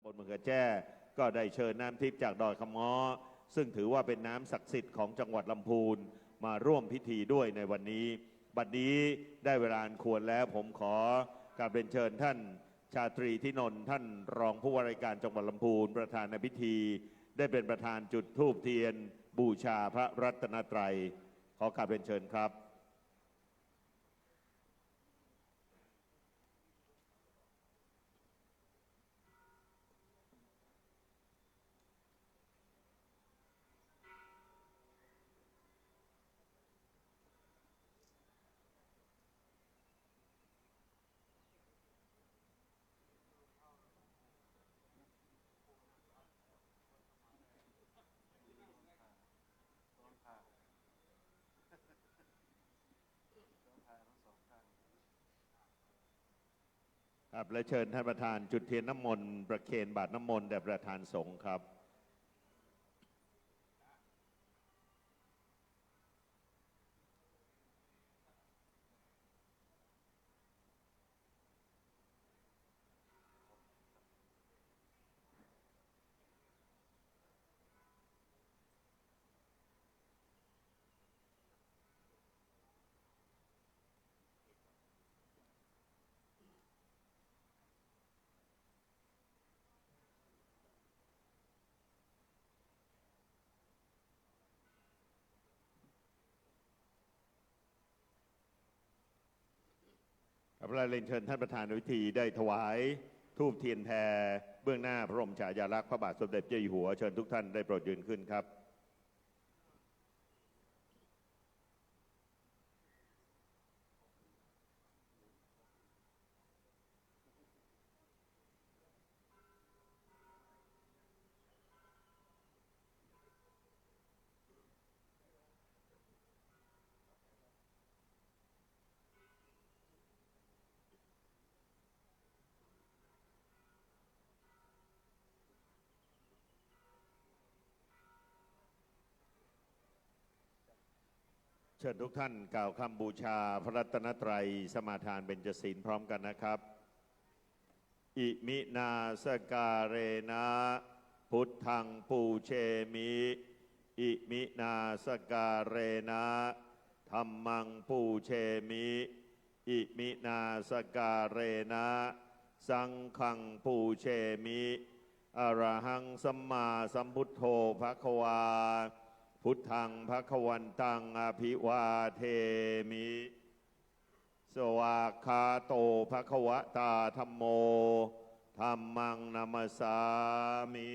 ำบลมะเขือแจ้ก็ได้เชิญน้ำทิพย์จากดอยคำง้อซึ่งถือว่าเป็นน้ำศักดิ์สิทธิ์ของจังหวัดลำพูนมาร่วมพิธีด้วยในวันนี้บัดนี้ได้เวลาอันควรแล้วผมขอกราบเรียนเชิญท่านชาตรีทินนท์ท่านรองผู้ว่าราชการจังหวัดลำพูนประธานในพิธีได้เป็นประธานจุดธูปเทียนบูชาพระรัตนตรัยขอกราบเรียนเชิญครับครับและเชิญท่านประธานจุดเทียนน้ำมนต์ประเคนบาทน้ำมนต์แด่ประธานสงฆ์ครับครับและเรียนเชิญท่านประธานในพิธีได้ถวายธูปเทียนแพรเบื้องหน้าพระบรมฉายาลักษณ์พระบาทสมเด็จเจ้าอยู่หัวเชิญทุกท่านได้โปรดยืนขึ้นครับเชิญทุกท่านกล่าวคำบูชาพระรัตนตรัยสมาทานเบญจศีลพร้อมกันนะครับอิมินาสการเรนะพุทธังปูเชมิอิมินาสการเรนะธัมมังปูเชมิอิมินาสการเรนะสังฆังปูเชมิอรหังสัมมาสัมพุทโธภควาพุทธังภควันตังอภิวาเทมิสวากขาโตภควตาธัมโมธัมมังนัมสามิ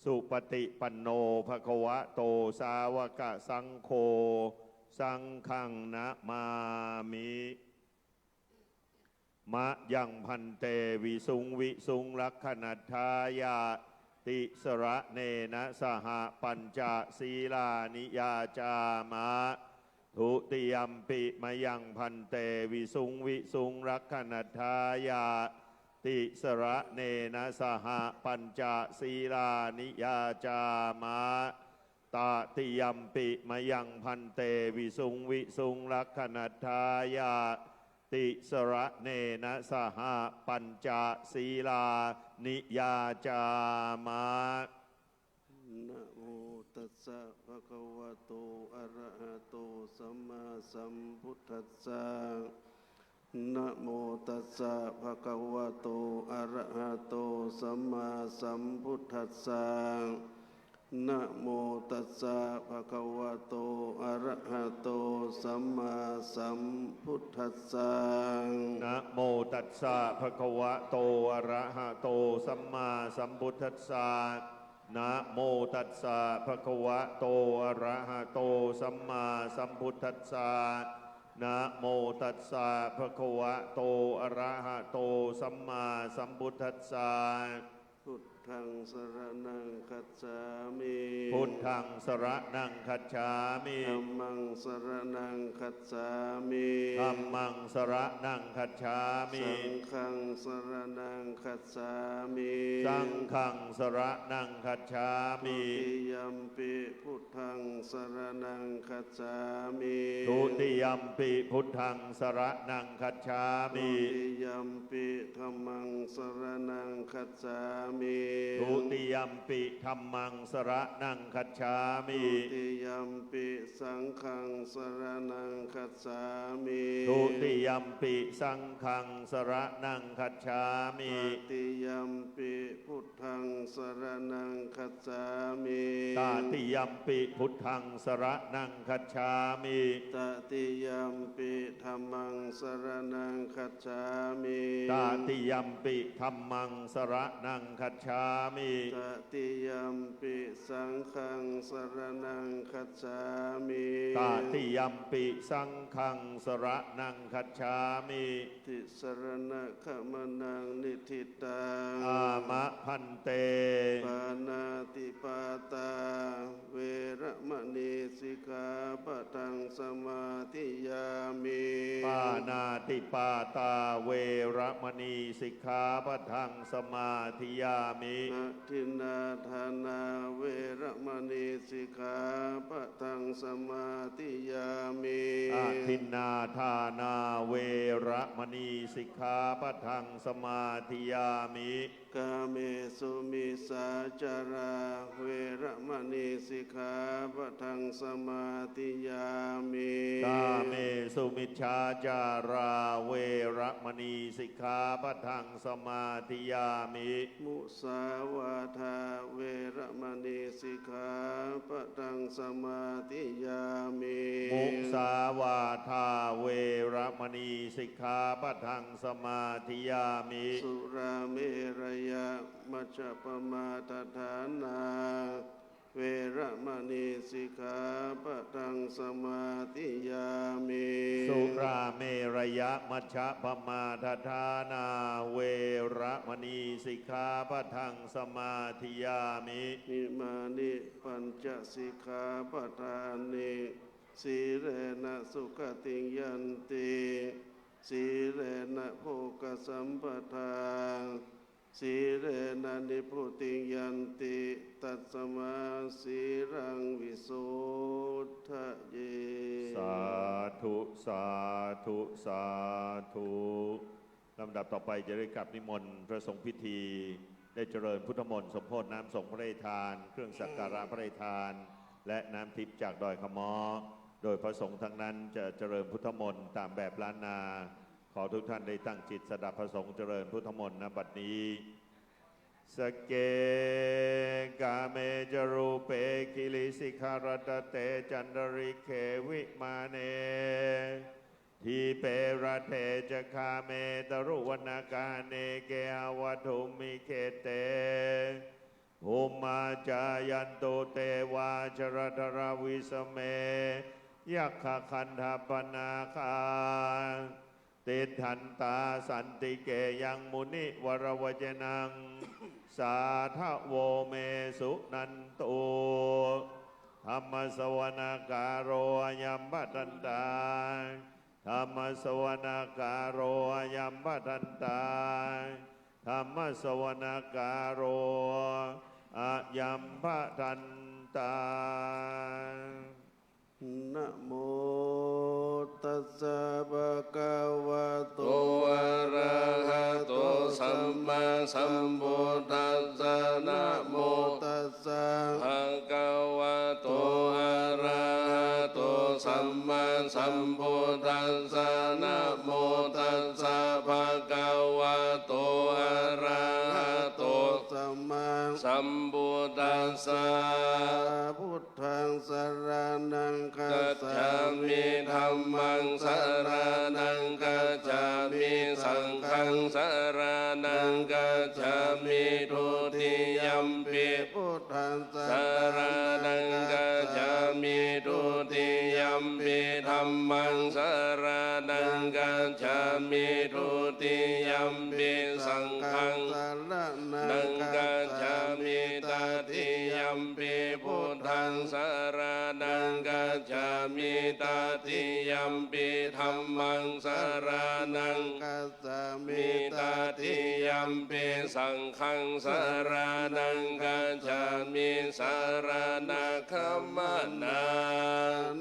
สุปฏิปันโนภควโตสาวกสังโฆสังฆังนะมามิมะยังพันเตวิสุงวิสุงลักขณัฏฐายาติสระเนนะสหปัญจศีลานิยาจามะทุติยัมปิมะยังพันเตวิสุงวิสุงลักขณัฏฐายาติสระเนนะสหปัญจศีลานิยาจามะตติยัมปิมะยังพันเตวิสุงวิสุงลักขณัฏฐายาติสระเนนะสหปัญจศีลานิยาจามะนะโมตัสสะภะคะวะโตอะระหะโตสัมมาสัมพุทธัสสะนะโมตัสสะภะคะวะโตอะระหะโตสัมมาสัมพุทธัสสะนะโมตัสสะภะคะวะโตอะระหะโตสัมมาสัมพุทธัสสะนะโมตัสสะภะคะวะโตอะระหะโตสัมมาสัมพุทธัสสะนะโมตัสสะภะคะวะโตอะระหะโตสัมมาสัมพุทธัสสะนะโมตัสสะภะคะวะโตอะระหะโตสัมมาสัมพุทธัสสะพุทธ ธังสรณังคัจฉามิ พุทธังสรณังคัจฉามิ ธัมมังสรณังคัจฉามิ ธัมมังสรณังคัจฉามิ สังฆังสรณังคัจฉามิ สังฆังสรณังคัจฉามิ ทุติยัมปิพุทธังสรณังคัจฉามิ ทุติยัมปิพุทธังสรณังคัจฉามิ ทุติยัมปิธัมมังสรณังคัจฉามิ ทุติยัมปิธัมมังสรณังคัจฉามิ ทุติยัมปิสังฆังสรณังคัจฉามิ ทุติยัมปิสังฆังสรณังคัจฉามิ ตติยัมปิพุทธังสรณังคัจฉามิ ตติยัมปิพุทธังสรณังคัจฉามิ ตติยัมปิธัมมังสรณังคัจฉามิ ตติยัมปิธัมมังสรณังคัจฉามิ ตติยัมปิสังฆังสรณังคัจฉามิ ตติยัมปิสังฆังสรณังคัจฉามิ ติสรณะขมนังนิทิตัง อามะพันเต ปานาติปาตาเวระมณีสิกขาปะทังสมาธิยามิ ปานาติปาตาเวระมณีสิกขาปะทังสมาธิยามิ อทินนาทานาเวระมณีสิกขาปะทังสมาธิยามิ อาทินนาทานาเวระมณีสิกขาปะทังสมาธิยามิ กาเมสุมิสาจาราเวระมณีสิกขาปะทังสมาธิยามิ กาเมสุมิชฌาจาราเวระมณีสิกขาปะทังสมาธิยามิ มุสาวาทาเวระมณีสิกขาปะทังสมาธิยามิ มุสาวาทาเวระมณีสิกขาปะทังสมาธิยามิ สุราเมรยะมัจจปมาทฐานาเวระมณีสิกขาปะทังสมาธิยามิ สุราเมรยะมัชฌะปมาทฐานาเวระมณีสิกขาปะทังสมาธิยามิ นิมานิปัญจสิกขาปทานิสีเรนะสุขติงยันติสีเรนะโภคสัมปทาสีเรนะนิพุติงยันติตัสมาสีรังวิโสทะเย สาธุสาธุสาธุลำดับต่อไปจะได้กลับนิมนต์พระสงฆ์พิธี ได้เจริญพุทธมนต์สมโภชน้ำสงฆ์พระราชทาน เครื่องสักการะพระราชทาน และน้ำทิพย์จากดอยขมอโดยพระสงฆ์ทั้งนั้นจะเจริญพุทธมนต์ตามแบบล้านนา ขอทุกท่านได้ตั้งจิตสดับพระสงฆ์เจริญพุทธมนต์ณบัดนี้สเกกาเมจรูเปกิลิสิขารตเตจันดริเควิมาเนทีเประเทจคาเมตรุวนาการเนเกอวัตุมิเคเตภูมาจายันโตเตวาชรธราวิสเมยักขคันธปนาคาติทันตาสันติเกยังมุนิวรวจนังสาทะโวเมสุนันตุธรรมสวนาการโรยัมปตันตาธรรมสวนาการโรยัมปตันตาธรรมสวนาการโรอะยัมปตันตา นะโมตัสสะภะคะวะโต โตอะระหะโตสัมมาสัมพุทธัสสะนะโม ตัสสะ ภะคะวะโตอะระหะโตสัมมาสัมพุทธัสสะนะโมตัสสะภะคะวะโตอะระหะโต สัมมา สัมพุทธัสสะ พุทธังสรณังคั กั จ จ ฉา ฉา มิ มิธัมมังสรณังกัจฉามิสังฆังสรณังกัจฉามิทุติยัมปิ พุทธังส สรณังกัจฉามิทุติยัมปิธัมมังสรณังกัจฉามิทุติยัมปิสังฆัง สรณั นั ง ง คั กั จ จ ฉา ฉา จามิตติยัมปิธัมมังสรณัง กัสสามิ มิตติยัมปิสังฆังสรณังกัจจามิสรณะคัมมนา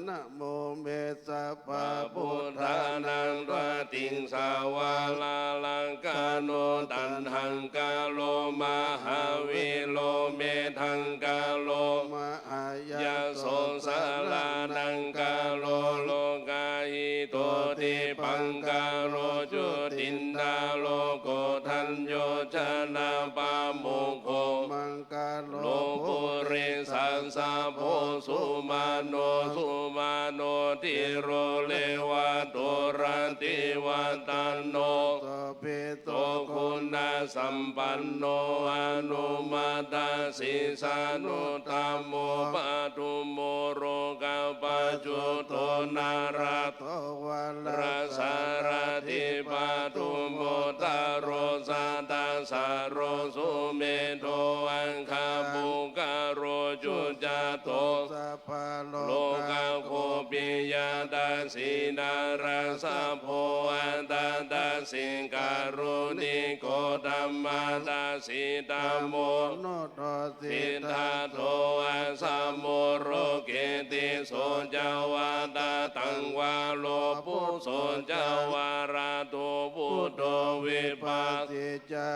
นะโมเมสะ ปะ ปะ พุ พุ ท ท ธา ธา นั นั ง ง ดวติงสาวาลาลังกาโนตันหังกาโลมหาวิโลเมทังกาโล มหาย ยะโสสาลานังกาโลโลกาหิโตติปังกาโลจุตินดาโลโกทันโยชนะปาโมโค มังกาโล โลปุริสัสสะโพสุมาโนสุมาโนติโรเลวะโตรันติวันตันโน โสเปโต โตคุณาสัมปันโนอนุมาตาสิสานุตามโมปะทุมโมโรกาปะจุโตนารา โตวาลา ราสารติปะทุมโมตาโรสาตาสาโรสุเมโตอังคาบุกาโรจุจาโต สัพพะโล โลกาโคปิยาตาสีนาราสะโพอันตาตาสิงการุณิโกธัมมาตาสีตามโม โนโตสิ สิท ทา ธาโตอาสามโมโรเกติโสจาวาตาตังวาโลปุโสจาวาราโตพุทโธวิปัส สิจา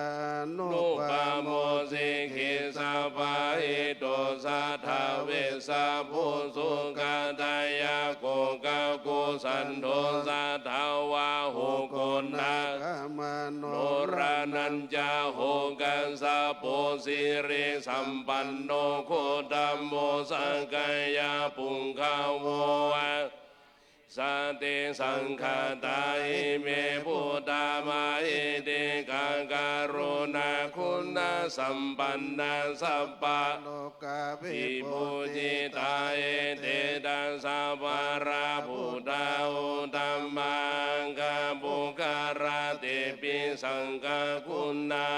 นุ นุ ปา ปาโมสิกิสาภาหิโตสัทธาเวสาภูสุกาตายาโกกาโกสันโทสัทธาวาหุโกนา คามโน โนรานัญจาโหกันสาโปสิริสัมปันโนโคตัมโมสังกายาปุงคาวสติสังฆาตาอิเมพุทธามาอิเดกังการุณาคุณาสัมปันนาสัพพะ โลกาภิ ทิ ปุ พุจิตาเอเตตัสสะภาราพุทธาอุตัมมังกาบุการะเตปิสังฆคุณา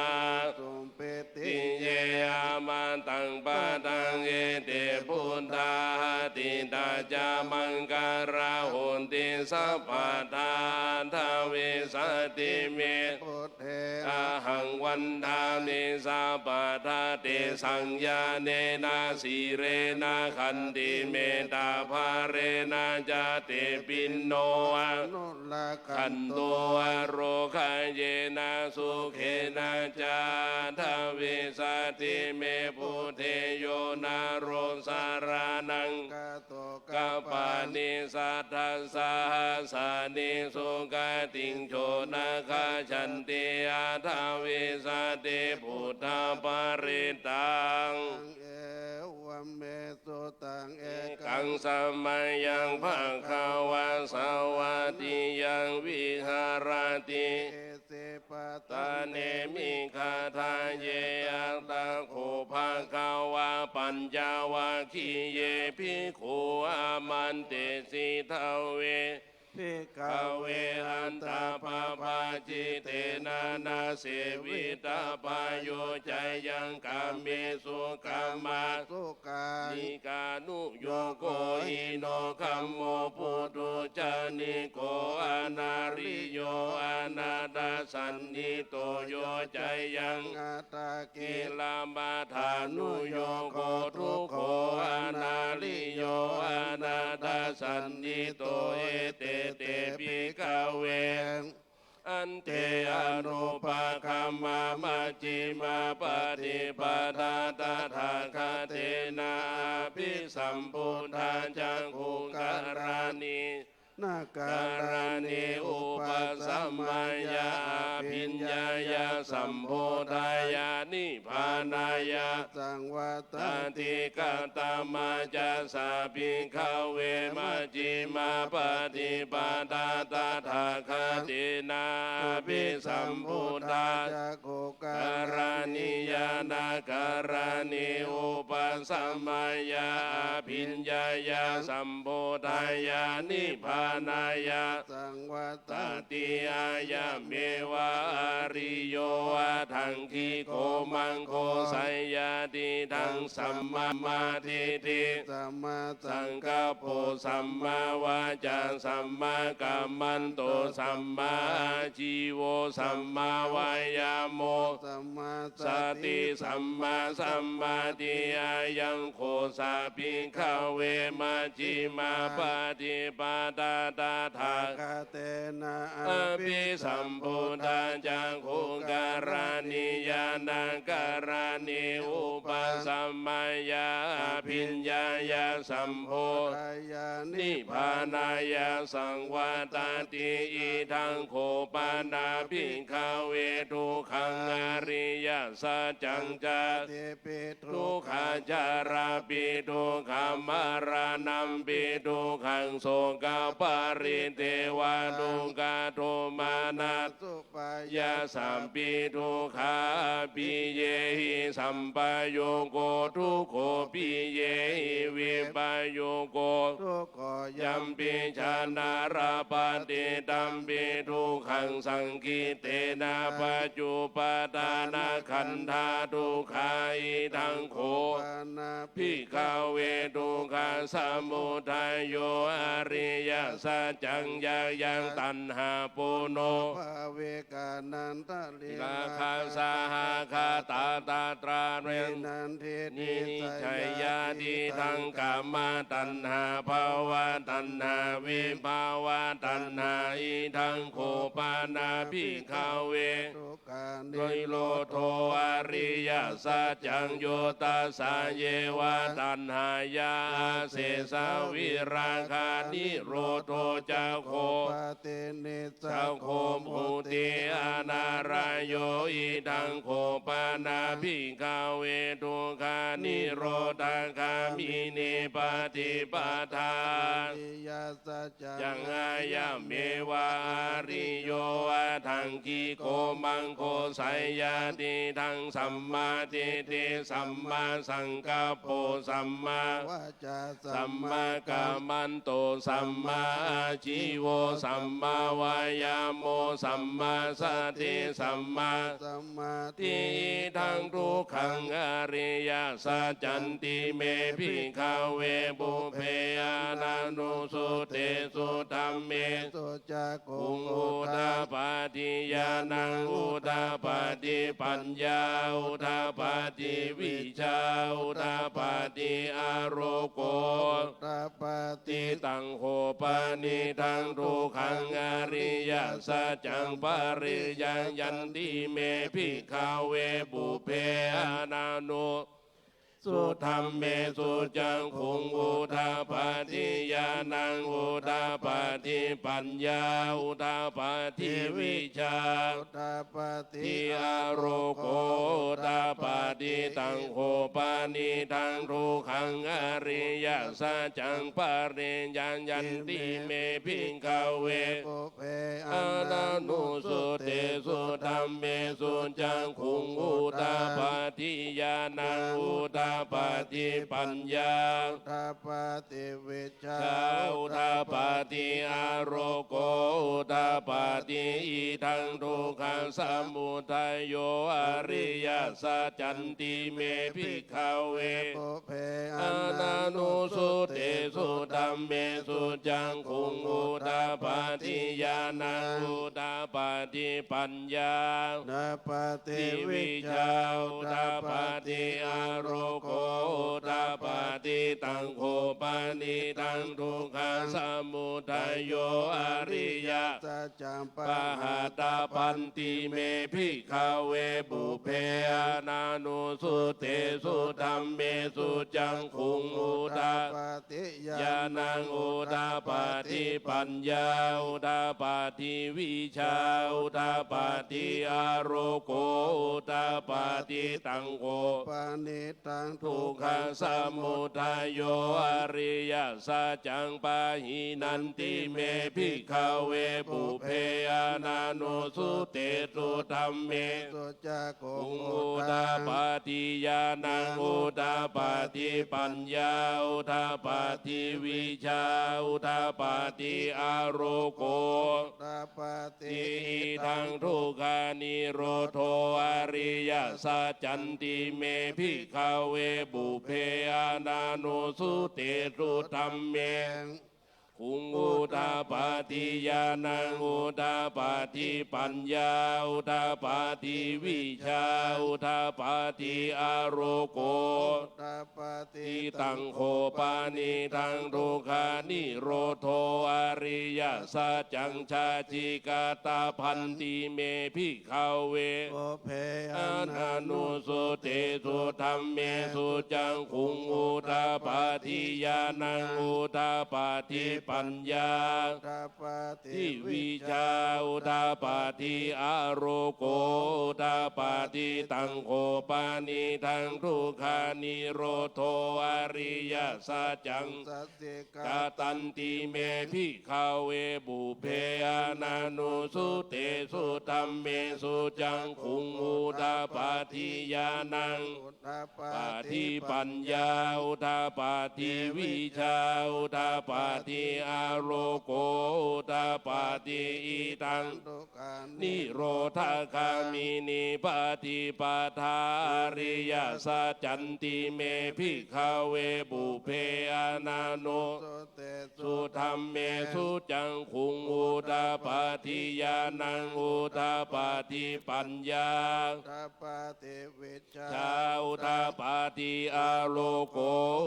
สุมเปติ ติเยอามันตังปะตังเอเตพุทธาติตาจามังการะหุนติสัพพะทานทาวิสติเม พุทเท อาหังวันทานิสาปะทาเตสัญญาเนนะสีเรนะขันติเมตาภาเรนะจาเตปินโนอะ นุลา ขั คั น น โต โต อะโรคาเยนะสุเขนะจาทาวิสติเมพุเทโยนาโรสารานัง กาโต กาปานิสัทธัสสะสานิสุกติงโชนะคาชันติอาทาวิสติพุทธาปริตัง ตังเอวเมสุตังเอ กังสมัยยังภาคาวาสวัสดิยังวิหารติ เอเสปะ ตาเนมิคาทาเยอัตตะโคภาคาวาปัญจวาคีเยภิกขุอามันเตสิทาเว พิก กาเวอันตาปาปาจิเตนานาเสวิตาปาโยใจยังกาเมสุกามา สุกา นิกานุโยโกอิโนคัมโมปุตุจานิโกอานาริโยอานาดาสันนิโตโยใจยัง งาตาเก กิลามาธานุโยโกทุกโขอานาลิโยอานาดาสันนิโตเอเตเตปิกาเว อันเตอนุปาคัมมามัจจิมาปฏิปทาตถาคเตนะภิสัมพุทธาจังคุการานิ นาคา การ รา ณิอุปสัมมายาปิญญายาสัมโพธายานิพานายา สังวัต ตันติกาตามาจัสสะปิขเวมัจจิมาปฏิปทาตถาคตินาภิสัมพุทธา จักโกกา การานิยานาการานิอุปสัมมายาปิญญายาสัมโพธายานิพานายา สังวัต ตติอายะเมวะอาริโยอาทังคีโกมังโคไสยาติธ ทังสัมมาทิฏฐิ สัมมาสัง สัง กัปโปสัมมาวาจาสัมมากัมมันโตสัมมาอาชีโวสัมมาวายาโม สัมมา สติสัมมาสัมมาทิอายังโคสาปิขเวมาจิมาปฏิปตาตาทา คาเตนะ อภิสัมพุทธาจังคุการานิยานังการานิอุปสัมมายาพิญญายาสัมโพ ทายา นิพพานายาสังวาตาติอิทังโคปานาภิกขเวทุขังอริยสัจจังจา เตปิ ทุกขาจาราปิทุกขามารานัมปิทุกขังโสกปาริเทวาทุกขาโทมานา สุปาย าสัมปิทุกขาปิเยหิสัมปโยโกทุกโขปิเยหิวิปโยโก ทุกข ยัมปิชานาราปฏิตัมปิทุกขังสังกิเตนะปัจจุปทานาขันธาทุกขาอิทังโข ปานา พิกขเวทุกขาสมุทัยโยอริยสัจจังยายังตัณหาปุโน ภาเวกานันทะลิ ลาคาสาหาคาตาตาตราเร เร น นันเท นิชัยยาดีทังกามาตัณหาภาวะตัณหาวิภาวะตัณหาอิทังโคปานาภิกขเว ทุกขา โด นิ ยโลโทอริยสัจจังโยตัสสะเยวะตัณหายาเสสาวิราคานิโรโทจาโค ปาเตเนสะ สังโฆมุติอานารายโยอิทังโคปานาภิกขเวทุขานิโรธาคามินิปฏิปทา นิยาสัจจั ยังอายะเมวะอาริโยทังกีโกมังโคไสยาติทังสัมมาทิฏฐิสัมมาสังกัปโปสัมมาว าจา สัมมากัมมันโตสัมมาอาชีโวสัมมาวายาโมสัมมาสติสัมมา สัมมา ทิทังทุกขังอริยสัจจันติเมภิกขเวบุเพอานานุสุเตสุธัมเม สุจักขุ อุงอุทาปาติยานังอุทาปาติปัญญาอุทาปาติวิชาอุทาปาติอาโรโก ตาปาติ ติตังโหปานิทังทุกขังอริยสัจจังปาริยังยันติเมภิกขเวบุเพอานานุสุธัมเมสุจังคุงอุทาปาติยานังอุทาปาติปัญญาอุทาปาติวิชา ตาปาติ ทิอาโรโกตาปาติตังโคปานิทังทุกขังอริยสัจจังปาริยังยันติเมภิกขเว ปุเพ อานานุสุเตสุธัมเมสุจังคุงอุตาปาติยานังอุตาปาติปัญญา ตาปาติวิชา ชาอุตาปาติอาโรโกอุตาปาติอิทังทุกขังสมุทัยโยอริยสัจจันติเมภิกขเว ปุเพ อานานุสุเตสุธัมเมสุจังคุงอุตาปาติยานังอุตาปาติปัญญา ตาปาติ ติ วิ วิ ชา ชาอุตาปาติอาโรโกอุตาปาติตังโคปานิตังทุกขังสมุทัยโยอริย สัจจัง ปะหาตาปันติเมภิกขเวบุเพอานานุสุเตสุธัมเมสุจังคุงอุตา ปาติ ญาณังอุตาปาติปัญญาอุตาปาติวิชาอุตาปาติอาโรโกอุตาปาติตังโก ปานิตัง ทุกขังสมุทัยโยอริยสัจจังปาหินันติเมภิกขเวปุเพอานานุสุเตสุธัมเม สุจักขุ อุงอุตาปาติยานังอุตาปาติปัญญาอุตาปาติวิชาอุตาปาติอาโรโก ตาปาติ ติทั ทังทุกขานิโรโทอริยสัจจันติเมภิกขเวบุเพอานานุสุเตสุธัมเมคุงอุทาปาติยานังอุทาปาติปัญญาอุทาปาติวิชาอุทาปาติอาโรโก ตาปฏิ ทิตังโคปานิทังทุกขานิโรโทอริยสัจจังชาจิกาตาพันติเมภิกขเว โอเพ อานานุสุเตสุธัมเมสุจังคุงอุทาปาทิยานังอุทาปาทิปัญญา ตาปฏิ ทิวิชาอุทาปาทิอาโรโกอุทาปาทิตังโคปานิทังทุกขานิโรโทอริยสัจจัง สัจจิกาก าตันติเมภิกขเวบุเพอานานุสุเตสุธัมเมสุจังคุงอุทาปาทิยานัง อุทาป ปาทิปัญญาอุทาปาทิวิชาอุทาปาทิอาโลโกอุทาปาทิอิตัง ทุกขา นิโรธาคามินิปาติปาทาริยสัจจันติเมภิกขเวบุเพอานาโน สุเต สุธัมเมสุจังคุงอุทาปาทิยานังอุทาปาทิปัญญา ตาปฏิวิชา ชาอุทาปาติอาโลโก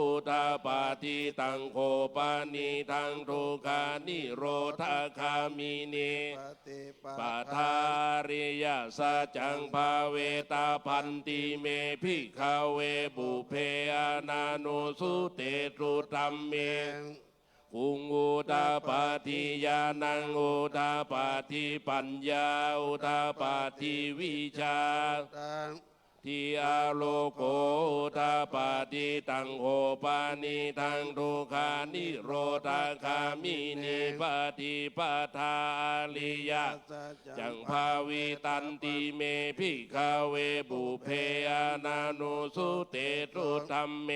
อุทาปาติตังโคปานิทังทุกขานิโรธาคามิเน ปฏิปา ปาทาริยสัจจังภาเวตาพันติเมภิกขเวบุเพอานานุสุเตสุธัมเมคุงอุทาปาทิยานังอุทาปาทิปัญญาอุทาปาทิวิชา ตัง ทิอาโลโกทาปาติตังโหปานิทังทุกขานิโรธาคามินิปาติปาทาอาลิยะ สัจ จังภาวิตันติเมภิกขเวบุเพอานานุสุเตสุธัมเม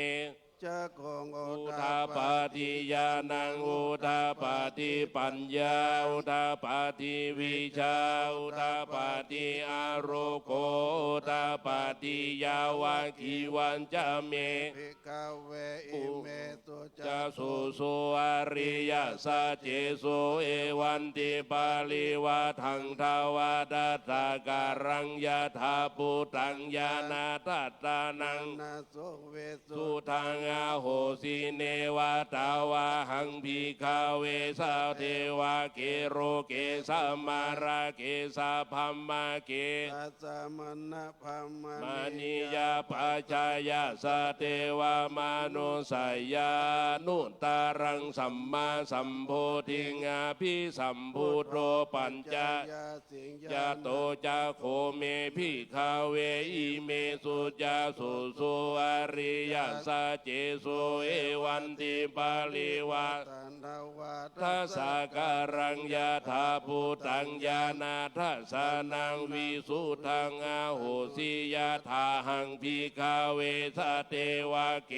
จะคงโอ อุ ทา ทาปาติยานังอุทาปาติปัญญาอุทาปาติวิชาอุทาปาติอาโรโกอุทาปาติยาวาคิวันจะเม ภิกขเวอิเมตุจา จะสุสุอริยสัจเจสุเอวันติปาลิวะทังทาวาดัตตาการังยะธาปุตังยานาตัตตานัง นาโสเวสุ สุทังอาโหสิเนวะตาวาหังพิกาเวสาเทวะเกโรเกสัมมาราเกสาพัมมาเก ตัสสะมนะพัม มา มา นิยาปัจจายาสเทวามานุสายานุตตารังสัมมาสัมโพธิงาภิสัมพุทโธปัญจ ยาสิง ยะโตจาโคเมภิกขเวอิเมสุจาสุสุอริยสัจเจสุเอวันติปาลิวะ ตันทวา ทัสสะการังยะธาภูตังยานาทัสสะนังวิสุทังอาโหสิยะธาหังพิกาเวสะเทวะเก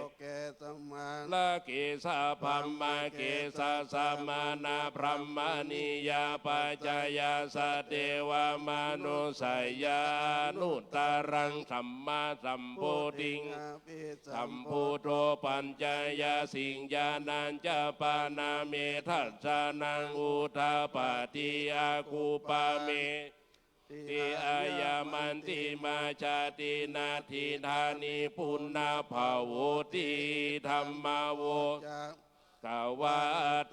โอเกสมา ละเกสะพัมมาเกสะสัมมานาพรหมนิยาปัจจายาสะเทวามนุสายานุตตารังสัมมาสัมโพธิง ภิ สัมพุทโธปัญจายาสิงญาณัญจะปานาเมทัสสานังอุทาปาติอาคูปาเมติอายามันติมาชาตินาทิธานิปุณณภาโวติธรรมโว จะ กาวา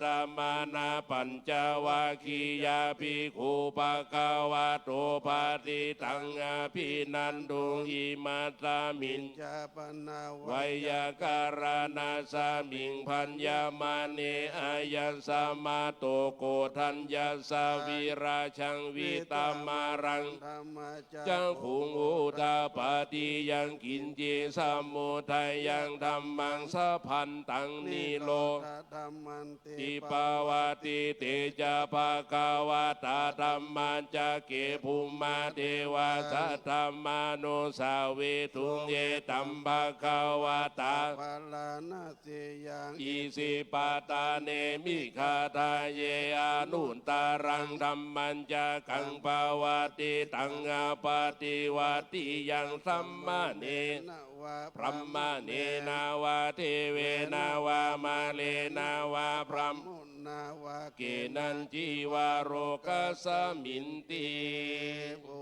ตมานาปัญจวัคคียาภิกขุปะกาวาโตภาติตังอาภินันตุอิมาตามิน จะปนาว ไวยาการณาสามิงพัญญามาเนอายัสสามาโตโกทัญญาสาวิราชังวิตามารัง ธรรมจา จังขุงอุตาปาติยังกินเจสมุทัยยังธรรมังสะพันตังนิโล ธรรมันติ ติ ปาวาติเตจะภะคะวะตาธัมมัญจะเกภูมิมาเทวาสัทธามานุสาเวทุงเยตัมภะคะวะตา ปาลานาเสยัง อิสิปาตาเนมิคาทาเยอานุตตารังธรรมัญจะกังภาวติตังอาปาติวาติยังสัมมาเน นะวะ พรหมเนนาวาเทเวนาวามาเลนาวาพรหม มุนาวะ เกนันจีวาโรกสมินติ ภู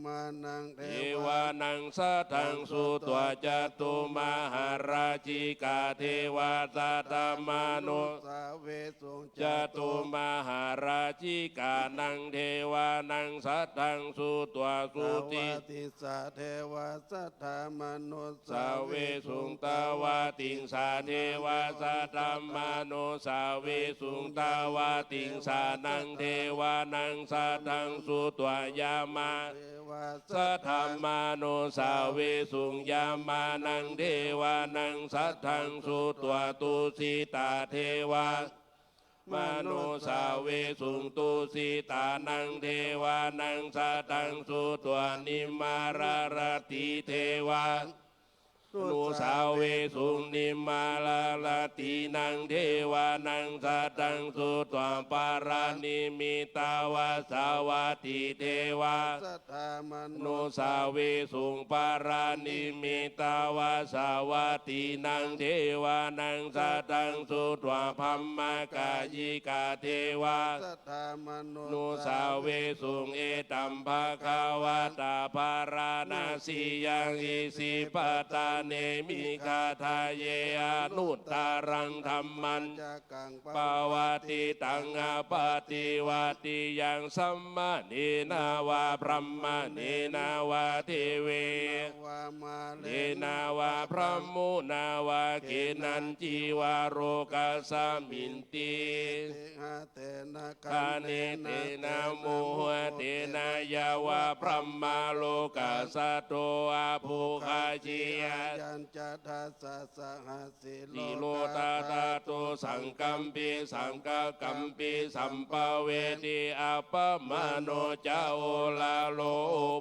มานังเท เท วะ วานังสัทธังสุตวจตุมหาราชิกาเทวาสัตตมานุ สาเวสุง จตุมหาราชิกานังเทวานังสัทธังสุตวสุ ส ติ วัติสาเทวาสัทธามนุส สาเวสุงตาวาติงสาเทวาสัตตมานุสาเวสุงตาวาติงสานังเทวานังสัทธังสุตวยามา เทวา สัทธามานุสาเวสุงยามานังเทวานังสัทธังสุตวตุสิตาเทวามนุสาเวสุงตุสิตานังเทวานังสัทธังสุตวนิมารารติเทวานุสาเวสุงนิมาลาลาตินังเทวานังสัทธังสุตวปารานิมิตาวาสาวาติเทวา สัทธามนุ นุสาเวสุงปารานิมิตาวาสาวาตินังเทวานังสัตตังสุตวะพัมมากายิกาเทวา สัทธามนุ นุสาเวสุงเอตัมภะคะวะตาภารานาสียังอิสิปตาเนมิคาทาเยอานุตตารังธรรมัน จะกัง ปาวาติตังอาปาติวาติยังสัมมาเนนาวาพรหมเนนาวาเทเว วามาเล เนนาวาพระมุนาวาเกนันจีวาโรกาสามินติ หะเตนะ คาเนเตนะโมหะเตนะยาวาพระมาโลกาสะโตอาภูคาจิยา ยัญจะทัสสะสหสิ สิโลตาตาโตสังกัมปิสังกกัมปิสัมปะเวทิอัปปมาโนจาโอลาโล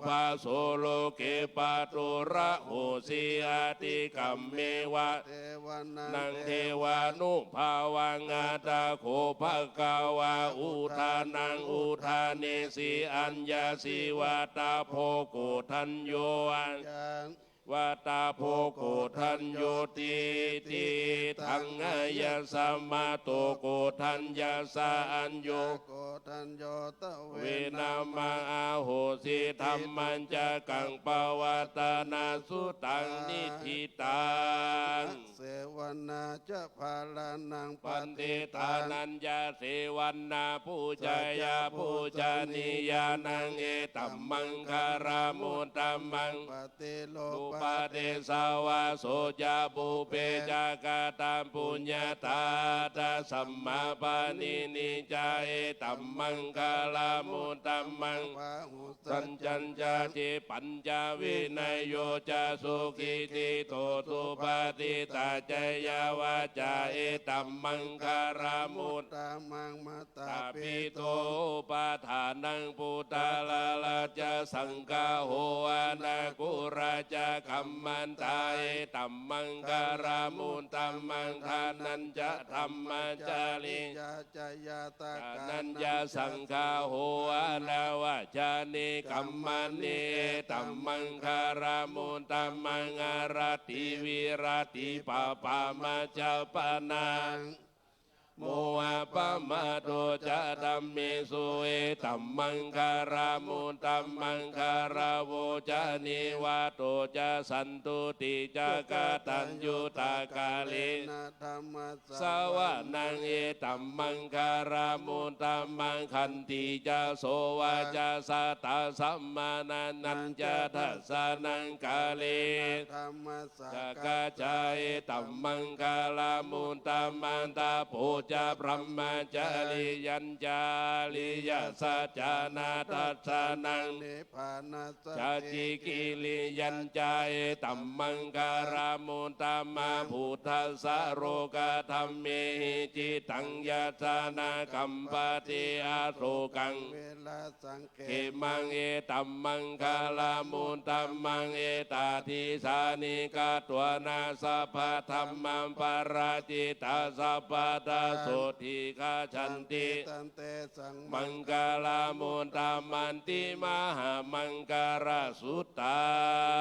ภาโสโลเกปะตุระโหสิอาติกัมเมวะ เทวานั นังเทวานุภาวังอาตาโคภะกาวาอุทานังอุทาเนสีอัญญาสิวาตาโพโกทัญโยอัง ยัง วาตาโพโกทัญโยติติทังอายะสัมมาโตโกทัญญาสาอัญโย โกทันโยตะเว เวนามาอาโหสิธรรมัญจะกังปวัตนาสุตังนิธิตัง เสวนาจะพาลานัง ปันติตานัญญาเสวันนาปูจายาปูจานิยานังเอตัมมังคารามุตตัมมัง ปฏิโล อุ ป ปาเทสาวาโสจาปุเปจากาตามปุญญาตาตาสัมมาปานินิจาเอตัมมังคาลามุตตัมมัง วาหุ สัญจัญจาติปัญจวินัยโยจาสุขิติโตตุปาติตาจยาวาจาเอตัมมังคารามุต ตามังมาตา ตา ปิ ปิ โต โตปาทานังปุตาลาลาจะสังกาโหอานากุราจะคัมมันตาเอตัมมังการามุตตัมมังทานันจะธรรมจาริ ยาจายาตา ทา การ นัญญาสังฆาโหอานาวาจานิกัมมันเนตัมมังคารามุตตัมมังอารติวิรติปะปามาจาปนัง โมหะปะมะโตจะธัมเมสุเอตัมมังคารามุตตัมมังคาราโวจะนิวาโตจะสันตุติจะกาตัญญูตากาเล นะธรรม สาวะนังเอตัมมังคารามุตตัมมังคันติจะโสวาจะสัตตสัมมานันนันจะทัสสะนังกาเล ธรรมสั จะ ก กาจาเอตัมมังคารามุตตัมมันตาโพจะพระมจาริยัญจาริยสัจจานาทัสสะนัง นิพพานัส ชาติกิริยัญจาเอตัมมังคารามุตตัมมาพุทธัสสะโรกธ ธัมเมหิจิตังยัสสานาคัมปติอาโศกัง เวลาสังเก เขมังเอตัมมังคาลามุตตัมมังเอตาทิสานิกาตัวนาสัพพะธัมมังปาราจิตาสัพพะตาสุทิกาชันติ ตันเตสัง มังกาลามุตตัมมันติมหามังการสุตตั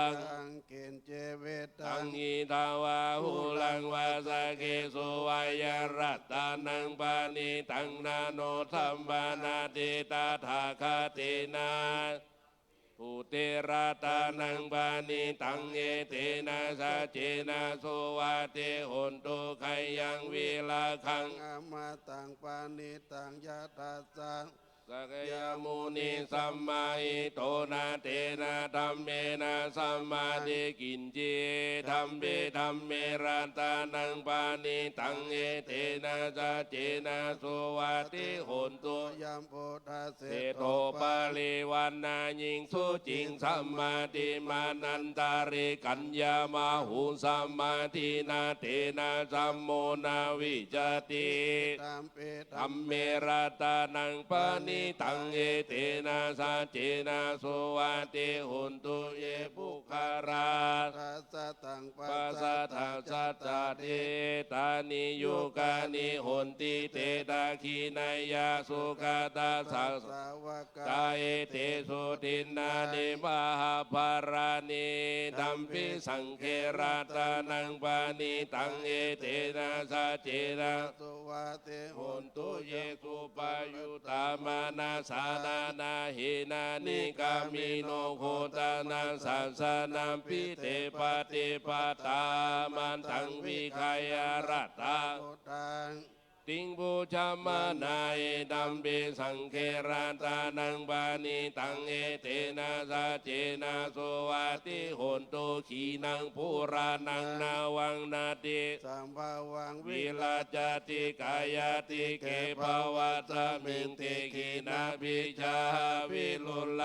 ง ตังเกณเจเวตั ตั ง งอิทาวาหุลังวาสเกสุวายรัตตานังปานิตังนาโนธัมมานาติตาถาคตินาภูเตระตานังปานิตังเอเตนะสัจเจนะโสวาเตหนตุไขยังวิลาคัง อามาตังปานิตังยะตัสสัง สักยมุนีสัมมาอิโตนะเตนะธัมเมนะสัมมาทิกินจิธัมเปธัมเมรัตานังปานิตังเอเตนะสัจเจนะโสวาติโหนตุ ยัมโพธาเส เตโตปาลิวันนายิงสุจิงสัมมาติมานันตาริกัญญามาหุสัมมาทินาเตนะสัมโมนาวิจติ ตามเป ธัมเมรัตานังปานิตังเอเตนะสัจเจนะโสวาติโหนตุเยปุคารา ทัสสะตังปั ปัส ส สะ สะ ทาสัจจเทตานิโยกานิโหนติเตตาคีนายาสุขตาสัส สาวก กายเตสุทินนานิมหาภารานิดัมปิสังเคราตานังปานิตังเอเตนะสัจเจนะ สุวาเต โหนตุเยสุปายุตามานาสานานาหินานิกามิโนโคตานาสัสสะนัมปิเตปฏิปตามันตังวิคายรัตตา โพตัง ติงบูชามานาเอดัมเบสังเคราตานังปานิตังเอเตนะสัจเจนะโสวาติโหนตุขีนังปุรานังนาวังนาติ สัมภาวัง วิลาจติกายติเกภาวะตมิงติขีนาภิชาวิลุลไล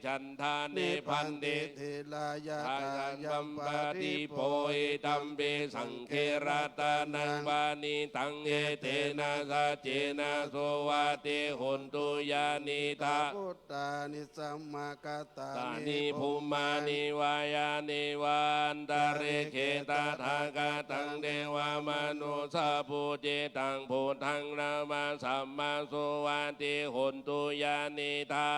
ฉันทานิพันติ ทิลายา ทา ตา ยัน ยั บั ม ม ป ปะ ติ ติ โพ โพยดัมเบสังเคราตานังปานิตังเอเตนะสัจเจนะโสวาติโหนตุยานิทา พุทธานิสัมมากัตตา ตานิภูมานิวายานิวันตาริเขตาทากาตังเดวามนุสาภูเจตังพุทธังนามาสัมมาโสวาติโหนตุยานิทา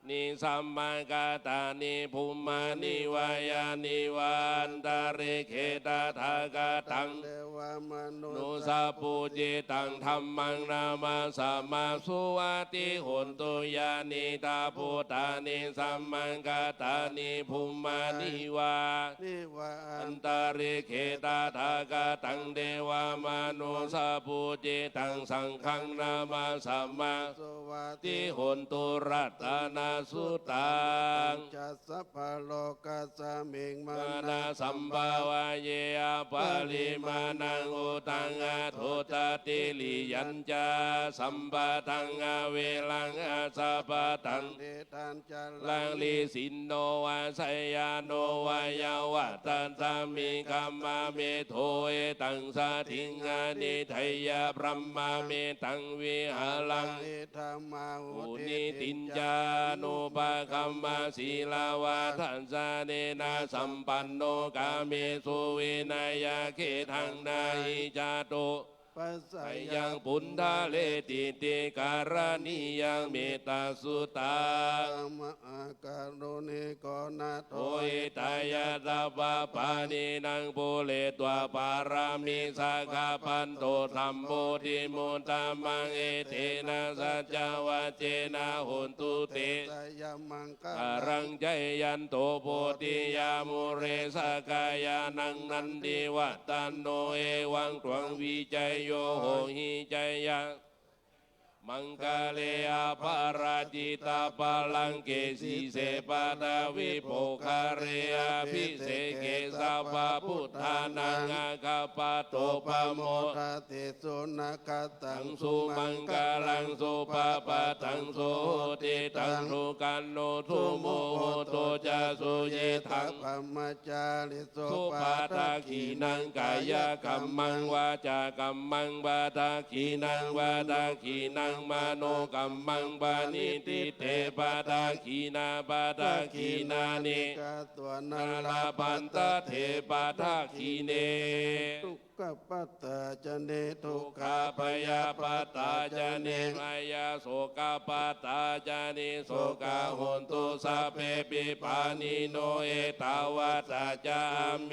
นิสัมมากาตานิภูมานิวายานิวันตาริเขตาทากาตัง เดวามนุ นุสาปูเจตังธรรมังนามาสัมมาสุวาติโหนตุยานิตาพุทธานิสัมมังกาตานิภูมานิวา นิวา อั น นตาริเขตาทากาตังเดวามนุสาปูเจตังสังฆังนามาสัมมา โสวา ติโหนตุรัตนาสุตัง จัสสะพะโลกัสสะเมงมา มา นา นาสัมภาวะเยอปาลิมานังอุตังอาโทตติลิยัญจาสัมปะทังอาเวลังอาสาปะทัง เดตันจัล ลังลิสินโนวาสยาโนวายาวะตันตามิกัมมาเมโทเอตังสาทิงอานิไทยาพรหมาเมตังวิหาลัง เอธรรมาหุ อุ ติ นิตินจานุปะคัมมาศีลาวาทันสาเนนะสัมปันโนกาเมสุวินัยเขทังนาหิจาตุ ปัสสะ ไส ยั ยัง งปุณธาเลติติการณิยังเมตตาสุตัง มะการุณิโกนาโท โอหิตายาตาปะปานินังปุเรตวะปารามิสักขพันโตสัมโพธิมุตตะมังเอเตนะสัจจวะเจนะโหนตุเต สยามังกา อารังใจยันโตโพธิยามุเรสกายานังนันติวัตันโนเอวังตวงวิจัยโยโหหิใจยะ มังกาเลอาภาราจิตาปาลังเกสีเสปาดาวิโภคาเรอาภิเสเกสัพพะพุทธานังอาคาปะโตปะโม ทาติสุนักตั ตั ง งสุมังกาลังสุปะปะตังสุโหติตังสุกันโนทุโมโหโตจะสุเยทัง พมจาริโส สุ ปา ปาทาขีนังกายกัมมังวาจากัมมังวาทาขีนังวาทาขีนังมโนกัมมังวานิติเตปาทาขีนาปาทาขีนานิ กาตัวนา นา ลา ลาปันตเทปาทาขีเน ทุกขปัตตาจเนทุ ทุ ก ก ข ขาปยาปตาจานิมายาโสกาปตาจานิโสกาโหนตุสัพเพปิปานิโนเอตาวาตาจามเม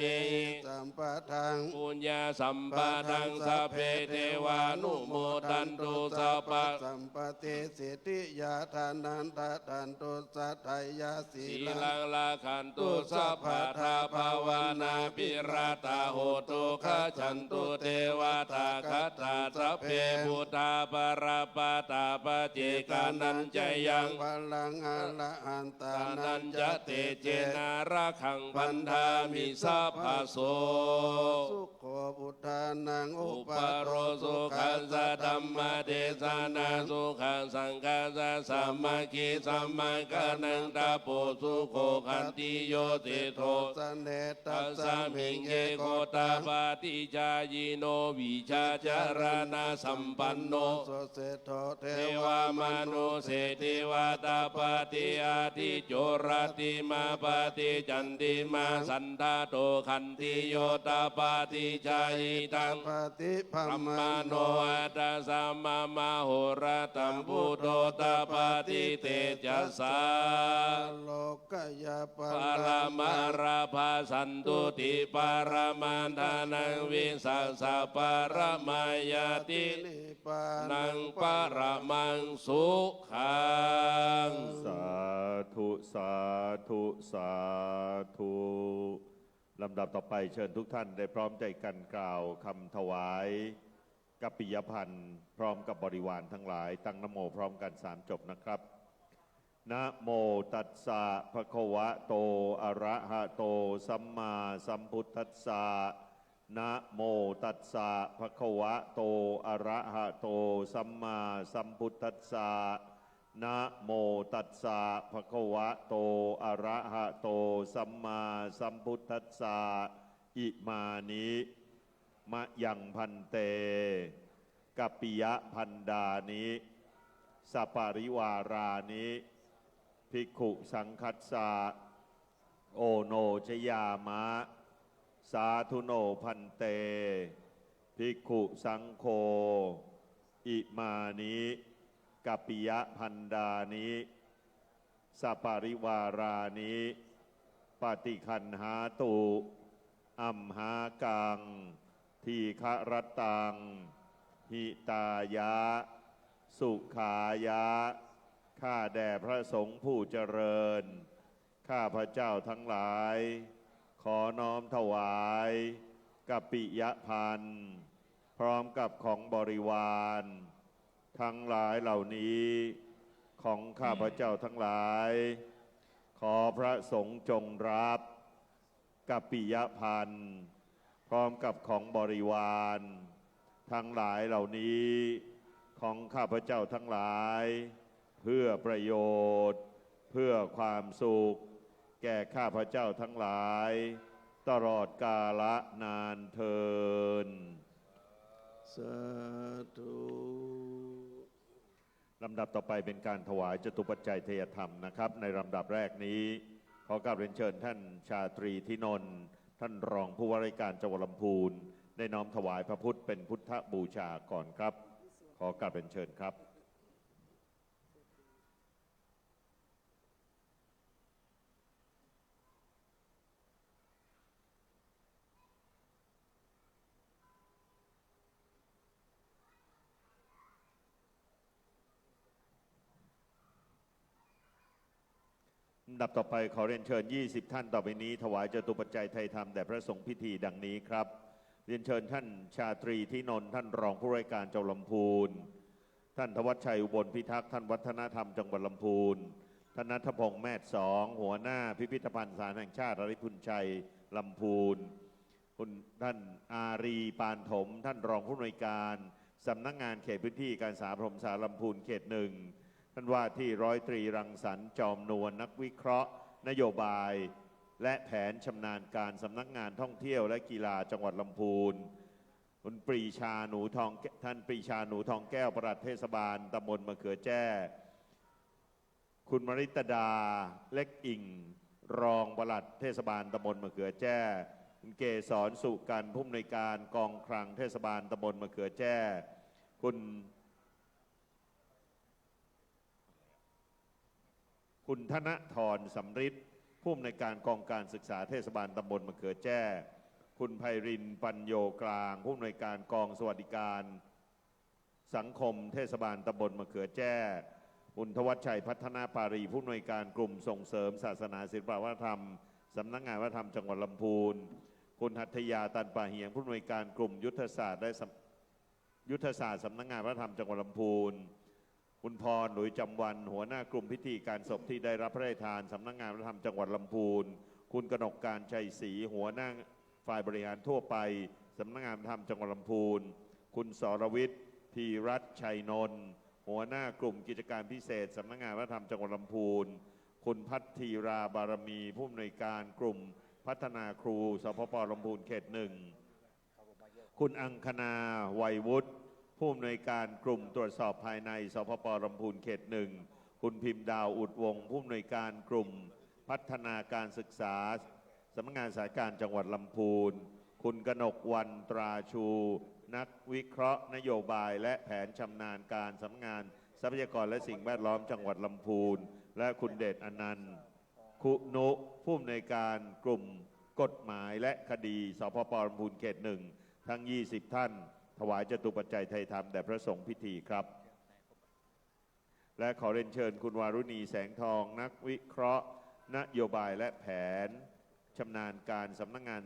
สัมปะทัง ปุญญาสัมปะทังสัพเพเทวานุโมทันตุสัพพะ สัมปติสิทธิยาทานันทะทันตุสัทธายาสี สี ลั ลั ง งลาขันตุสัพพะทาภาวนาปิราตาโหตุขจันตุเทวตาคัตตาสัพเพพุทธาปราปาตาปเจกานันจยัง พลังอาละอันตา ตา นั นั น น จะ จะ เต เต เจ เจ นะ นาระขังพันธามิสัพพะโส สุโขพุทธานังอุ อุ ป ปโรสุขันสะธัมมาเทศานาสุขันสังฆาสะสัมมาคีสัมมากันังตาโปสุโขขันติโยติโท สเนตั ตั ส ส สะ สะ มิ มิ ง ง เย เย โก โก ตา ตาปาติจายิโนวิชาจารณาสัมปันโน โสเสโทเท เท วาว าม ม นุ นุ เศรษฐิวาตาปฏิอาทิโจรติมาปฏิจันติมาสันทาโตขันติโยตาปฏิจายิตัง ปฏิพัม ธัม มา มา โน โนอัตตาสัมมามาโหรตัมพุทโธตาปฏิเตจัสสา โลกยาป ปารมาราภาสันตุติปารมาทานังวิสัสสะปารมายาติ นิปา นังปรมังสุขัง สาธุสาธุสาธุลำดับต่อไปเชิญทุกท่านได้พร้อมใจกันกล่าวคำถวายกัปปิยพันธ์พร้อมกับบริวารทั้งหลายตั้งนะโมพร้อมกันสามจบนะครับนะโมตัสสะภะคะวะโตอะระหะโตสัมมาสัมพุทธัสสะนะโมตัสสะภะคะวะโตอะระหะโตสัมมาสัมพุทธัสสะนะโมตัสสะภะคะวะโตอะระหะโตสัมมาสัมพุทธัสสะอิมานิมะยังพันเตกัปปิยพันดานิสัปปาริวารานิภิกขุสังคัสสะโอโนชยามะสาธุโนพันเตภิกขุสังโฆอิมานิกัปปิยพันดานิสัปปาริวารานิปฏิคันหาตุอัมหากังทีฆรตังหิตายะสุขายะข้าแด่พระสงฆ์ผู้เจริญข้าพระเจ้าทั้งหลายขอน้อมถวายกัปปิยพันธ์พร้อมกับของบริวารทั้งหลายเหล่านี้ของข้าพระเจ้าทั้งหลายขอพระสงฆ์จงรับกัปปิยพันธ์พร้อมกับของบริวารทั้งหลายเหล่านี้ของข้าพเจ้าทั้งหลายเพื่อประโยชน์เพื่อความสุขแก่ข้าพเจ้าทั้งหลายตลอดกาลนานเทิน สาธุ ลำดับต่อไปเป็นการถวายจตุปัจจัยเทยธรรมนะครับในลำดับแรกนี้ขอกราบเรียนเชิญท่านชาตรีธินนท์ท่านรองผู้ว่าราชการจังหวัดลำพูนได้น้อมถวายพระพุทธเป็นพุทธบูชาก่อนครับขอกราบเรียนเชิญครับ ลำดับต่อไปขอเรียนเชิญ20ท่านต่อไปนี้ถวายจตุปัจจัยไทยธรรมแด่พระสงฆ์พิธีดังนี้ครับเรียนเชิญท่านชาตรีธินนท์ท่านรองผู้ว่าราชการจังหวัดลำพูน ท่านธวัชชัยอุบลพิทักษ์ท่านวัฒนธรรมจังหวัดลำพูนท่านณัฐพงษ์แม่สองหัวหน้าพิพิธภัณฑ์สารแห่งชาติอริพุนชัยลำพูนคุณท่านอารีปานถมท่านรองผู้อำนวยการสำนักงานเขตพื้นที่การศึกษาประถมศึกษาลำพูนเขตหนึ่งท่านว่าที่ร้อยตรีรังสรรค์จอมนวลนักวิเคราะห์นโยบายและแผนชำนาญการสำนักงานท่องเที่ยวและกีฬาจังหวัดลำพูนคุณปรีชาหนูทองท่านปรีชาหนูทองแก้วปลัดเทศบาลตำบลมะเขือแจ้คุณมริตดาเล็กอิ่งรองปลัดเทศบาลตำบลมะเขือแจ้คุณเกษรสุกันผู้อำนวยการกองคลังเทศบาลตำบลมะเขือแจ้คุณธนทรสำริดผู้อำนวยการกองการศึกษาเทศบาลตำบลมะเขือแจ้คุณไพรินทร์ปัญโยกลางผู้อำนวยการกองสวัสดิการสังคมเทศบาลตำบลมะเขือแจ้คุณทวัชชัยพัฒนาปารีผู้อำนวยการกลุ่มส่งเสริมศาสนาศิลปวัฒนธรรมสำนักงานวัฒนธรรมจังหวัดลำพูนคุณหัตถยาตันป่าเหียงผู้อำนวยการกลุ่มยุทธศาสตร์สำนักงานวัฒนธรรมจังหวัดลำพูนคุณพรหลุยจำวันหัวหน้ากลุ่มพิธีการศพที่ได้รับพระราชทานสำนักงานวัฒนธรรมจังหวัดลำพูนคุณกนกการชัยศรีหัวหน้าฝ่ายบริหารทั่วไปสำนักงานวัฒนธรรมจังหวัดลำพูนคุณสรวิทย์ธีรัตน์ชัยนนท์หัวหน้ากลุ่มกิจการพิเศษสำนักงานวัฒนธรรมจังหวัดลำพูนคุณพัทธีราบารมีผู้อำนวยการกลุ่มพัฒนาครูสพป.ลำพูนเขตหนึ่งคุณอังคณาวัยวุฒิผู้อำนวยการกลุ่มตรวจสอบภายในสพป.ลำพูนเขตหนึ่งคุณพิมพ์ดาวอุดวงผู้อำนวยการกลุ่มพัฒนาการศึกษาสำนักงานสายการจังหวัดลำพูนคุณกนกวรรณตราชูนักวิเคราะห์นโยบายและแผนชำนาญการสำนักงานทรัพยากรและสิ่งแวดล้อมจังหวัดลำพูนและคุณเดชอนันต์คุณุผู้อำนวยการกลุ่มกฎหมายและคดีสพป.ลำพูนเขตหนึ่งทั้ง20ท่านถวายจตุปัจจัยไทยธรรมแด่พระสงฆ์พิธีครับและขอเรียนเชิญคุณวารุณีแสงทองนักวิเคราะห์นโยบายและแผนชำนาญการสำนักงาน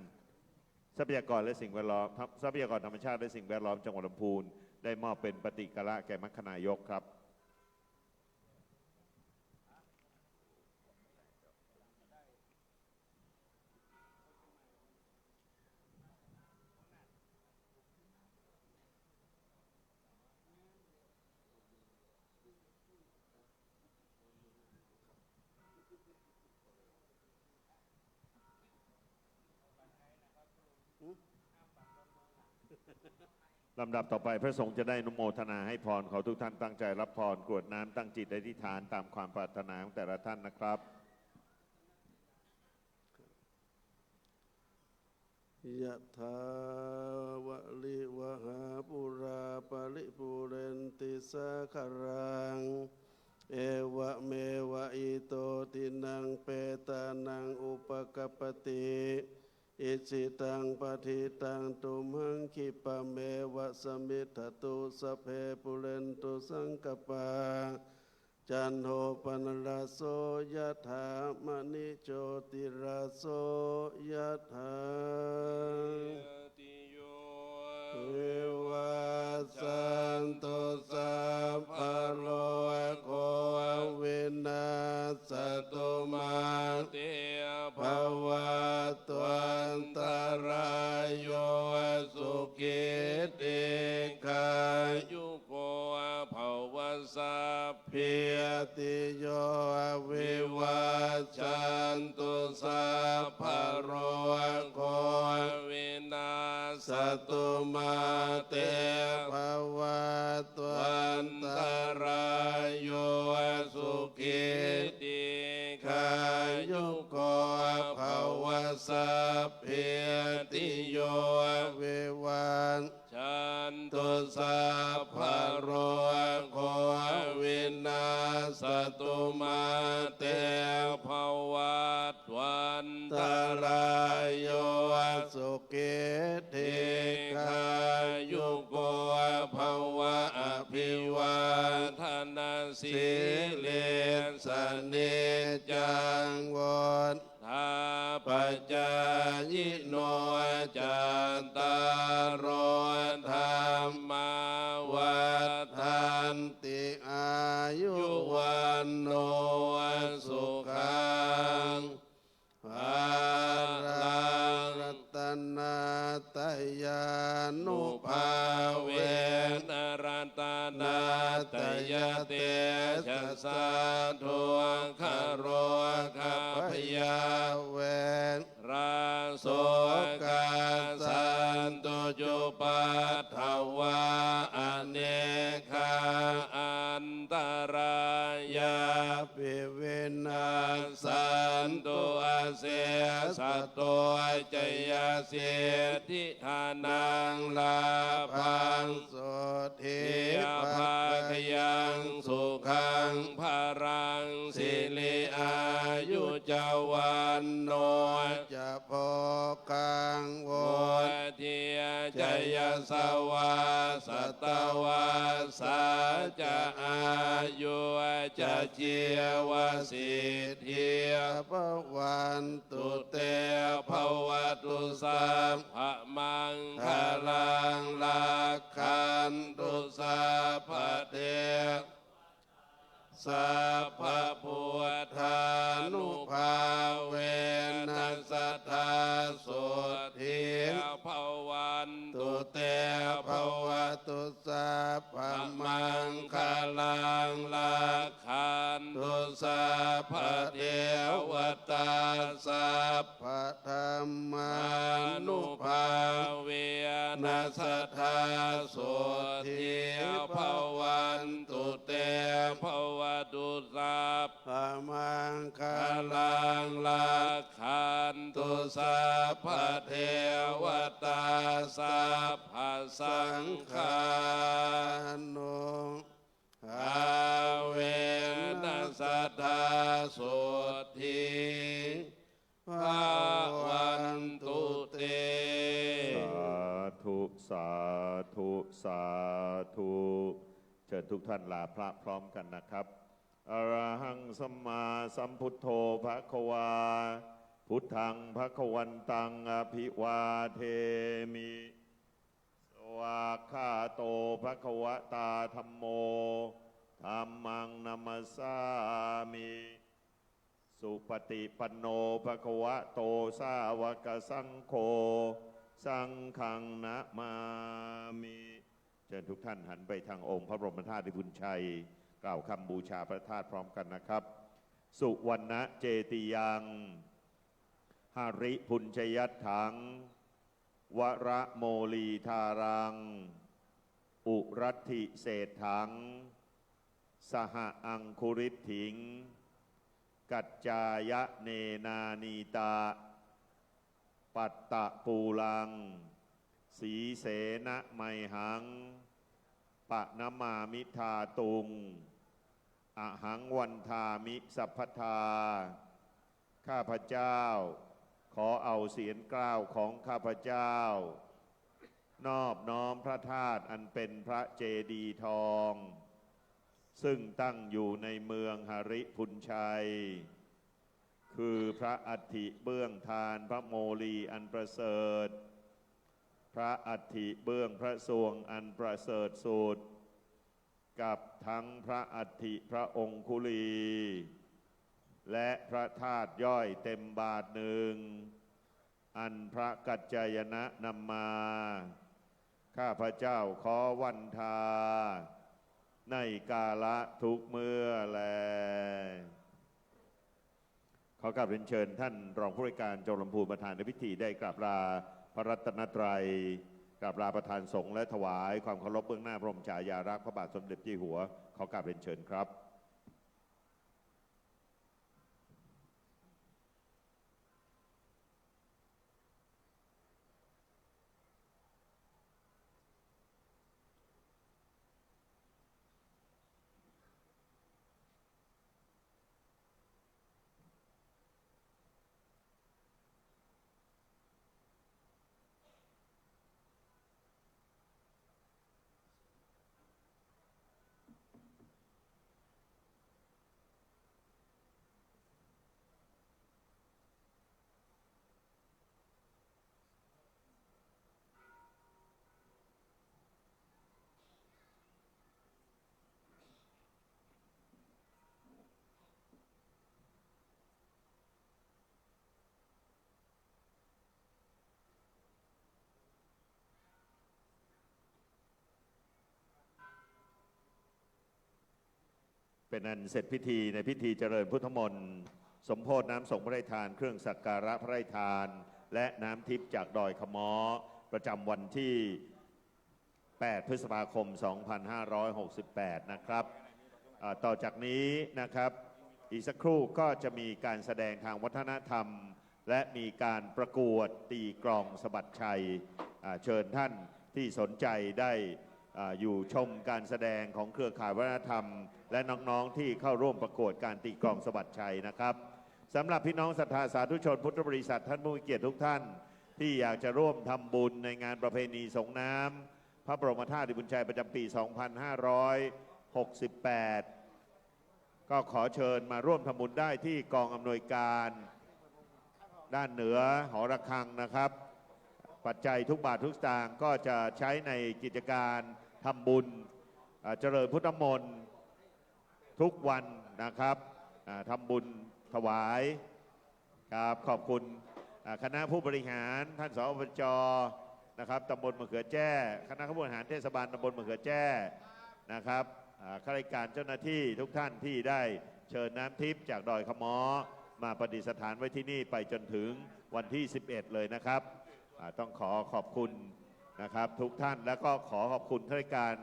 ทรัพยากรและสิ่งแวดล้อมทรัพยากรธรรมชาติและสิ่งแวดล้อมจังหวัดลำพูนได้มอบเป็นปฏิกะแก่มัคคณายกครับลำดับต่อไปพระสงฆ์จะได้อนุโมทนาให้พรขอทุกท่านตั้งใจรับพรกรวดน้ำตั้งจิตอธิษฐานตามความปรารถนาของแต่ละท่านนะครับยะถาวะลิวหาปุราปะริปุเรนติสาคารังเอวะเมวะอิโตตินังเปตานังอุปกัปปติอิจิตังปฏิตังตุมหังคิปะเมวะสมิทธตุสัพเพปุเรนตุสังกปาจันโทปนรสโสยะถามณิโชติรสโสยะถาเววัสสันตุสัพพะโลกโควินาศตุมาเตภวัตวันตรายโยสุขิติกายุโกภวสัพพิติโยวิวัชชันตุสัพพะโรโควินาศตุมาเตภวัตวันตรายโยสุขิติกายุโกภวสัพพิติโยวิวัชชันตุสัพพะโรโควินาศตุมาเตภวัตวันตรายโยสุขิติกายุโกภวะอภิวาทนาสิเลสเนจังวัฏฐาปัจจายโนจัตตา นุภาเว นรัตนาตยเตชะสาธุคารโรคาพยา เว ราโสกาสันตุจุปัฏฐวาอเนคาอันตรายา ปิเวนั นา ส สันตุอาเสสัตโตจยาเสทิธานังลาภัง โสทิ เทียภาคยังสุขังภารังสิริอายุจาวันโน จะพอกังว โว ล เทียจยสวาสัตวาสาจะอายุจะเชียวสิทธิย พระวันตุ ตุ เต เตภวตุสัพพะมังคลังลักขันตุสัพพะเทสัพพะพุทธานุภาเวนัสสัทธาโสทิภวันตุเตภว ตุสัพพ พะ มั มั ง ง ค คลังลักขันตุสัพพะเทวตาสัพ พระธรรมา มานุภาเวนัสสัทธาโสทิภวันตุเตภวตุสัพ พระมังค พลังลักขันตุสัพพะเทวตาสัพพะสังฆา โน อาเวนัสสัทธาโสทิภาวันตุเต สาธุสาธุสาธุเชิญทุกท่านลาพระพร้อมกันนะครับอรหังสัมมาสัมพุทโธภควา พุทธังภควันตังอภิวาเทมิสวากขาโตภควตาธัมโมธัมมังนัมสสามิ สุปฏิปันโนภควะโตสาวกสังโฆสังฆังนะมามิเชิญทุกท่านหันไปทางองค์พระบรมธาตุพุนชัย กล่าวคำบูชาพระธาตุพร้อมกันนะครับ สุวรรณเจติยังหริพุญชยัตถัง วระโมลีธารัง อุรัตถิเศษถัง สหอังคุริตถิง กัจจายะเนนานีตา ปัตตะปูลัง สีเสนะไมหัง ปะนมามิทาตุง อหังวันทามิสัพพทา ข้าพเจ้า ขอเอาเสียงกล้าวของข้าพเจ้า นอบน้อมพระธาตุอันเป็นพระเจดีย์ทอง ซึ่งตั้งอยู่ในเมืองหริพุนชัย คือพระอัฐิเบื้องทานพระโมลีอันประเสริฐ พระอัฐิเบื้องพระสวงอันประเสริฐสุด กับทั้งพระอัฐิพระองคุลี และพระธาตุย่อยเต็มบาทหนึ่ง อันพระกัจจายนะนำมา ข้าพเจ้าขอวันทา ในกาละทุกเมื่อแล ขอกราบเรียนเชิญท่านรองผู้ว่าการจังหวัดลำพูนประธานในพิธีได้กราบลาพระรัตนตรัยกราบลาประธานสงฆ์และถวายความเคารพเบื้องหน้าพระบรมฉายาลักษณ์พระบาทสมเด็จเจ้าอยู่หัวขอกราบเรียนเชิญครับ เป็นอันเสร็จพิธีในพิธีเจริญพุทธมนต์สมโภชน้ำส่งพระราชทานเครื่องสักการะพระราชทาน และน้ำทิพย์จากดอยขม้อประจำวันที่ 8 พฤษภาคม 2568 นะครับต่อจากนี้นะครับอีกสักครู่ก็จะมีการแสดงทางวัฒนธรรม และมีการประกวดตีกลองสะบัดชัยเชิญท่านที่สนใจได้อยู่ชมการแสดงของเครือข่ายวัฒนธรรม และน้องๆที่เข้าร่วมประกวดการตีกลองสะบัดชัยนะครับสำหรับพี่น้องศรัทธาสาธุชนพุทธบริษัทท่านผู้มีเกียรติทุกท่านที่อยากจะร่วมทำบุญในงานประเพณีสงน้ำพระบรมธาตุบุญชัยประจำปี 2568 ก็ขอเชิญมาร่วมทำบุญได้ที่กองอำนวยการด้านเหนือหอระฆังนะครับปัจจัยทุกบาททุกสตางค์ก็จะใช้ในกิจการทำบุญเจริญพุทธมนต์ทุกวันนะครับทำบุญถวายครับขอบคุณคณะผู้บริหารท่านสอบจนะครับตำบลมะเขือแจ้คณะผู้บริหารเทศบาลตำบลมะเขือแจ้นะครับข้าราชการเจ้าหน้าที่ทุกท่านที่ได้เชิญน้ำทิพย์จากดอยขม้อมาประดิษฐานไว้ที่นี่ไปจนถึงวันที่ 11 เลยนะครับต้องขอขอบคุณนะครับทุกท่านแล้วก็ขอขอบคุณข้าราชการ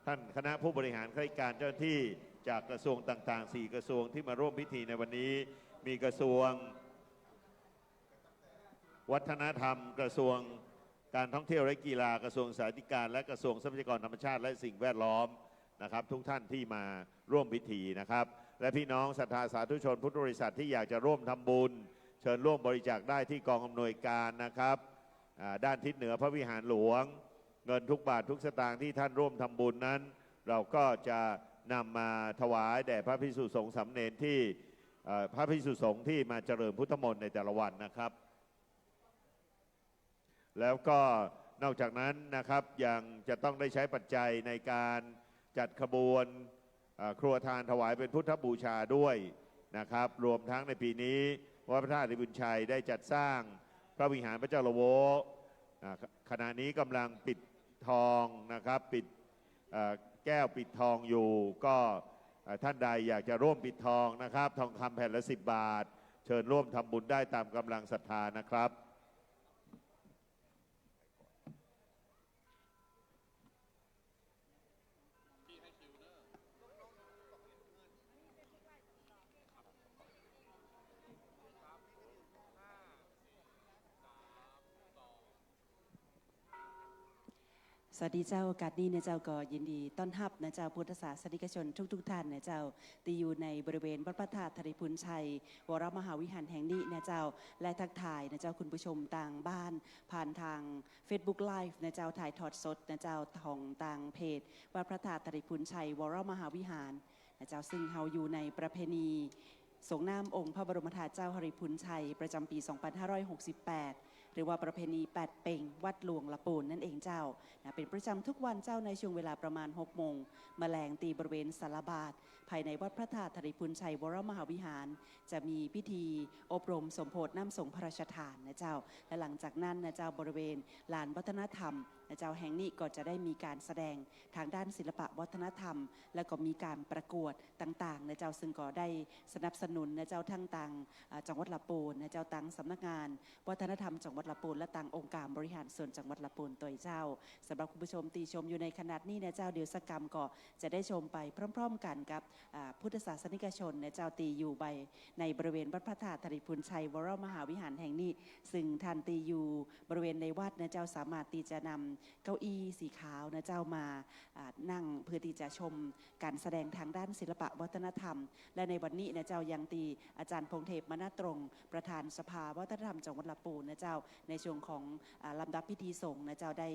ท่านคณะผู้บริหารข้าราชการเจ้าหน้าที่จากกระทรวงต่างๆ4กระทรวงที่มาร่วมพิธีในวันนี้มีกระทรวงวัฒนธรรมกระทรวงการท่องเที่ยวและกีฬากระทรวงสาธารณสุขและกระทรวงทรัพยากรธรรมชาติและสิ่งแวดล้อมนะครับทุกท่านที่มาร่วมพิธีนะครับและพี่น้องศรัทธาสาธุชนพุทธบริษัทที่อยากจะร่วมทำบุญเชิญร่วมบริจาคได้ที่กองอำนวยการนะครับด้านทิศเหนือพระวิหารหลวงเงินทุกบาททุกสตางค์ที่ท่านร่วมทำบุญนั้นเราก็จะนำมาถวายแด่พระภิกษุสงฆ์สามเณรที่พระภิกษุสงฆ์ที่มาเจริญพุทธมนต์ในแต่ละวันนะครับแล้วก็นอกจากนั้นนะครับยังจะต้องได้ใช้ปัจจัยในการจัดขบวนครัวทานถวายเป็นพุทธบูชาด้วยนะครับรวมทั้งในปีนี้วัดพระธาตุบุญชัยได้จัดสร้างพระวิหารพระเจ้าละโวขณะนี้กำลังปิดทองนะครับปิดแก้วปิดทองอยู่ก็ท่านใดอยากจะร่วมปิดทองนะครับทองคำแผ่นละ10 บาทเชิญร่วมทำบุญได้ตามกำลังศรัทธานะครับสวัสดีเจ้าโอกาสนี้นะเจ้าก็ยินดีต้อนรับนะเจ้าพุทธศาสนิกชนทุกท่านนะเจ้าตีอยู่ในบริเวณวัดพระธาตุธริพุนชัยวรมหาวิหารแห่งนี้นะเจ้าและทักทายนะเจ้าคุณผู้ชมต่างบ้านผ่านทาง Facebook Live นะเจ้าถ่ายทอดสดนะเจ้าของต่างเพจวัดพระธาตุธริพุนชัยวรมหาวิหารนะเจ้าซึ่งเฮาอยู่ในประเพณีสงน้ำองค์พระบรมธาตุเจ้าธริพุนชัยประจำปี 2568หรือว่าประเพณีแปดเป่งวัดหลวงละปูนนั่นเองเจ้าเป็นประจำทุกวันเจ้าในช่วงเวลาประมาณ 6 โมงแมลงตีบริเวณศาลาบาทภายในวัดพระธาตุธริพุนชัยวรมหาวิหารจะมีพิธีอบรมสมโภชน้ำสงฆ์พระราชทานนะเจ้าและหลังจากนั้นนะเจ้าบริเวณลานวัฒนธรรมนะเจ้าแห่งนี้ก็จะได้มีการแสดงทางด้านศิลปะวัฒนธรรมและก็มีการประกวดต่างๆนะเจ้าซึ่งก็ได้สนับสนุนนะเจ้าทั้งต่างจังหวัดละปูนนะเจ้าตั้งสำนักงานวัฒนธรรมจังหวัดละปูนและต่างองค์การบริหารส่วนจังหวัดละปูนตัวเจ้าสำหรับคุณผู้ชมตีชมอยู่ในขนาดนี้นะเจ้าเดี๋ยวสักกรรมก็จะได้ชมไปพร้อมๆกันกับพุทธศาสนิกชนนะเจ้าตีอยู่ไปในบริเวณวัดพระธาตุธริพุนชัยวรมหาวิหารแห่งนี้ซึ่งท่านตีอยู่บริเวณในวัดนะเจ้าสามารถตีจะนำเก้าอี้สีขาวนะเจ้ามานั่งเพื่อที่จะชมการแสดงทางด้านศิลปะวัฒนธรรมและในวันนี้นะเจ้ายังตีอาจารย์พงเทพมณตรงประธานสภาวัฒนธรรมจังหวัดละปูนนะเจ้าในช่วงของลำดับพิธีสงฆ์นะเจ้าได้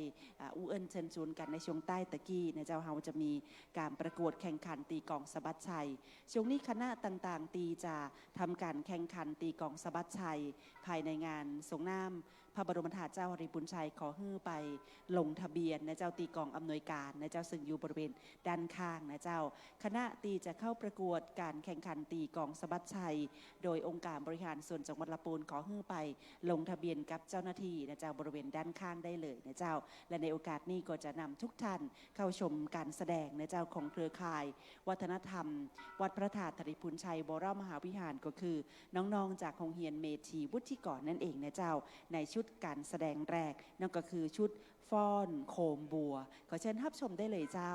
อู้เอิญเชิญชวนกันในช่วงใต้ตะกี้นะเจ้าเฮาจะมีการประกวดแข่งขันตีกลองสะบัดชัยช่วงนี้คณะต่างๆตีจะทำการแข่งขันตีกลองสะบัดชัยภายในงานสงน้ำ พระบรมธาตุเจ้าหริปุญชัยขอฮื้อไปลงทะเบียนนะเจ้าตีกองอำนวยการนะเจ้าซึ่งอยู่บริเวณด้านข้างนะเจ้าคณะตีจะเข้าประกวดการแข่งขันตีกองสะบัดชัยโดยองค์การบริหารส่วนจังหวัดลำพูนขอฮื้อไปลงทะเบียนกับเจ้าหน้าที่นะเจ้าบริเวณด้านข้างได้เลยนะเจ้าและในโอกาสนี้ก็จะนำทุกท่านเข้าชมการแสดงนะเจ้าของเครือข่ายวัฒนธรรมวัดพระธาตุธริพุนชัยบรมมหาวิหารก็คือน้องๆจากโรงเรียนเมธีวุฒิกรนั่นเองนะเจ้าในชุดการแสดงแรกนั่นก็คือชุดฟ้อนโคมบัวขอเชิญรับชมได้เลยเจ้า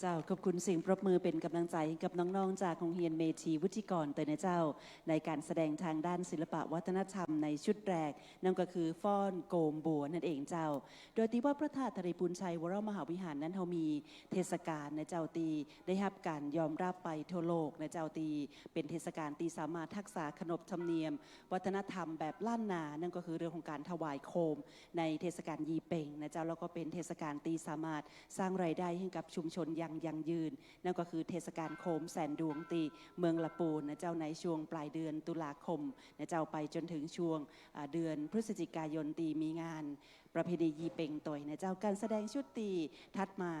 จ้าขอบคุณเสียงปรบมือเป็นกำลังใจให้กับน้องๆจากโรงเรียนเมธีวุฒิกรเตยนะเจ้าในการแสดงทางด้านศิลปะวัฒนธรรมในชุดแรกนั่นก็คือฟ้อนโกมบัวนั่นเองเจ้าโดยที่ว่าพระธาตุธริพุนชัยวรมหาวิหารนั้นเขามีเทศกาลนะเจ้าตีได้รับการยอมรับไปทั่วโลกนะเจ้าตีเป็นเทศกาลตีสามารถทักษะขนบธรรมเนียมวัฒนธรรมแบบล้านนานั่นก็คือเรื่องของการถวายโคมในเทศกาลยีเป่งนะเจ้าแล้วก็เป็นเทศกาลตีสามารถสร้างรายได้ให้กับชุมชนยังยืนนั่นก็คือเทศกาลโคมแสนดวงตีเมืองละปูนนะเจ้าในช่วงปลายเดือนตุลาคมนะเจ้าไปจนถึงช่วงเดือนพฤศจิกายนตีมีงานประเพณียีเป่งตอยนะเจ้าการแสดงชุดตีทัดมา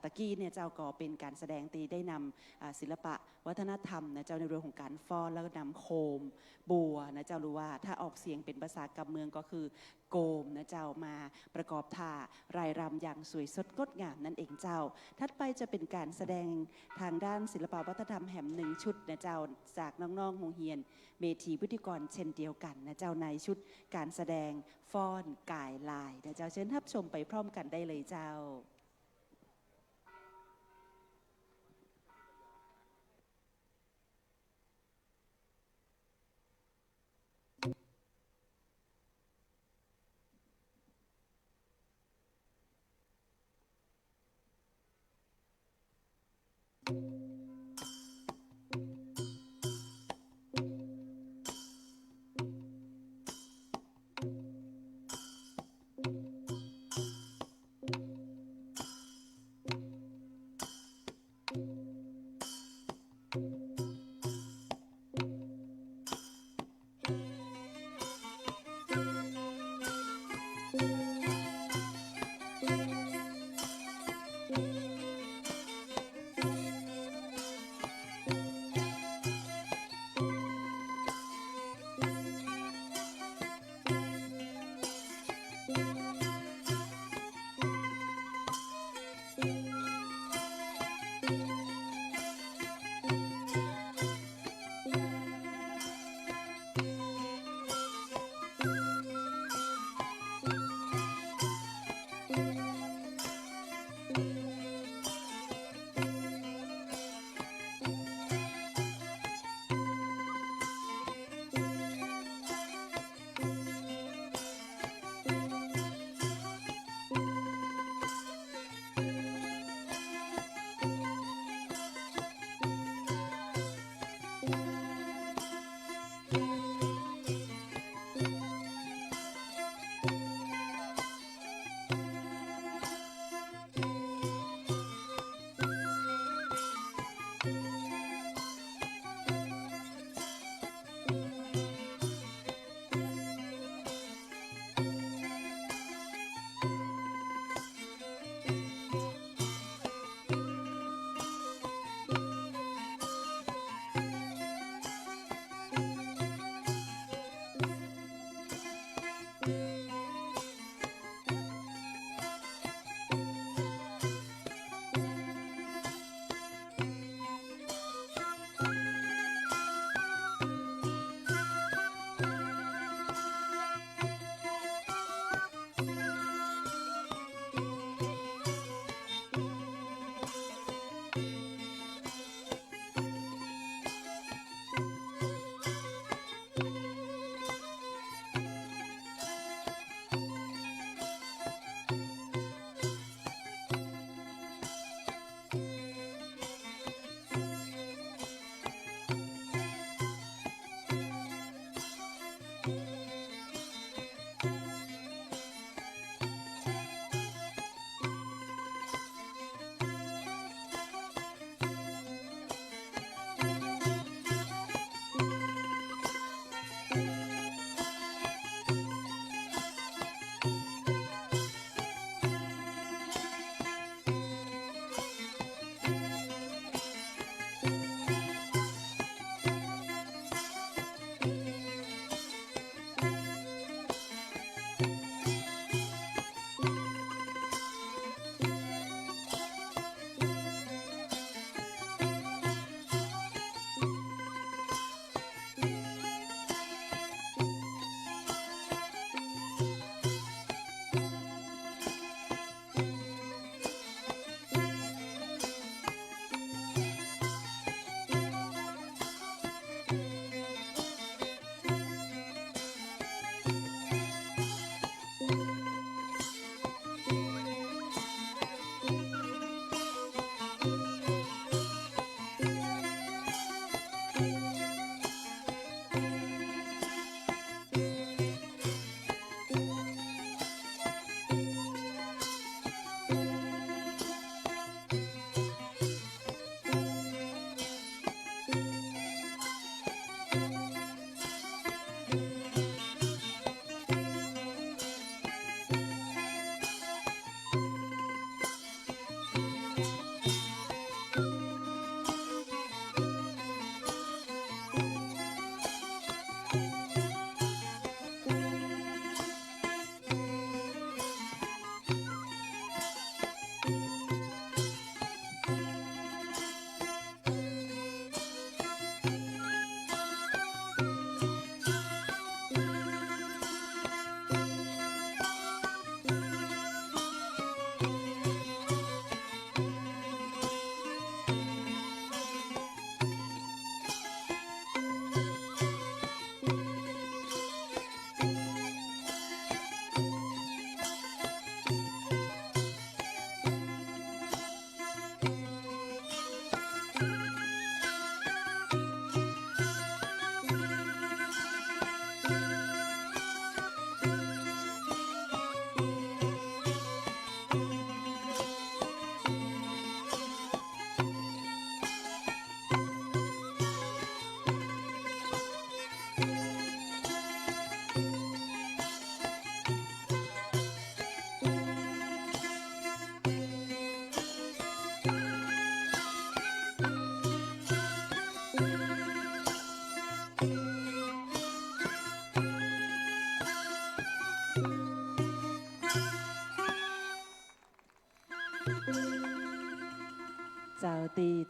ตะกี้เนี่ยเจ้าก็เป็นการแสดงตีได้นำศิลปะวัฒนธรรมนะเจ้าในเรื่องของการฟ้อนแล้วก็นำโคมบัวนะเจ้ารู้ว่าถ้าออกเสียงเป็นภาษากำเมืองก็คือโกมนะเจ้ามาประกอบท่ารายรำอย่างสวยสดงดงามนั่นเองเจ้าถัดไปจะเป็นการแสดงทางด้านศิลปะวัฒนธรรมแห่มหนึ่งชุดนะเจ้าจากน้องๆโรงเรียนเมธีวุฒิกรเช่นเดียวกันนะเจ้าในชุดการแสดงฟ้อนกายลายนะเจ้าเชิญรับชมไปพร้อมกันได้เลยเจ้า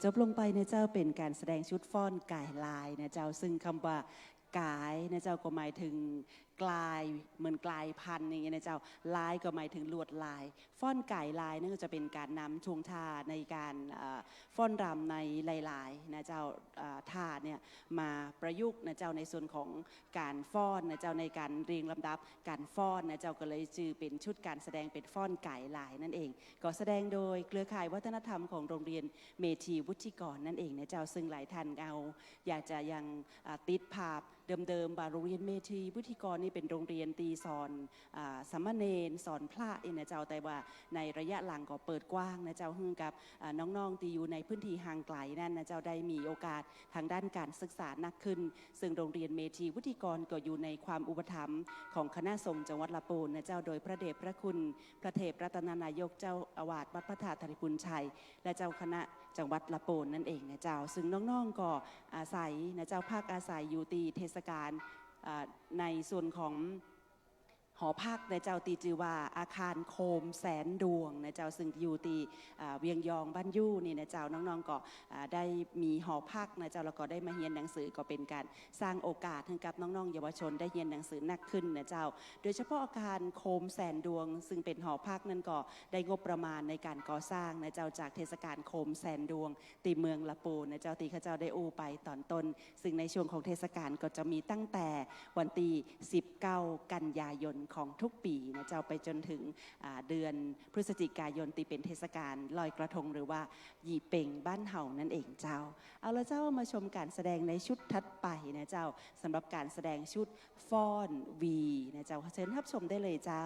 จบลงไปนะเจ้าเป็นการแสดงชุดฟ้อนกายลายนะเจ้าซึ่งคำว่ากายนะเจ้าก็หมายถึงกลายเหมือนกลายพันธุ์อย่างเงี้ยนะเจ้าลายก็หมายถึงลวดลายฟ้อนกายลายนั่นก็จะเป็นการนำช่วงท่าในการฟ้อนรำในลายๆนะเจ้าท่าเนี่ยมาประยุกต์นะเจ้าในส่วนของการฟ้อนนะเจ้าในการเรียงลำดับการฟ้อนนะเจ้าก็เลยจือเป็นชุดการแสดงเป็นฟ้อนกายลายนั่นเองก็แสดงโดยเครือข่ายวัฒนธรรมของโรงเรียนเมธีวุฒิกรนั่นเองนะเจ้าซึ่งหลายท่านเอาอยากจะยังติดภาพเดิมๆโรงเรียนเมธีวุฒิกรนี่เป็นโรงเรียนตีสอนสามเณรสอนพระเองนะเจ้าแต่ว่าในระยะหลังก็เปิดกว้างนะเจ้าฮึ่งกับน้องๆที่อยู่ในพื้นที่ห่างไกลนั่นนะเจ้าได้มีโอกาสทางด้านการศึกษานักขึ้นซึ่งโรงเรียนเมธีวุฒิกรก็อยู่ในความอุปถัมภ์ของคณะสงฆ์จังหวัดละปูนนะเจ้าโดยพระเดชพระคุณพระเทพรัตนนายกเจ้าอาวาสวัดพระธาตุธริพุนชัยและเจ้าคณะจังหวัดละปูนนั่นเองนะเจ้าซึ่งน้องๆก็อาศัยนะเจ้าภาคอาศัยอยู่ตีเทศกาลในส่วนของหอพักในเจ้าตีจือว่าอาคารโคมแสนดวงนะเจ้าซึ่งอยู่ตีเวียงยองบ้านยู่นี่นะเจ้าน้องๆก็ได้มีหอพักนะเจ้าแล้วก็ได้มาเรียนหนังสือก็เป็นการสร้างโอกาสให้กับน้องๆเยาวชนได้เรียนหนังสือนักขึ้นนะเจ้าโดยเฉพาะอาคารโคมแสนดวงซึ่งเป็นหอพักนั้นก็ได้งบประมาณในการก่อสร้างนะเจ้าจากเทศกาลโคมแสนดวงตีเมืองละปูนะเจ้าตีข้าเจ้าได้อู้ไปตอนต้นซึ่งในช่วงของเทศกาลก็จะมีตั้งแต่วันที่19 กันยายนของทุกปีนะเจ้าไปจนถึงเดือนพฤศจิกายนตีเป็นเทศกาลลอยกระทงหรือว่าหยี่เป่งบ้านเห่านั่นเองเจ้าเอาละเจ้ามาชมการแสดงในชุดถัดไปนะเจ้าสำหรับการแสดงชุดฟ้อนวีนะเจ้าเชิญรับชมได้เลยเจ้า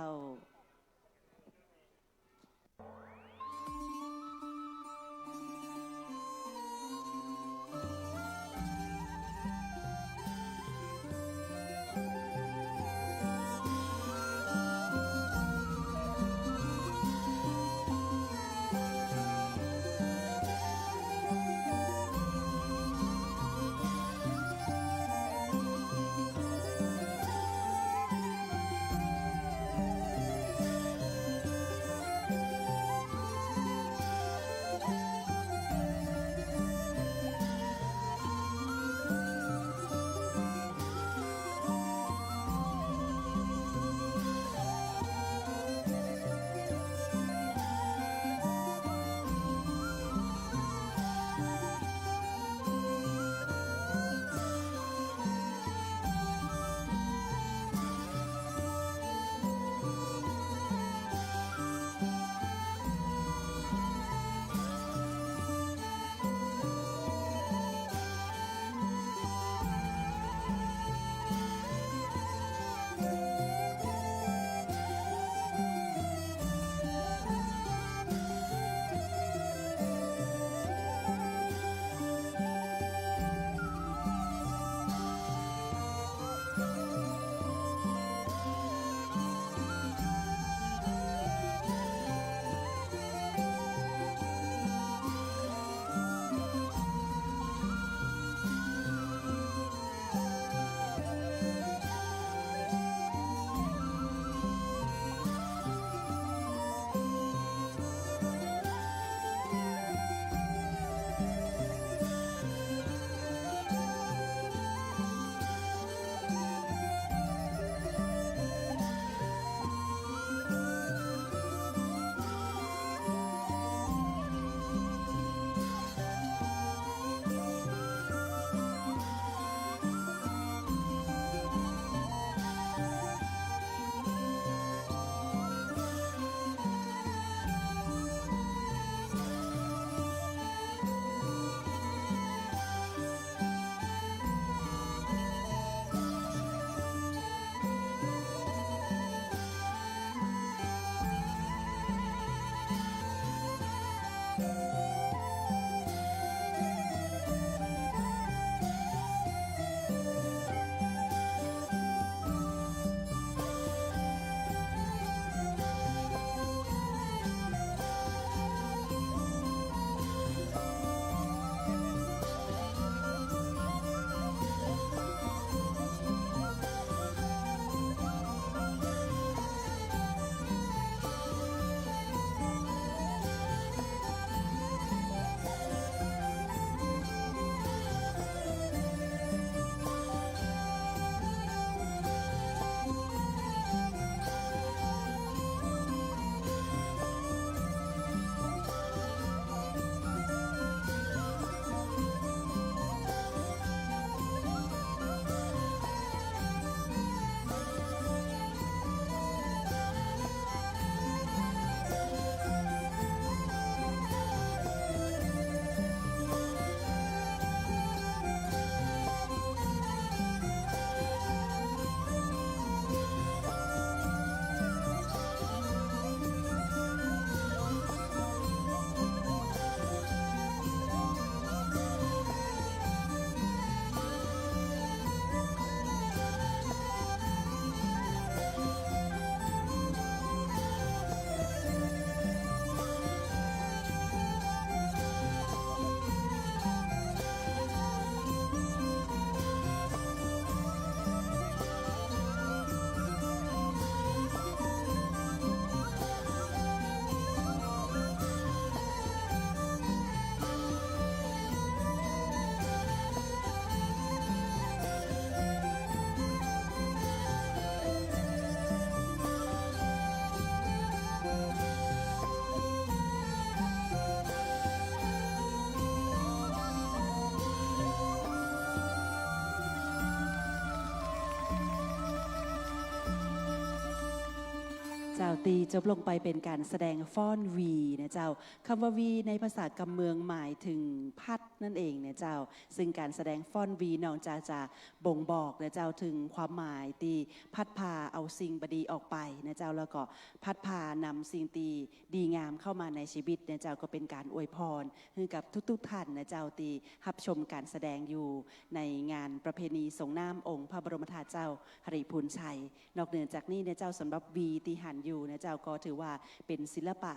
เจ้าตีจบลงไปเป็นการแสดงฟ้อนวีนะเจ้าคำว่าวีในภาษากำเมืองหมายถึงพัดนั่นเองนะเจ้าซึ่งการแสดงฟ้อนวีนอกจากจะบ่งบอกนะเจ้าถึงความหมายตีพัดพาเอาสิ่งบดีออกไปนะเจ้าแล้วก็พัดพานำสิ่งตีดีงามเข้ามาในชีวิตนะเจ้าก็เป็นการอวยพรให้กับทุกๆท่านนะเจ้าตีรับชมการแสดงอยู่ในงานประเพณีทรงน้ำองค์พระบรมธาตุเจ้าหริพูนชัยนอกเหนือจากนี้นะเจ้าสำหรับวีตีหันอยู่นะเจ้าก็ถือว่าเป็นศิลปะ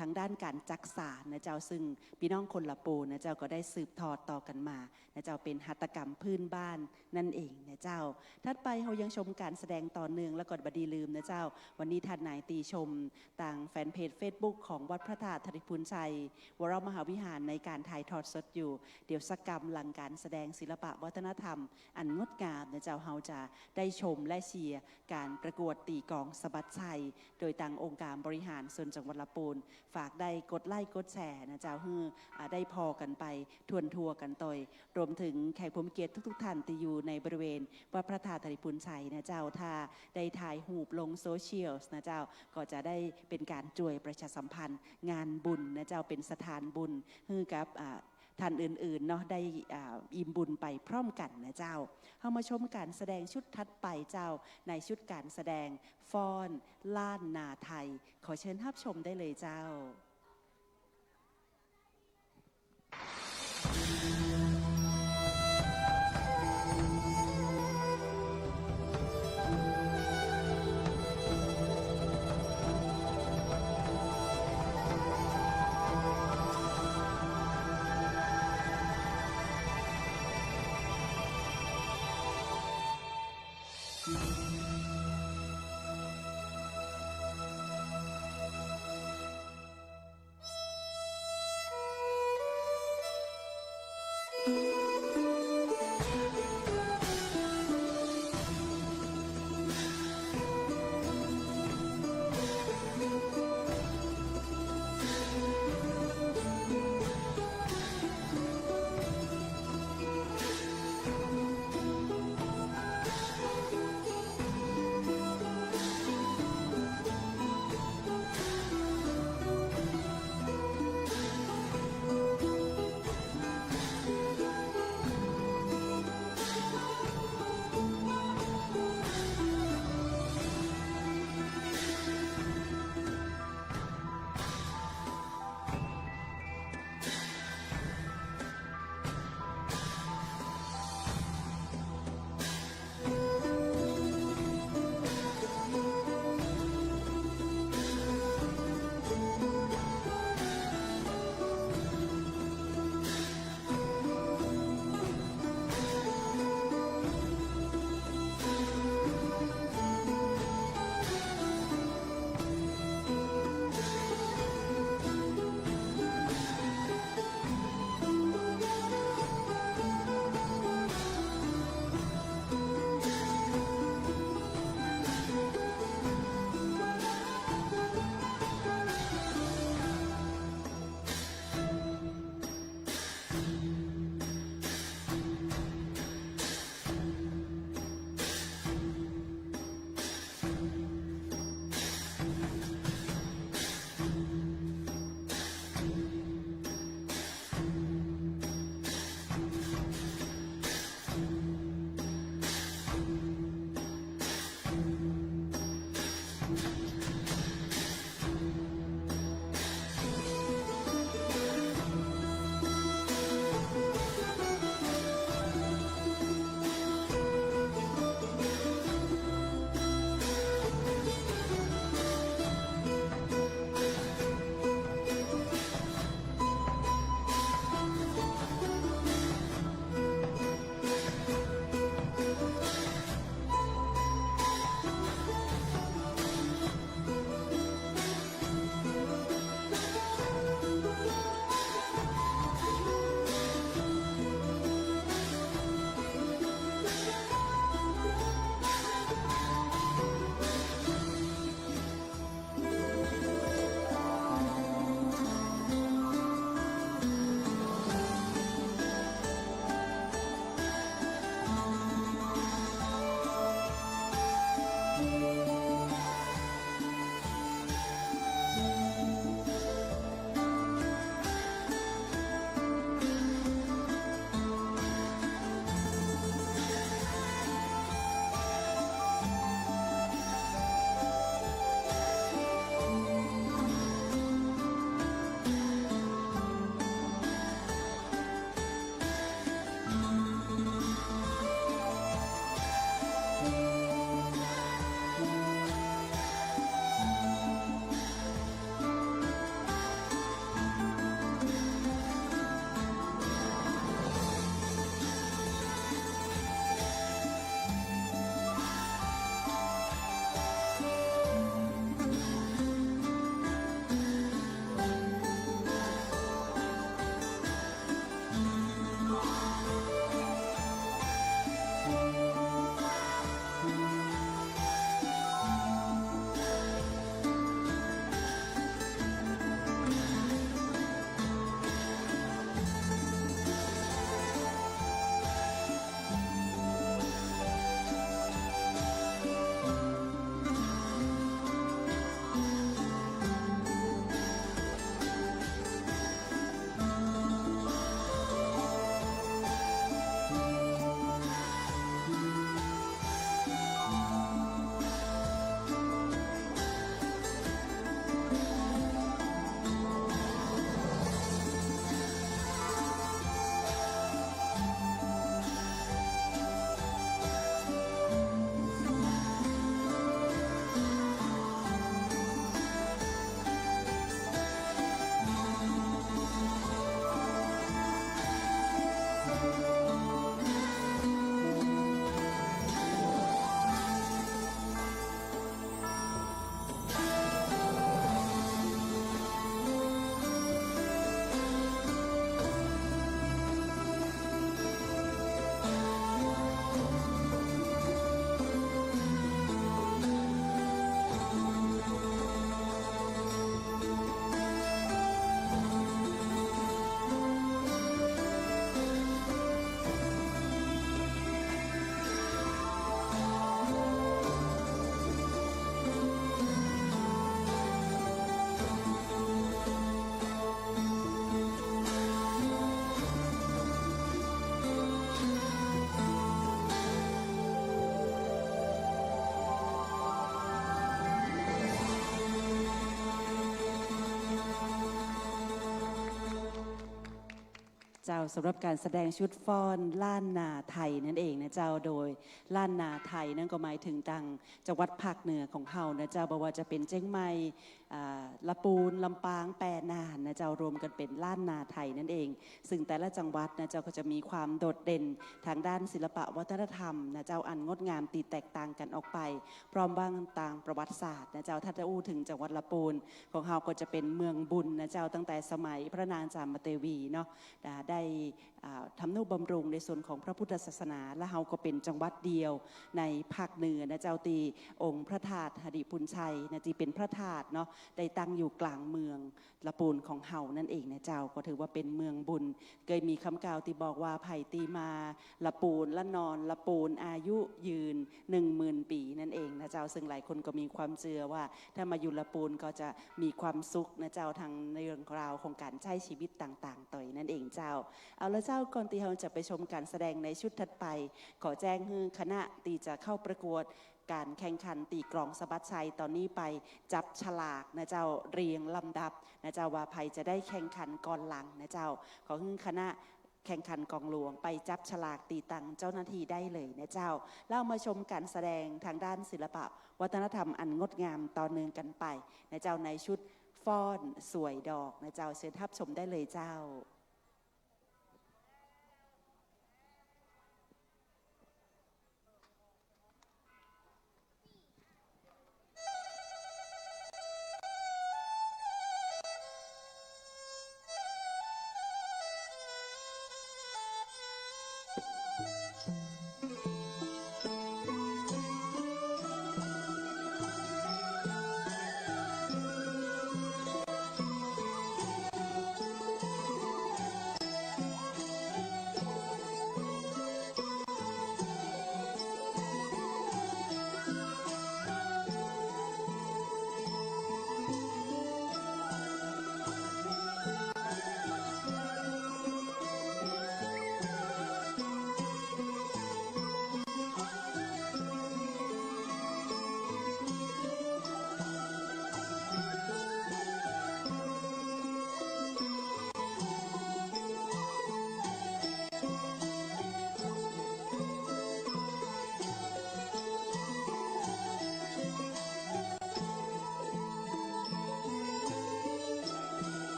ทางด้านการจักสานนะเจ้าซึ่งพี่น้องคนละปูนะเจ้าก็ได้สืบทอดต่อกันมานะเจ้าเป็นหัตถกรรมพื้นบ้านนั่นเองนะเจ้าถัดไปเรายังชมการแสดงต่อเนื่องและก็บดีลืมนะเจ้าวันนี้ท่านนายตีชมต่างแฟนเพจ Facebook ของวัดพระธาตุธริพูนชัยวรมหาวิหารในการถ่ายทอดสดอยู่เดี๋ยวสักกรรมหลังการแสดงศิลปะวัฒนธรรมอันงดงามนะเจ้าเราจะได้ชมและเชียร์การประกวดตีกลองสะบัดชัยโดยทางองค์การบริหารส่วนจังหวัดลำพูนฝากได้กดไลค์กดแชร์นะเจ้าฮือได้พอกันไปทวนทัวกันต่อยรวมถึงแขกผู้มีเกียรติทุกท่านที่อยู่ในบริเวณวัดพระธาตุธริพูนชัยนะเจ้าถ้าได้ถ่ายรูปลงโซเชียลนะเจ้าก็จะได้เป็นการช่วยประชาสัมพันธ์งานบุญนะเจ้าเป็นสถานบุญฮือกับท่านอื่นๆเนาะได้อิ่มบุญไปพร้อมกันนะเจ้าเข้ามาชมการแสดงชุดถัดไปเจ้าในชุดการแสดงฟ้อนล้านนาไทยขอเชิญรับชมได้เลยเจ้า เจ้าสำหรับการแสดงชุดฟ้อนล้านนาไทยนั่นเองนะเจ้าโดยล้านนาไทยนั่นก็หมายถึงตังจังหวัดภาคเหนือของเฮานะเจ้าบอกว่าจะเป็นเจียงใหม่ละปูนลำปางแปรนานนะเจ้ารวมกันเป็นล้านนาไทยนั่นเองซึ่งแต่ละจังหวัดนะเจ้าก็จะมีความโดดเด่นทางด้านศิลปะวัฒนธรรมนะเจ้าอันงดงามตีแตกต่างกันออกไปพร้อมบ้างต่างประวัติศาสตร์นะเจ้าถ้าจะอู้ถึงจังหวัดละปูนของเฮาก็จะเป็นเมืองบุญนะเจ้าตั้งแต่สมัยพระนางจามเทวีเนาะได้ทำนุบำรุงในส่วนของพระพุทธศาสนาและเฮาก็เป็นจังหวัดเดียวในภาคเหนือนะเจ้าตีองค์พระธาตุหดิพุนชัยนะจีเป็นพระธาตุเนาะได้ตั้งอยู่กลางเมืองละปูนของเฮานั่นเองนะเจ้าก็ถือว่าเป็นเมืองบุญเคยมีคำกล่าวที่บอกว่าไผ่ตีมาละปูนละนอนละปูนอายุยืน 10,000 ปีนั่นเองนะเจ้าซึ่งหลายคนก็มีความเชื่อว่าถ้ามาอยู่ละปูนก็จะมีความสุขนะเจ้าทางในเรื่องราวของการใช้ชีวิตต่างๆต่อยนั่นเองเจ้าเอาละเจ้าก่อนที่เราจะไปชมการแสดงในชุดถัดไปขอแจ้งให้คณะตีจะเข้าประกวดการแข่งขันตีกลองสะบัดชัยตอนนี้ไปจับฉลากนะเจ้าเรียงลำดับนะเจ้าว่าใครจะได้แข่งขันก่อนหลังนะเจ้าขอให้คณะแข่งขันกองหลวงไปจับฉลากตีตังเจ้าหน้าที่ได้เลยนะเจ้าแล้วมาชมการแสดงทางด้านศิลปะวัฒนธรรมอันงดงามต่อเนื่องกันไปนะเจ้าในชุดฟ้อนสวยดอกนะเจ้าเชิญทับชมได้เลยเจ้า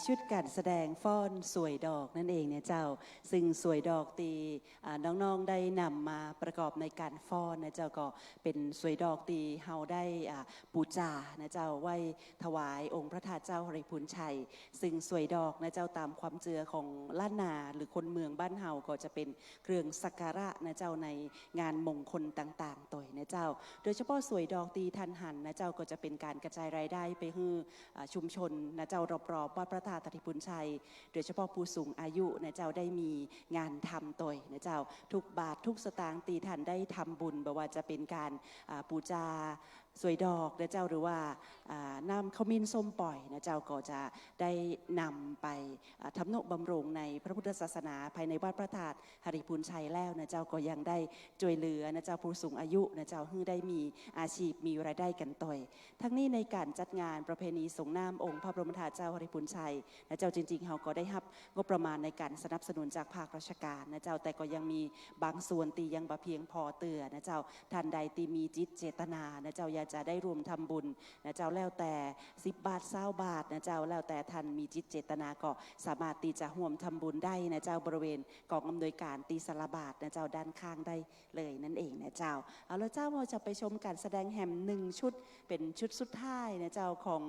ชุดการแสดงฟ้อนสวยดอกนั่นเองเนี่ยเจ้าซึ่งสวยดอกตีน้องๆได้นำมาประกอบในการฟ้อนนะเจ้าก็เป็นสวยดอกตีเฮาได้ปูจานะเจ้าไหว้ถวายองค์พระธาตุเจ้าหริพุนชัยซึ่งสวยดอกนะเจ้าตามความเจือของล้านนาหรือคนเมืองบ้านเฮาก็จะเป็นเครื่องสักการะนะเจ้าในงานมงคลต่างๆต่อยนะเจ้าโดยเฉพาะสวยดอกตีทันหันนะเจ้าก็จะเป็นการกระจายรายได้ไปให้ชุมชนนะเจ้ารอบๆวัดพระธาตุหริพุนชัยโดยเฉพาะผู้สูงอายุนะเจ้าได้มีงานทำต่อยนะเจ้าทุกบาททุกสตางค์ตีทันได้ทำบุญบ่ว่าจะเป็นการปูจาสวยดอกนะเจ้าหรือว่าน้ำขมิ้นส้มปล่อยนะเจ้าก็จะได้นำไปทำนุบำรุงในพระพุทธศาสนาภายในวัดพระธาตุหริพุนชัยแล้วนะเจ้าก็ยังได้ช่วยเหลือนะเจ้าผู้สูงอายุนะเจ้าให้ได้มีอาชีพมีรายได้กันต่อยทั้งนี้ในการจัดงานประเพณีส่งน้ำองค์พระบรมธาตุเจ้าหริพุนชัยนะเจ้าจริงๆเขาก็ได้รับงบประมาณในการสนับสนุนจากภาคราชการนะเจ้าแต่ก็ยังมีบางส่วนตียังบ่เพียงพอเตือนะเจ้าท่านใดตีมีจิตเจตนานะเจ้าอยากจะได้รวมทำบุญนะเจ้าแล้วแต่10 บาท20 บาทนะเจ้าแล้วแต่ท่านมีจิตเจตนาก็สามารถตีจะร่วมทำบุญได้นะเจ้าบริเวณกองอำนวยการตีสารบาทนะเจ้าด้านข้างได้เลยนั่นเองนะเจ้าเอาแล้วเจ้าเราจะไปชมการแสดงแฮม1 ชุดเป็นชุดสุดท้ายนะเจ้าของ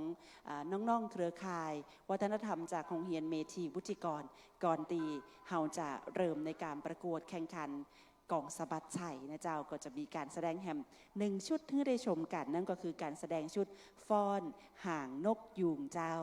น้องๆเครือข่ายวัฒนธรรมจากโรงเรียนเมธีวุฒิกรก่อนตีเฮาจะเริ่มในการประกวดแข่งขันกองสะบัดชัยนะเจ้าก็จะมีการแสดงแฮม1 ชุดที่ได้ชมกันนั่นก็คือการแสดงชุดฟ้อนห่างนกยูงเจ้า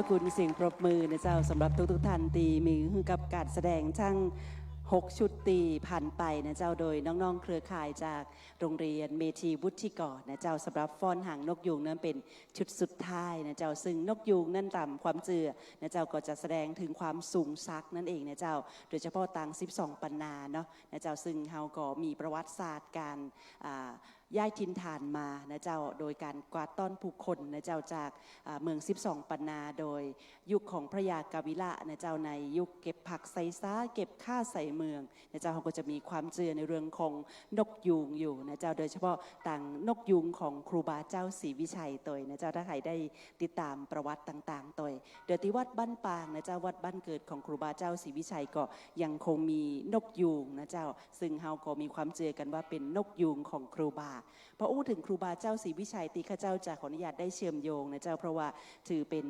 พระคุณเสียงปรบมือนะเจ้าสำหรับทุกท่านตีมีคือกับการแสดงทั้ง6 ชุดตีผ่านไปนะเจ้าโดยน้องๆเครือข่ายจากโรงเรียนเมธีวุฒิกรนะเจ้าสำหรับฟ้อนหางนกยูงนั้นเป็นชุดสุดท้ายนะเจ้าซึ่งนกยูงนั่นตามความเจือนะเจ้าก็จะแสดงถึงความสูงซักนั่นเองนะเจ้าโดยเฉพาะต่าง12 ปันนาเนาะนะเจ้าซึ่งเฮาก็มีประวัติศาสตร์การย้ายถิ่นฐานมานะเจ้าโดยการกวาดต้อนผู้คนนะเจ้าจากเมือง12 ปันนาโดยยุคของพระยากาวิละนะเจ้าในยุคเก็บผักใส่ซ้าเก็บข้าใส่เมืองนะเจ้าเขาก็จะมีความเชื่อในเรื่องของนกยูงอยู่นะเจ้าโดยเฉพาะต่างนกยูงของครูบาเจ้าศรีวิชัยตัวนะเจ้าถ้าใครได้ติดตามประวัติต่างๆตัวโดยที่วัดบ้านปางนะเจ้าวัดบ้านเกิดของครูบาเจ้าศรีวิชัยก็ยังคงมีนกยูงนะเจ้าซึ่งเฮาก็มีความเชื่อกันว่าเป็นนกยูงของครูบาพออู้ถึงครูบาเจ้าศรีวิชัยตีข้าเจ้าจะขออนุญาตได้เชื่อมโยงนะเจ้าเพราะว่าถือเป็น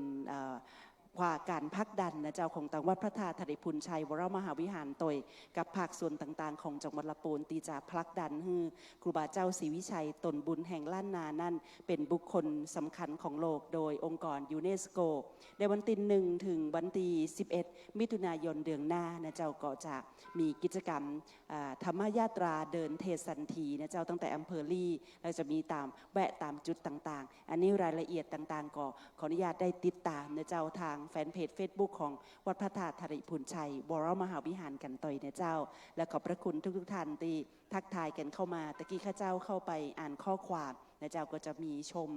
ว่าการพักดันนะเจ้าของต่างวัดพระธาตุธริพุนชัยวรมหาวิหารตยกับภาคส่วนต่างๆของจังหวัดลำพูนตีจะพลักดันให้ครูบาเจ้าศรีวิชัยตนบุญแห่งล้านนานั่นเป็นบุคคลสำคัญของโลกโดยองค์กรยูเนสโกในวันที่1 ถึงวันที่11 มิถุนายนเดือนหน้านะเจ้าก็จะมีกิจกรรมธรรมยาตราเดินเทสันทีนะเจ้าตั้งแต่อำเภอลี่เราจะมีตามแวะตามจุดต่างๆอันนี้รายละเอียดต่างๆก็ขออนุญาตได้ติดตามนะเจ้าทางแฟนเพจ Facebook ของวัดพระธาตุธริพุนชัยวรมหาวิหารกันต่อยนะเจ้าและขอบพระคุณทุกท่านที่ทักทายกันเข้ามาตะกี้ข้าเจ้าเข้าไปอ่านข้อความนะเจ้าก็จะมีชม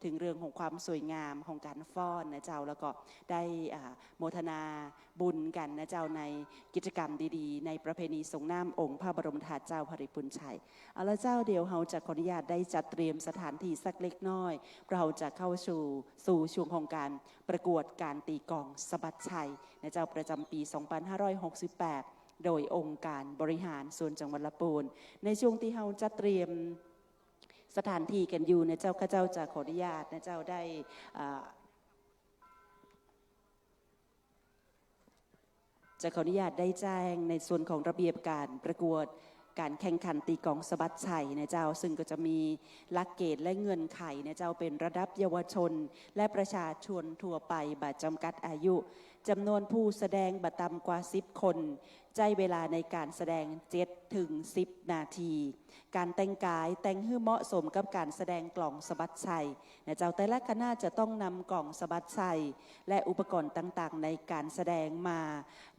ถึงเรื่องของความสวยงามของการฟ้อนนะเจ้าแล้วก็ได้โมทนาบุญกันนะเจ้าในกิจกรรมดีๆในประเพณีทรงน้ำองค์พระบรมธาตุเจ้าธริพุนชัยเอาละเจ้าเดี๋ยวเราจะขออนุญาตได้จัดเตรียมสถานที่สักเล็กน้อยเราจะเข้าสู่ช่วงของการประกวดการตีกลองสะบัดชัยนะเจ้าประจำปี 2568 โดยองค์การบริหารส่วนจังหวัดลำพูนในช่วงที่เราจะเตรียมสถานที่กันอยู่นะเจ้าข้าเจ้าจะขออนุญาตนะเจ้าได้จะขออนุญาตได้แจ้งในส่วนของระเบียบการประกวดการแข่งขันตีกลองสะบัดชัยนะเจ้าซึ่งก็จะมีหลักเกณฑ์และเงื่อนไขนะเจ้าเป็นระดับเยาวชนและประชาชนทั่วไปบัดจำกัดอายุจำนวนผู้แสดงบัดต่ำกว่า10 คนใจเวลาในการแสดง7 ถึง 10 นาทีการแต่งกายแต่งให้เหมาะสมกับการแสดงกล่องสะบัดชัยนะเจ้าแต่ละคณะจะต้องนำกล่องสะบัดชัยและอุปกรณ์ต่างๆในการแสดงมา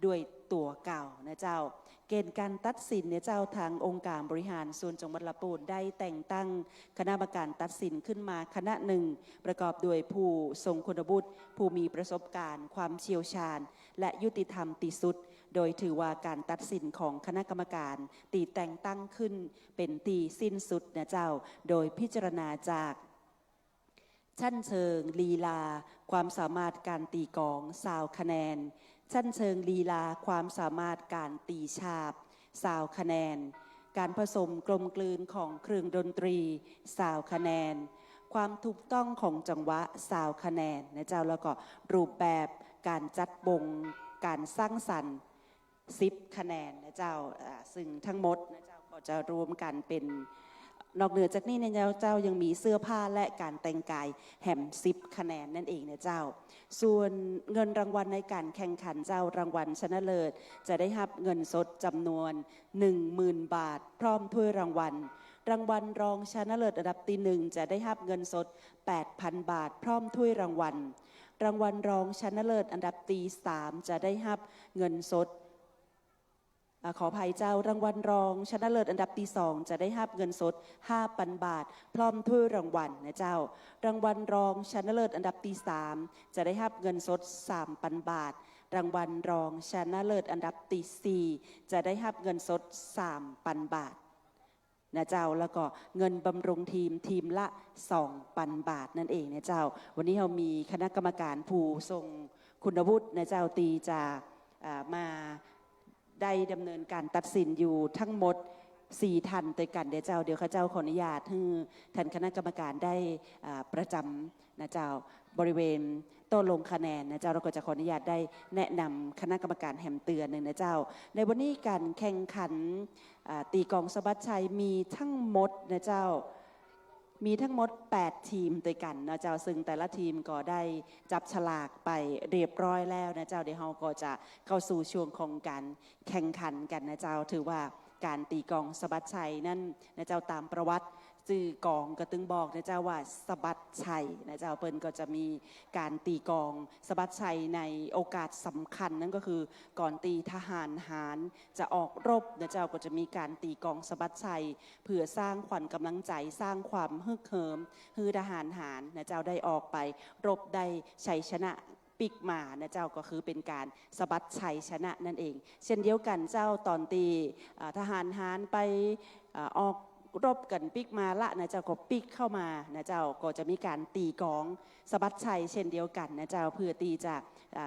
ด้วยตัวเก่านะเจ้าเกณฑ์การตัดสินเนี่ยเจ้าทางองค์การบริหารส่วนจังหวัดลำพูนได้แต่งตั้งคณะกรรมการตัดสินขึ้นมาคณะหนึ่งประกอบด้วยผู้ทรงคุณวุฒิผู้มีประสบการณ์ความเชี่ยวชาญและยุติธรรมที่สุดโดยถือว่าการตัดสินของคณะกรรมการตีแต่งตั้งขึ้นเป็นตีสิ้นสุดนะเจ้าโดยพิจารณาจากชั้นเชิงลีลาความสามารถการตีกลอง20 คะแนนชั้นเชิงลีลาความสามารถการตีฉาบ20 คะแนนการผสมกลมกลืนของเครื่องดนตรี20 คะแนนความถูกต้องของจังหวะ20 คะแนนนะเจ้าแล้วก็รูปแบบการจัดวงการสร้างสรรค์10 คะแนนนะเจ้าซึ่งทั้งหมดนะเจ้าก็จะรวมกันเป็นนอกเหนือจากนี้เนี่ยเจ้ายังมีเสื้อผ้าและการแต่งกายแหม10 คะแนนนั่นเองนะเจ้าส่วนเงินรางวัลในการแข่งขันเจ้ารางวัลชนะเลิศจะได้รับเงินสดจำนวน 10,000 บาทพร้อมถ้วยรางวัลรางวัลรองชนะเลิศอันดับที่1จะได้รับเงินสด 8,000 บาทพร้อมถ้วยรางวัลรางวัลรองชนะเลิศอันดับที่3จะได้รับเงินสดขออภัยเจ้ารางวัลรองชนะเลิศอันดับที่2จะได้รับเงินสด 5,000 บาทพร้อมถ้วยรางวัลนะเจ้ารางวัลรองชนะเลิศอันดับที่3จะได้รับเงินสด 3,000 บาทรางวัลรองชนะเลิศอันดับที่4จะได้รับเงินสด 3,000 บาทนะเจ้าแล้วก็เงินบำรุงทีมละ 2,000 บาทนั่นเองนะเจ้าวันนี้เรามีคณะกรรมการผู้ทรงคุณวุฒินะเจ้าตีจากมาได้ดำเนินการตัดสินอยู่ทั้งหมด4 ท่านด้วยกันเดี๋ยวข้าเจ้าขออนุญาตให้ท่านคณะกรรมการได้ประจำนะเจ้าบริเวณโต๊ะลงคะแนนนะเจ้าเราก็จะขออนุญาตได้แนะนำคณะกรรมการแหมเตือนหนึ่งนะเจ้าในวันนี้การแข่งขันตีกลองสะบัดชัยมีทั้งหมดนะเจ้า มีทั้งหมด 8 ทีมด้วยกันนะเจ้าซึ่งแต่ละทีมก็ได้จับฉลากไปเรียบร้อยแล้วนะเจ้าเดี๋ยวเราก็จะเข้าสู่ช่วงของการแข่งขันกันนะเจ้าถือว่าการตีกลองสะบัดชัยนั่นนะเจ้าตามประวัติจื่อกองก็ตึงบอกนะเจ้าว่าสะบัดชัยนะเจ้าเปิ้นก็จะมีการตีกลองสะบัดชัยในโอกาสสำคัญนั่นก็คือก่อนตีทหารหารจะออกรบนะเจ้าก็จะมีการตีกลองสะบัดชัยเพื่อสร้างขวัญกำลังใจสร้างความฮึกเหิมฮือทหารหารนะเจ้าได้ออกไปรบได้ชัยชนะปิกมานะเจ้าก็คือเป็นการสะบัดชัยชนะนั่นเองเช่นเดียวกันเจ้าตอนตีทหารหารไปออกรบกันปิกมาละนะเจ้าก็ปิกเข้ามานะเจ้าก็จะมีการตีกลองสะบัดชัยเช่นเดียวกันนะเจ้าเพื่อตีจะ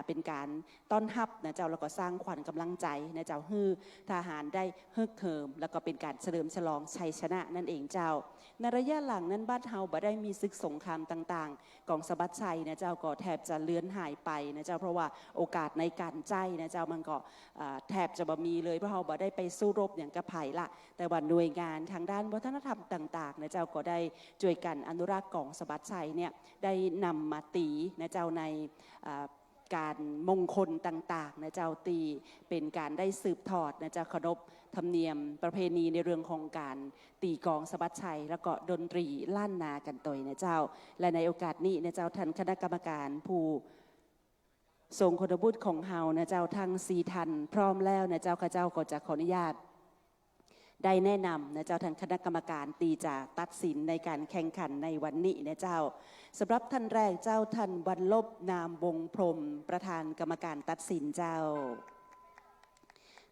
เป็นการต้อนรับนะเจ้าแล้วก็สร้างขวัญกำลังใจนะเจ้าฮือทหารได้ฮึกเหิมแล้วก็เป็นการเฉลิมฉลองชัยชนะนั่นเองเจ้าในระยะหลังนั้นบ้านเฮาบ่ได้มีศึกสงครามต่างๆกองสะบัดชัยนะเจ้าก็แทบจะเลือนหายไปนะเจ้าเพราะว่าโอกาสในการใจนะเจ้ามันก็แทบจะบ่มีเลยเพราะเฮาบ่ได้ไปสู้รบอย่างกระไผ่ละแต่ว่าหน่วยงานทางด้านวัฒนธรรมต่างๆนะเจ้าก็ได้ช่วยกันอนุรักษ์กองสะบัดชัยเนี่ยได้นำมาตีนะเจ้าในการมงคลต่างๆนะเจ้าตีเป็นการได้สืบทอดนะเจ้าขนบธรรมเนียมประเพณีในเรื่องของการตีกลองสะบัดชัยแล้วก็ดนตรีล้านนากันตัวนะเจ้าและในโอกาสนี้นะเจ้าท่านคณะกรรมการผู้ทรงคุณวุฒิของเฮานะเจ้าทั้ง4 ท่านพร้อมแล้วนะเจ้าข้าเจ้าก็จะขออนุญาตได้แนะนำนะเจ้าท่านคณะกรรมการตีจะตัดสินในการแข่งขันในวันนี้นะเจ้าสำหรับท่านแรกเจ้าท่านวันลบนามวงพรหมประธานกรรมการตัดสินเจ้า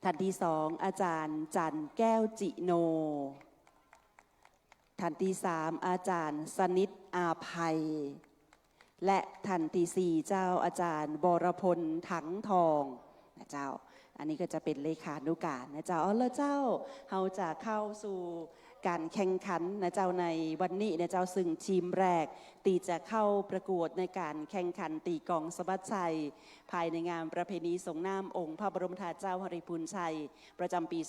ท่านที่2อาจารย์จันแก้วจิโนท่านที่3อาจารย์สนิทอาภัยและท่านที่4เจ้าอาจารย์บรพลถังทองนะเจ้าอันนี้ก็จะเป็นเลขานุการนะเจ้าแล้วเจ้าเราจะเข้าสู่การแข่งขันนะเจ้าในวันนี้นะเจ้าซึ่งทีมแรกตีจะเข้าประกวดในการแข่งขันตีกลองสะบัดชัยภายในงานประเพณีส่งน้ำองค์พระบรมธาตุเจ้าหริพูนชัยประจำปี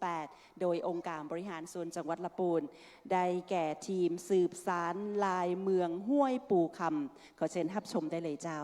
2568 โดยองค์การบริหารส่วนจังหวัดลำพูนได้แก่ทีมสืบสารลายเมืองห้วยปู่คำขอเชิญรับชมได้เลยเจ้า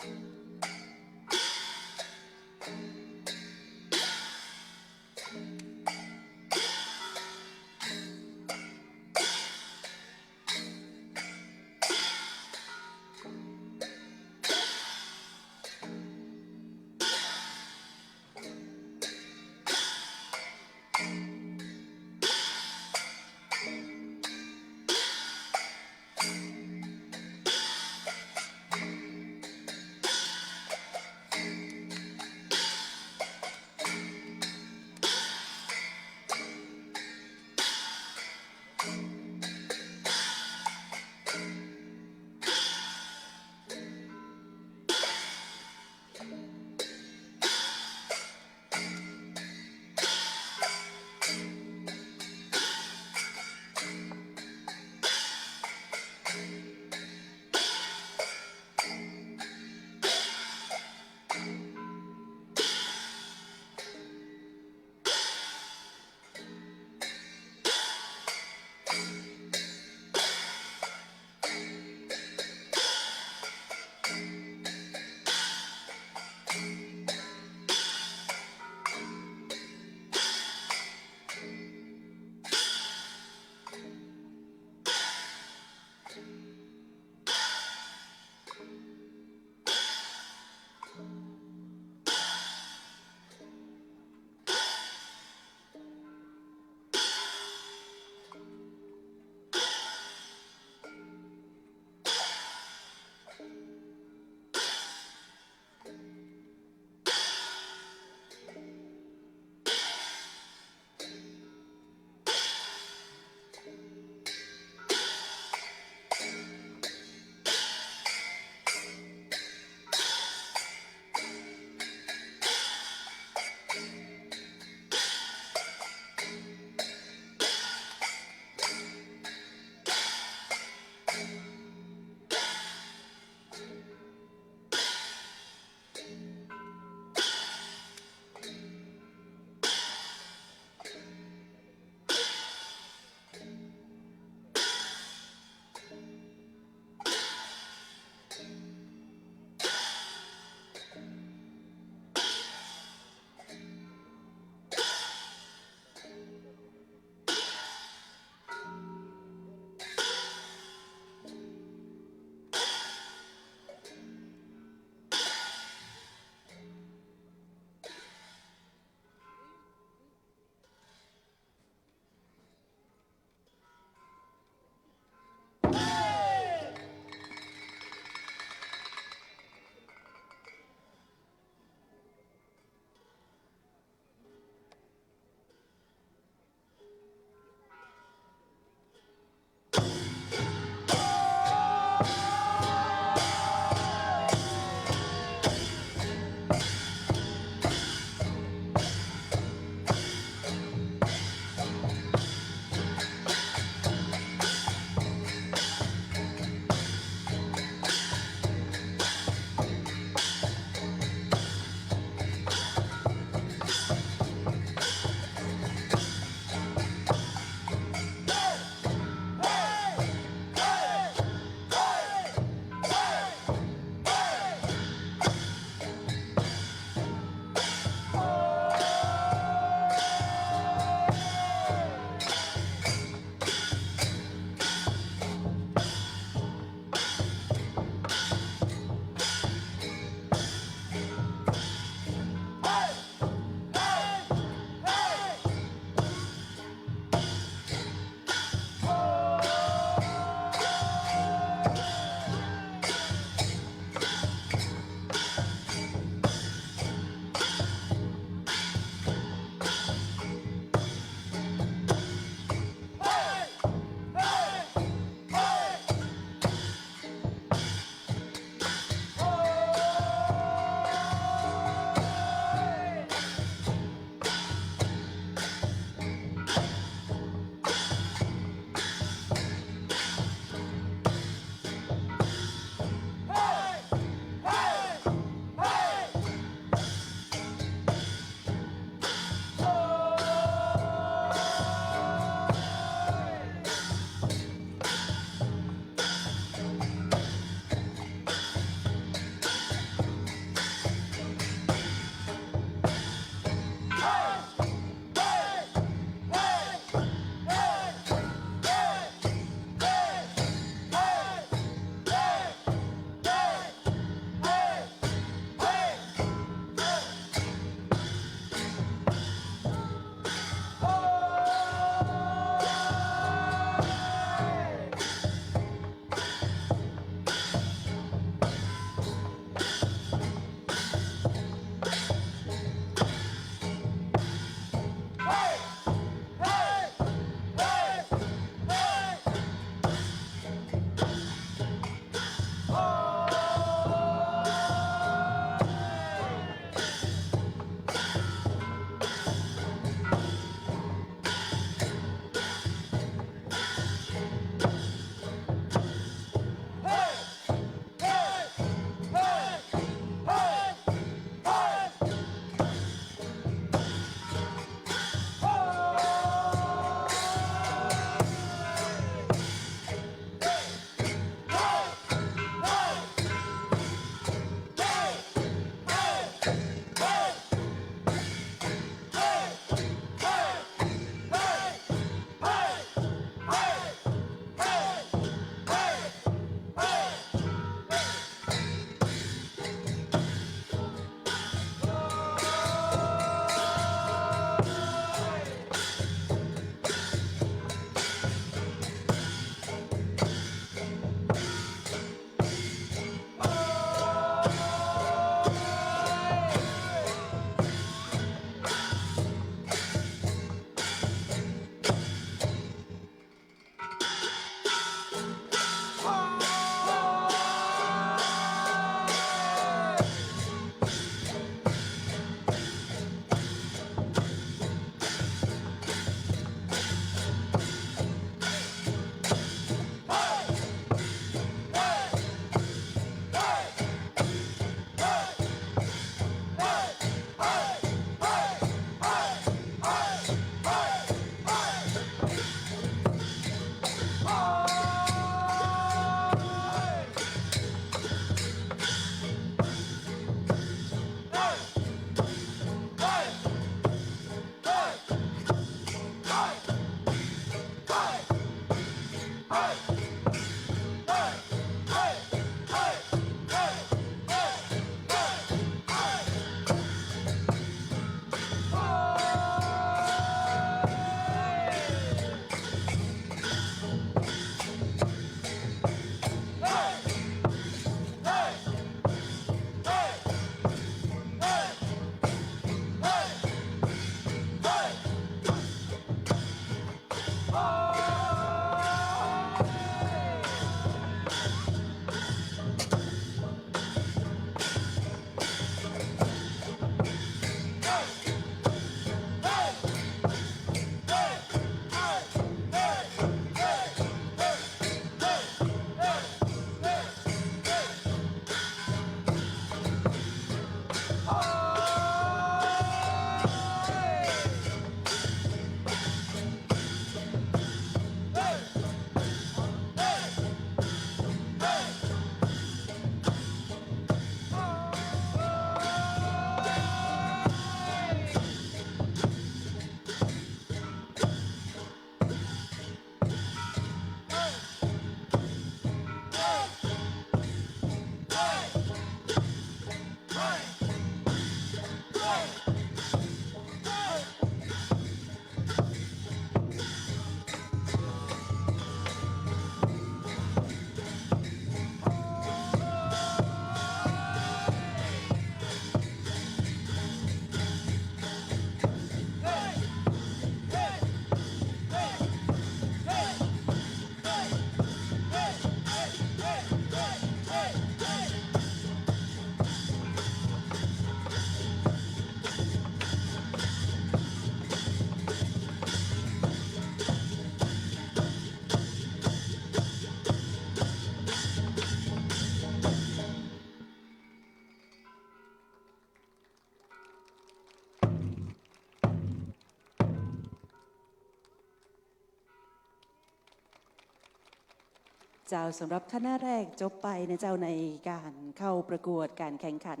เจ้าสำหรับคณะแรกจบไปนะเจ้าในการเข้าประกวดการแข่งขัน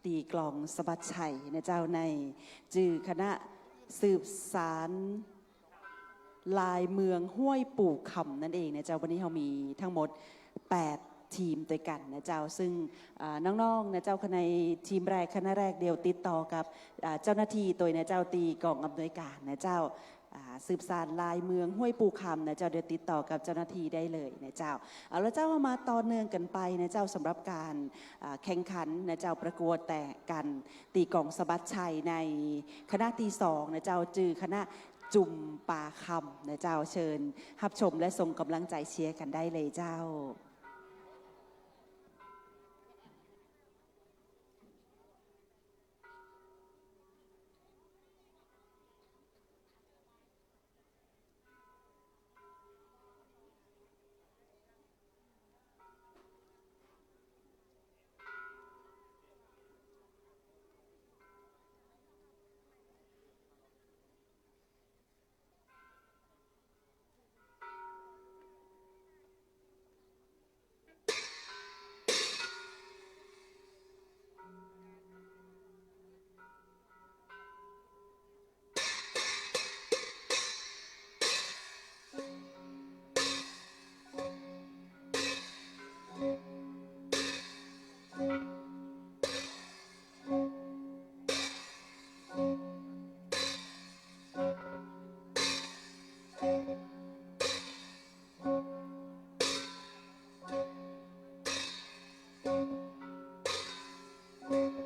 ตีกลองสะบัดชัยนะเจ้าในจื่อคณะสืบสารลายเมืองห้วยปู่คำนั่นเองนะเจ้าวันนี้เรามีทั้งหมด8ทีมด้วยกันนะเจ้าซึ่งน้องๆนะเจ้าในทีมแรกคณะแรกเดียวติดต่อกับเจ้าหน้าที่ตัวนะเจ้าตีกองอำนวยการนะเจ้าสืบสารลายเมืองห้วยปูคำนะเจ้าเดี๋ยวติดต่อกับเจ้าหน้าที่ได้เลยนะเจ้าเอาแล้วเจ้ามาต่อเนื่องกันไปนะเจ้าสำหรับการแข่งขันนะเจ้าประกวดแต่กันตีกลองสะบัดชัยในคณะตีสองนะเจ้าจือคณะจุ่มปาคำนะเจ้าเชิญรับชมและส่งกำลังใจเชียร์กันได้เลยเจ้า ข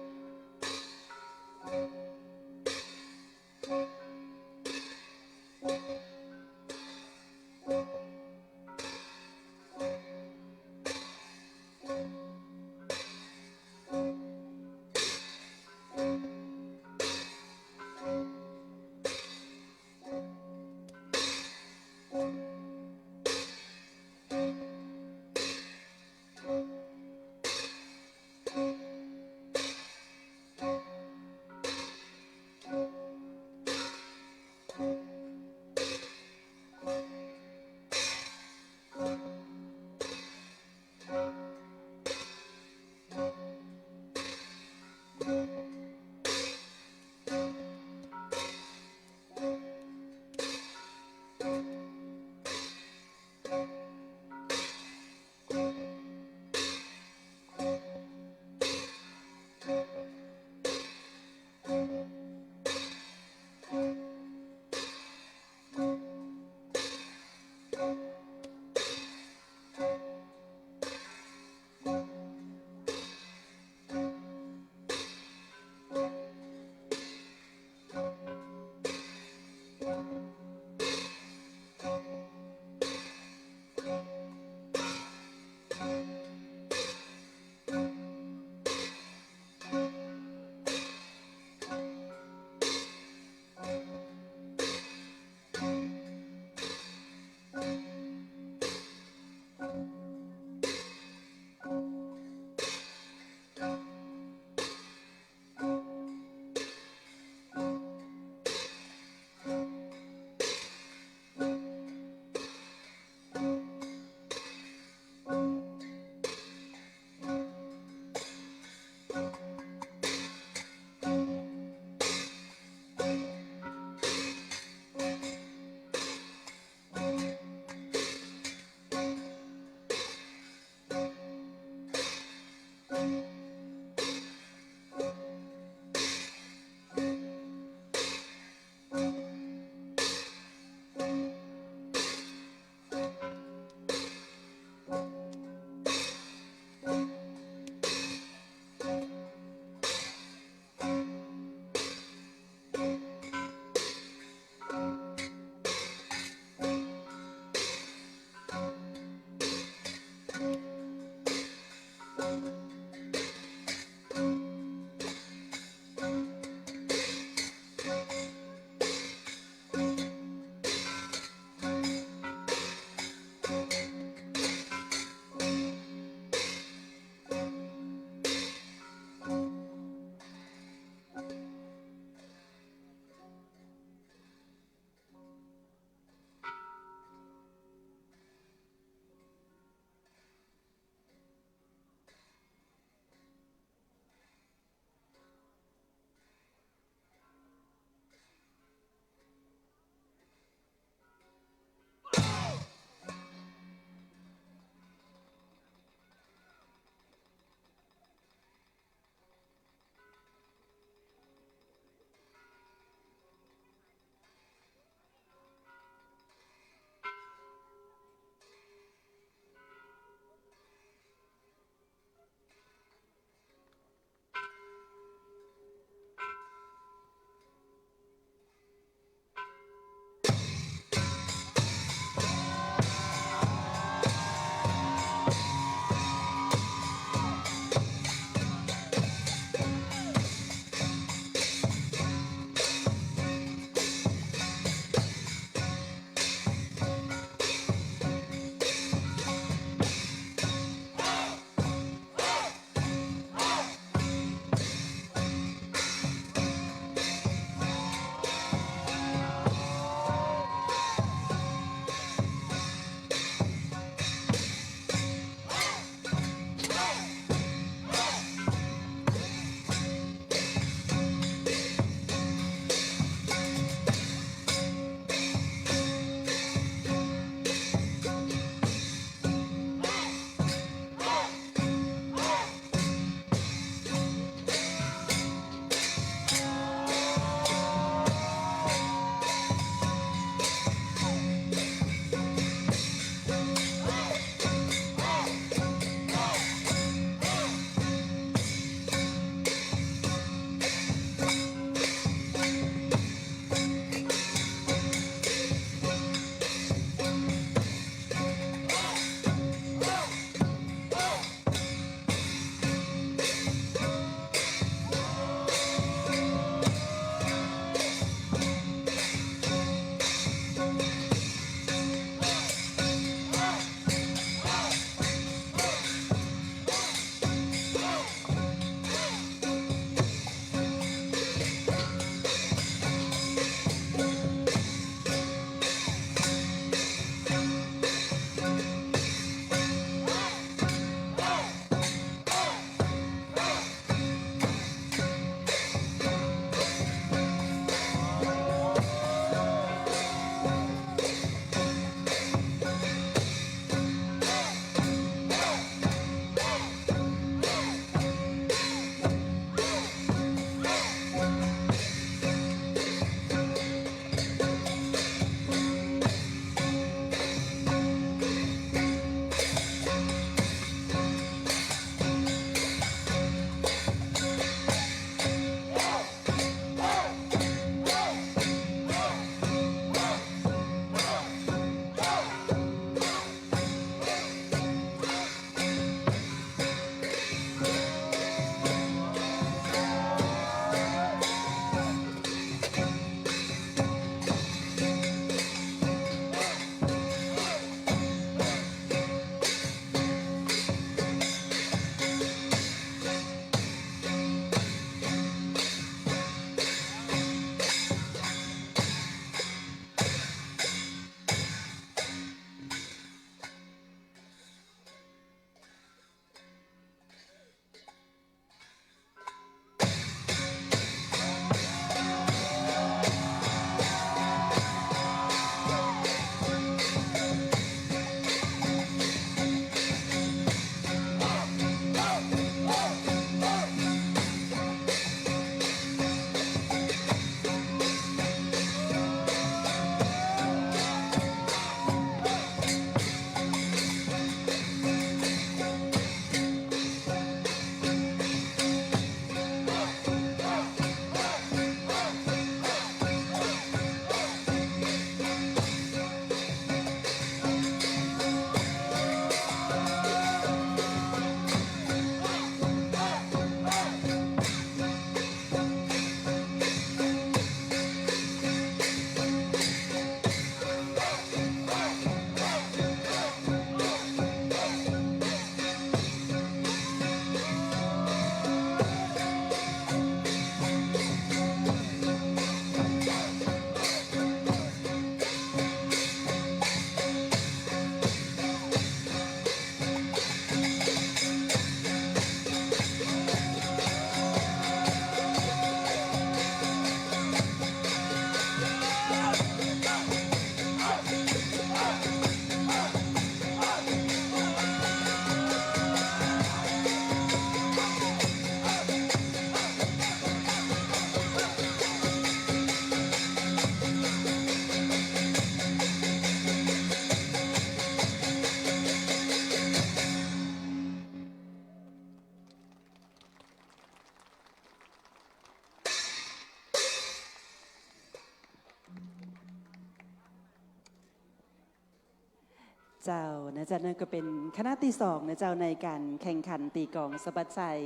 เจ้านะเจ้านั่นก็เป็นคณะที่สองนะเจ้าในการแข่งขันตีกลองสะบัดชัย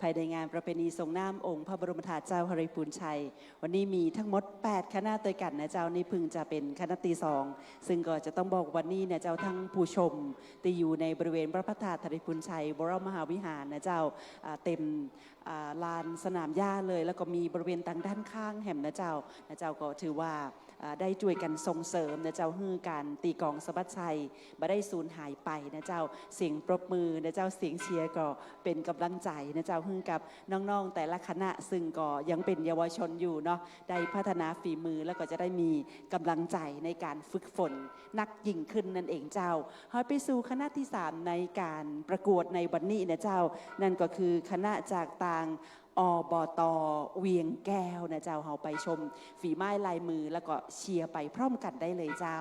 ภายในงานประเพณีทรงน้ำองค์พระบรมธาตุเจ้าหริพูนชัยวันนี้มีทั้งหมด8คณะตัวกันนะเจ้านี่เพึงจะเป็นคณะที่สองซึ่งก็จะต้องบอกวันนี้นะเจ้าทั้งผู้ชมที่อยู่ในบริเวณพระธาตุหริพูนชัยบรมมหาวิหารนะเจ้าเต็มลานสนามหญ้าเลยแล้วก็มีบริเวณทางด้านข้างแห่มนะเจ้าก็ถือว่าได้ช่วยกันส่งเสริมนะเจ้าฮือการตีกลองสะบัดชัยบ่ได้สูญหายไปนะเจ้าเสียงปรบมือนะเจ้าเสียงเชียร์ก็เป็นกำลังใจนะเจ้าฮือกับน้องๆแต่ละคณะซึ่งก็ยังเป็นเยาวชนอยู่เนาะได้พัฒนาฝีมือแล้วก็จะได้มีกำลังใจในการฝึกฝนนักยิ่งขึ้นนั่นเองเจ้าเฮาไปสู่คณะที่3ในการประกวดในวันนี้นะเจ้านั่นก็คือคณะจากต่างอบต.เวียงแก้วนะเจ้าเฮาไปชมฝีไม้ลายมือแล้วก็เชียร์ไปพร้อมกันได้เลยเจ้า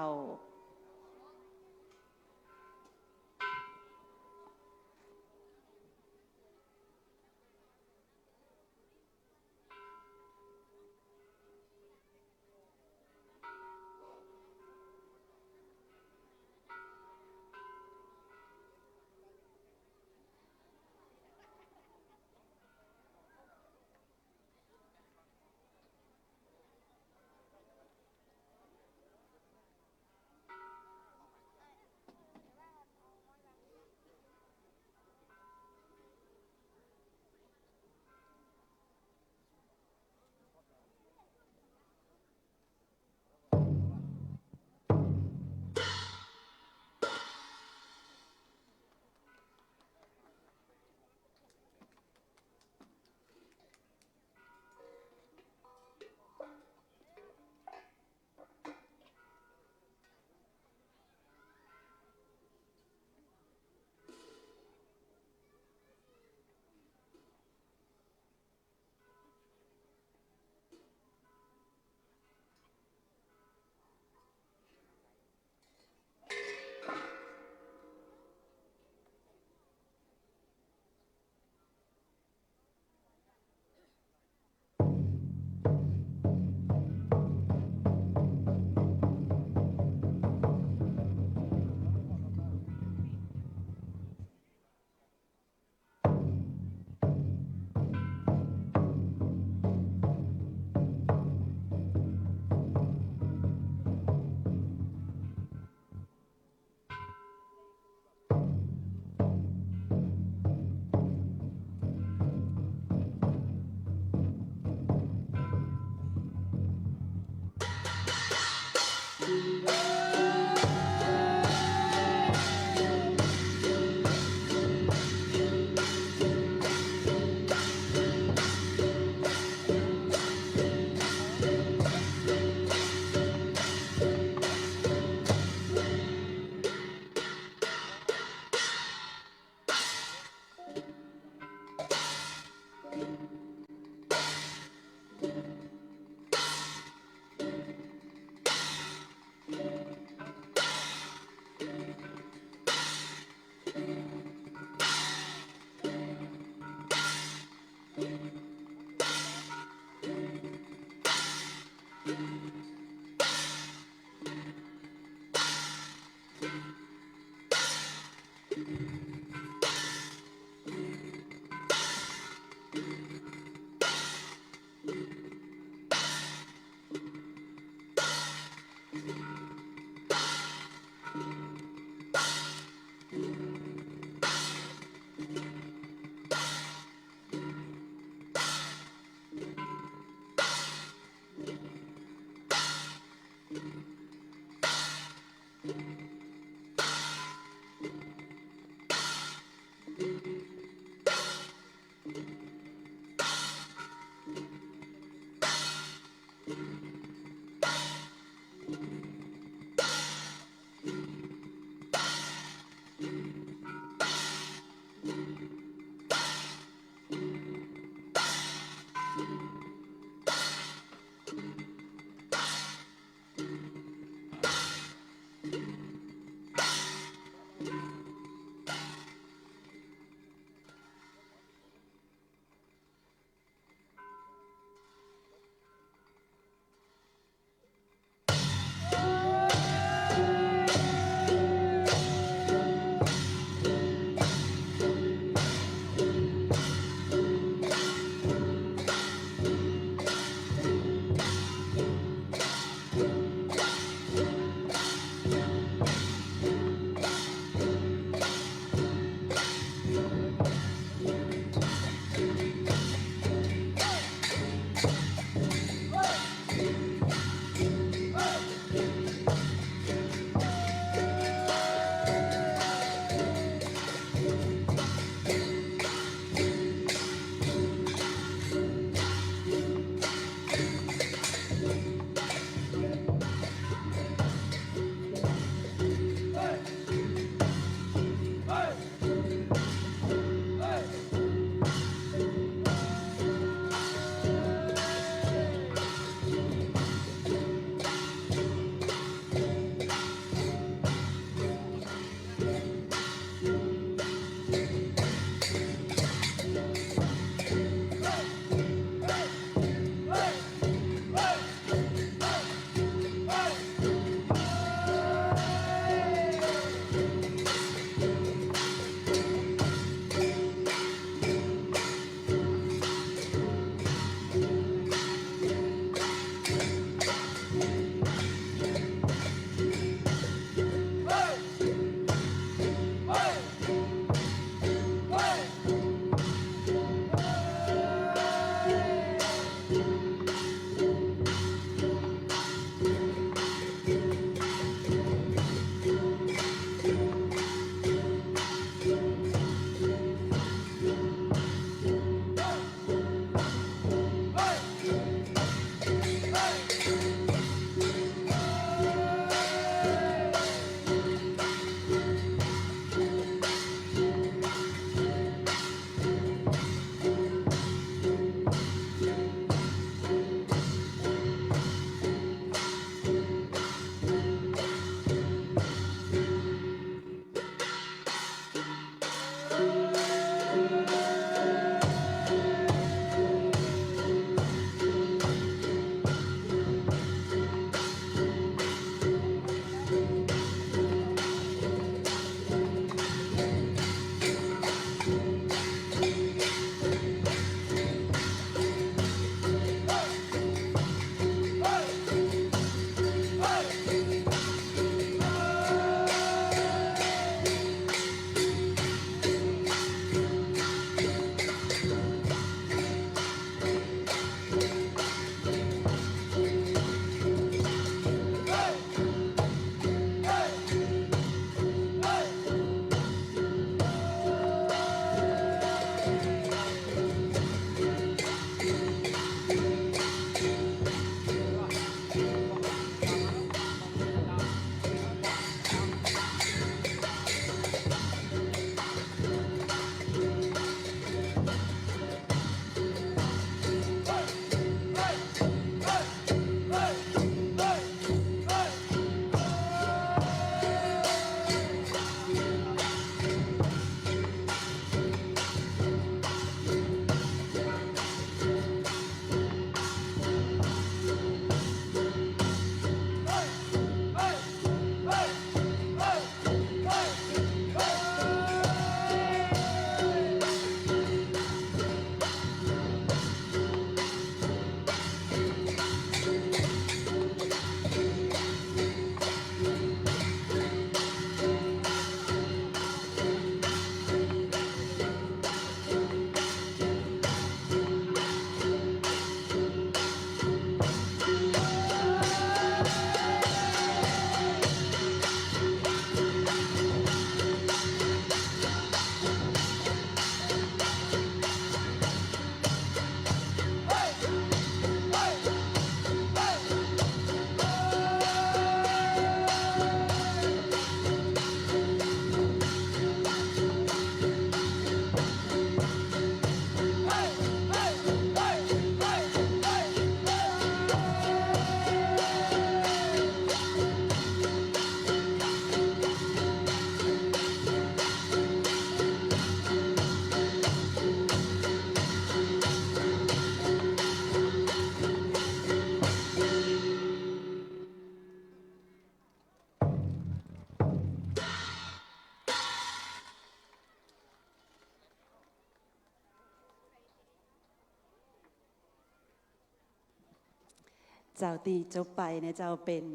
เจ้าตีจบไปนะเจ้าเป็น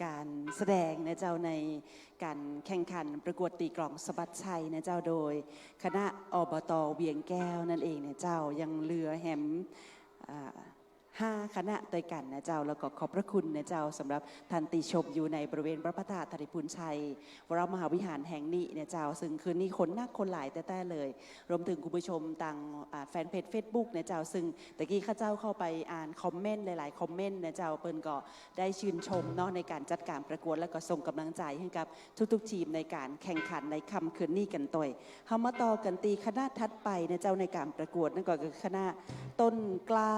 การแสดงนะเจ้าในการแข่งขันประกวดตีกลองสะบัดชัยนะเจ้าโดยคณะอบตเวียงแก้วนั่นเองนะเจ้ายังเหลือแหม5 คณะด้วยกันนะเจ้าแล้วก็ขอบพระคุณนะเจ้าสำหรับท่านติชมอยู่ในบริเวณพระพระธาตุธริพุนชัยวรมหาวิหารแห่งนี้นะเจ้าซึ่งคืนนี้คนนักคนหลายแต่เลยรวมถึงคุณผู้ชมต่างแฟนเพจ Facebook นะเจ้าซึ่งตะกี้ข้าเจ้าเข้าไปอ่านคอมเมนต์หลายๆคอมเมนต์นะเจ้าเปิ้นก็ได้ชื่นชมเนาะในการจัดการประกวดแล้วก็ส่งกำลังใจให้กับทุกๆทีมในการแข่งขันในค่ำคืนนี้กันต่อยเฮามาต่อกันตีคณะถัดไปนะเจ้าในการประกวดนั่นก็คือคณะต้นกล้า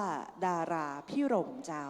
ดาราพิรมเจ้า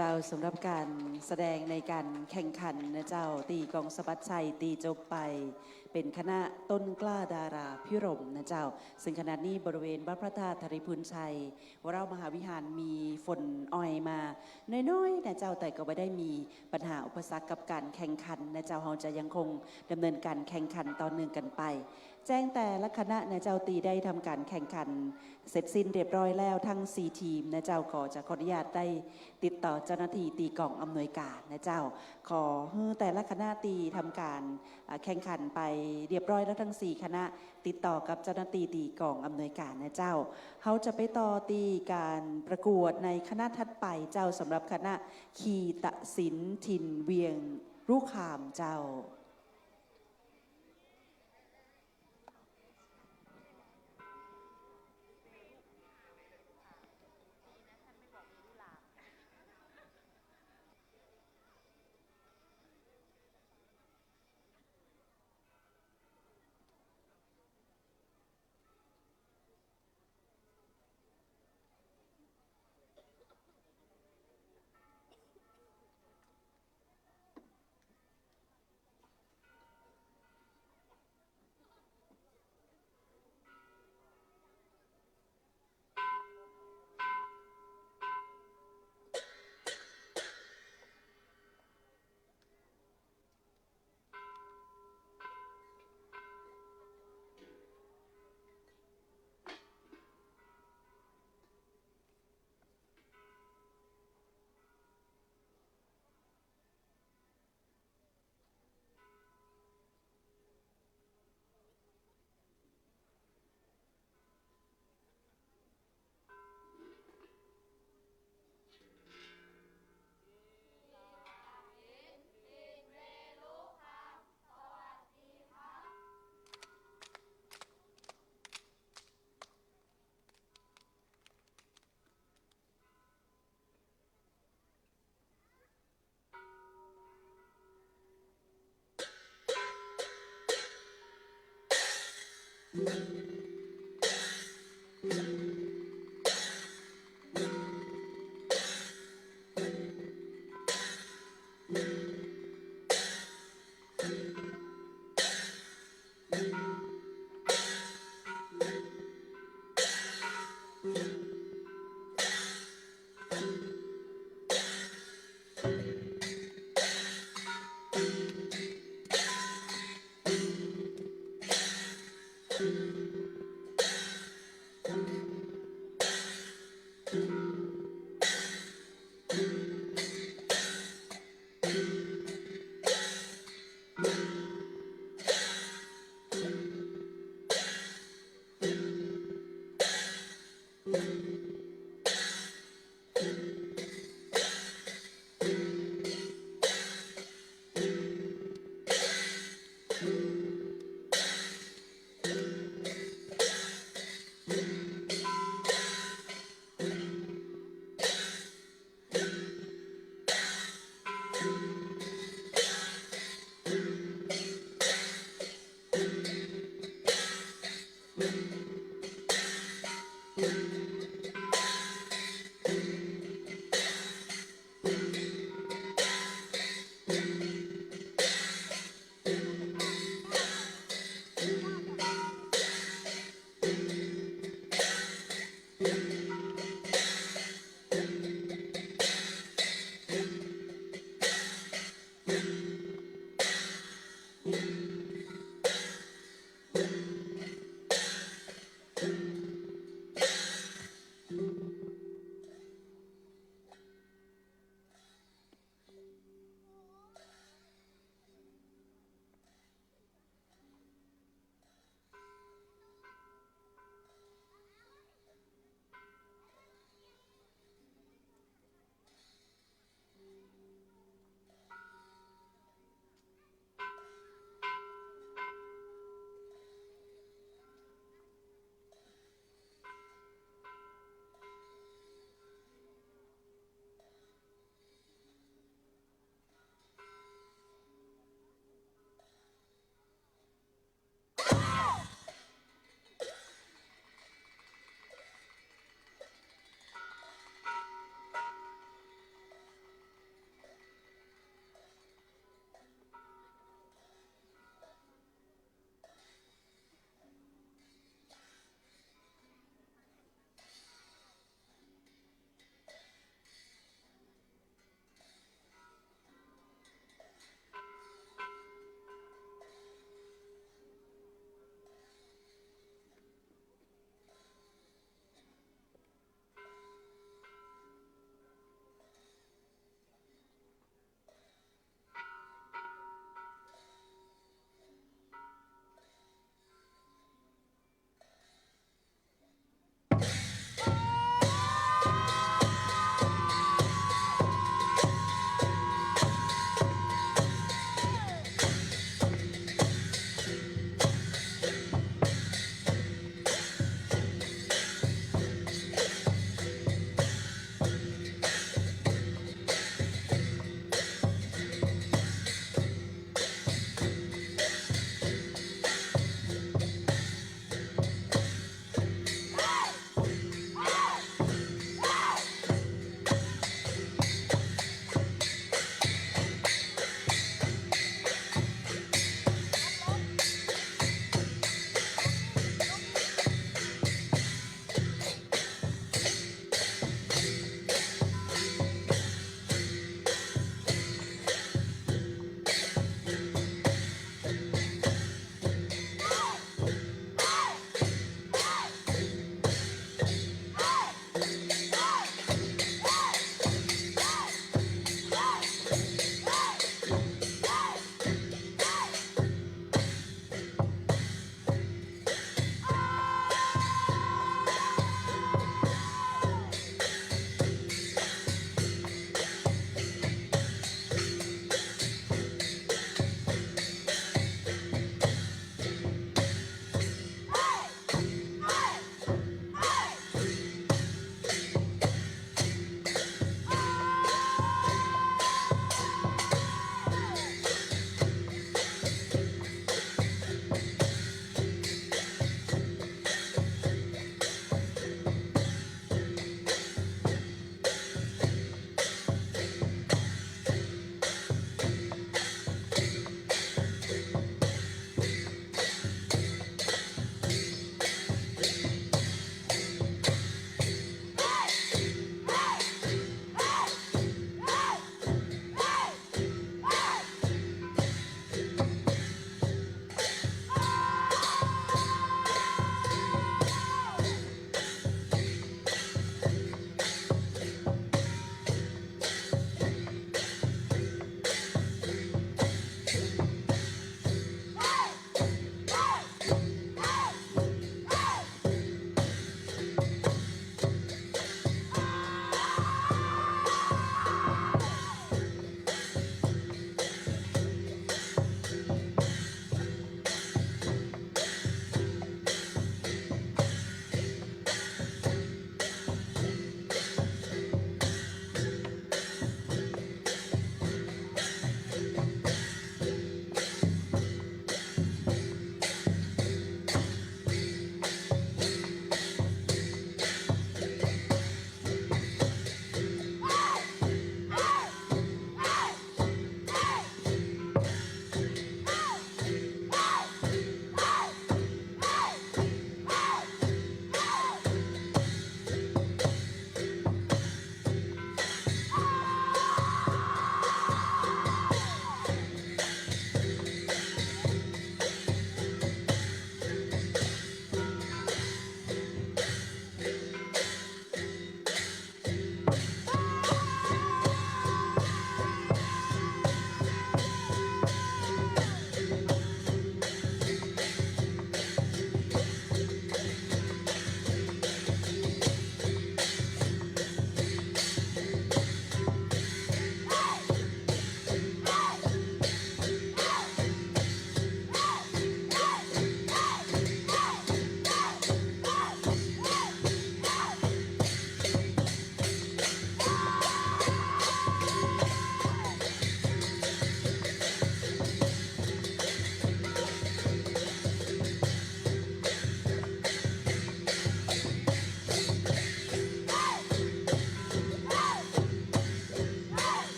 จ้าสำหรับการแสดงในการแข่งขันนะเจ้าตีกองสะบัดชัยตีจบไป เป็นคณะต้นกล้าดาราพิรมนะเจ้าซึ่งขณะนี้บริเวณวัดพระธาตุธริพุนชัยวรมหาวิหารมีฝนอ้อยมาน้อยๆนะเจ้าแต่ก็ไม่ได้มีปัญหาอุปสรรคกับการแข่งขันนะเจ้าเราจะยังคงดำเนินการแข่งขันต่อเนื่องกันไป แจ้งแต่ละคณะนะเจ้าตีได้ทำการแข่งขันเสร็จสิ้นเรียบร้อยแล้วทั้ง4ทีมนะเจ้าขอจะขออนุญาตได้ติดต่อเจ้าหน้าที่ตีกองอำนวยการนะเจ้าขอให้แต่ละคณะตีทำการแข่งขันไปเรียบร้อยแล้วทั้ง4คณะติดต่อกับเจ้าหน้าที่ตีกองอำนวยการนะเจ้าเขาจะไปต่อตีการประกวดในคณะถัดไปเจ้าสำหรับคณะคีตศิลป์ถิ่นเวียงรุขามเจ้า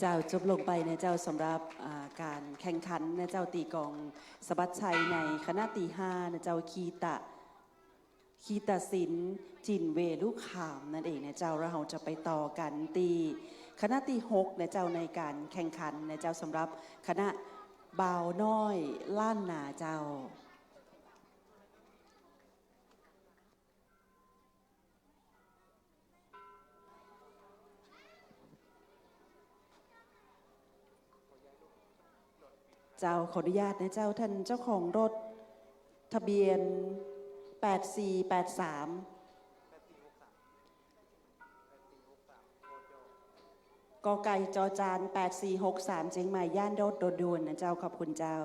เจ้าจบลงไปในเจ้าสำหรับการแข่งขันในเจ้าตีกลองสะบัดชัยในคณะตีห้าในเจ้าคีตศิลป์จินเวลูกขามนั่นเองนะเจ้าแล้วเราจะไปต่อกันตีคณะตีหกนะเจ้าในการแข่งขันนะเจ้าสำหรับคณะบ่าวน้อยล้านนาเจ้าเจ้าขออนุญาตนะเจ้าท่านเจ้าของรถทะเบียน8483กไก่จอจาน8463เชียงใหม่ย่านโดดโดดดวนนะเจ้าขอบคุณเจ้า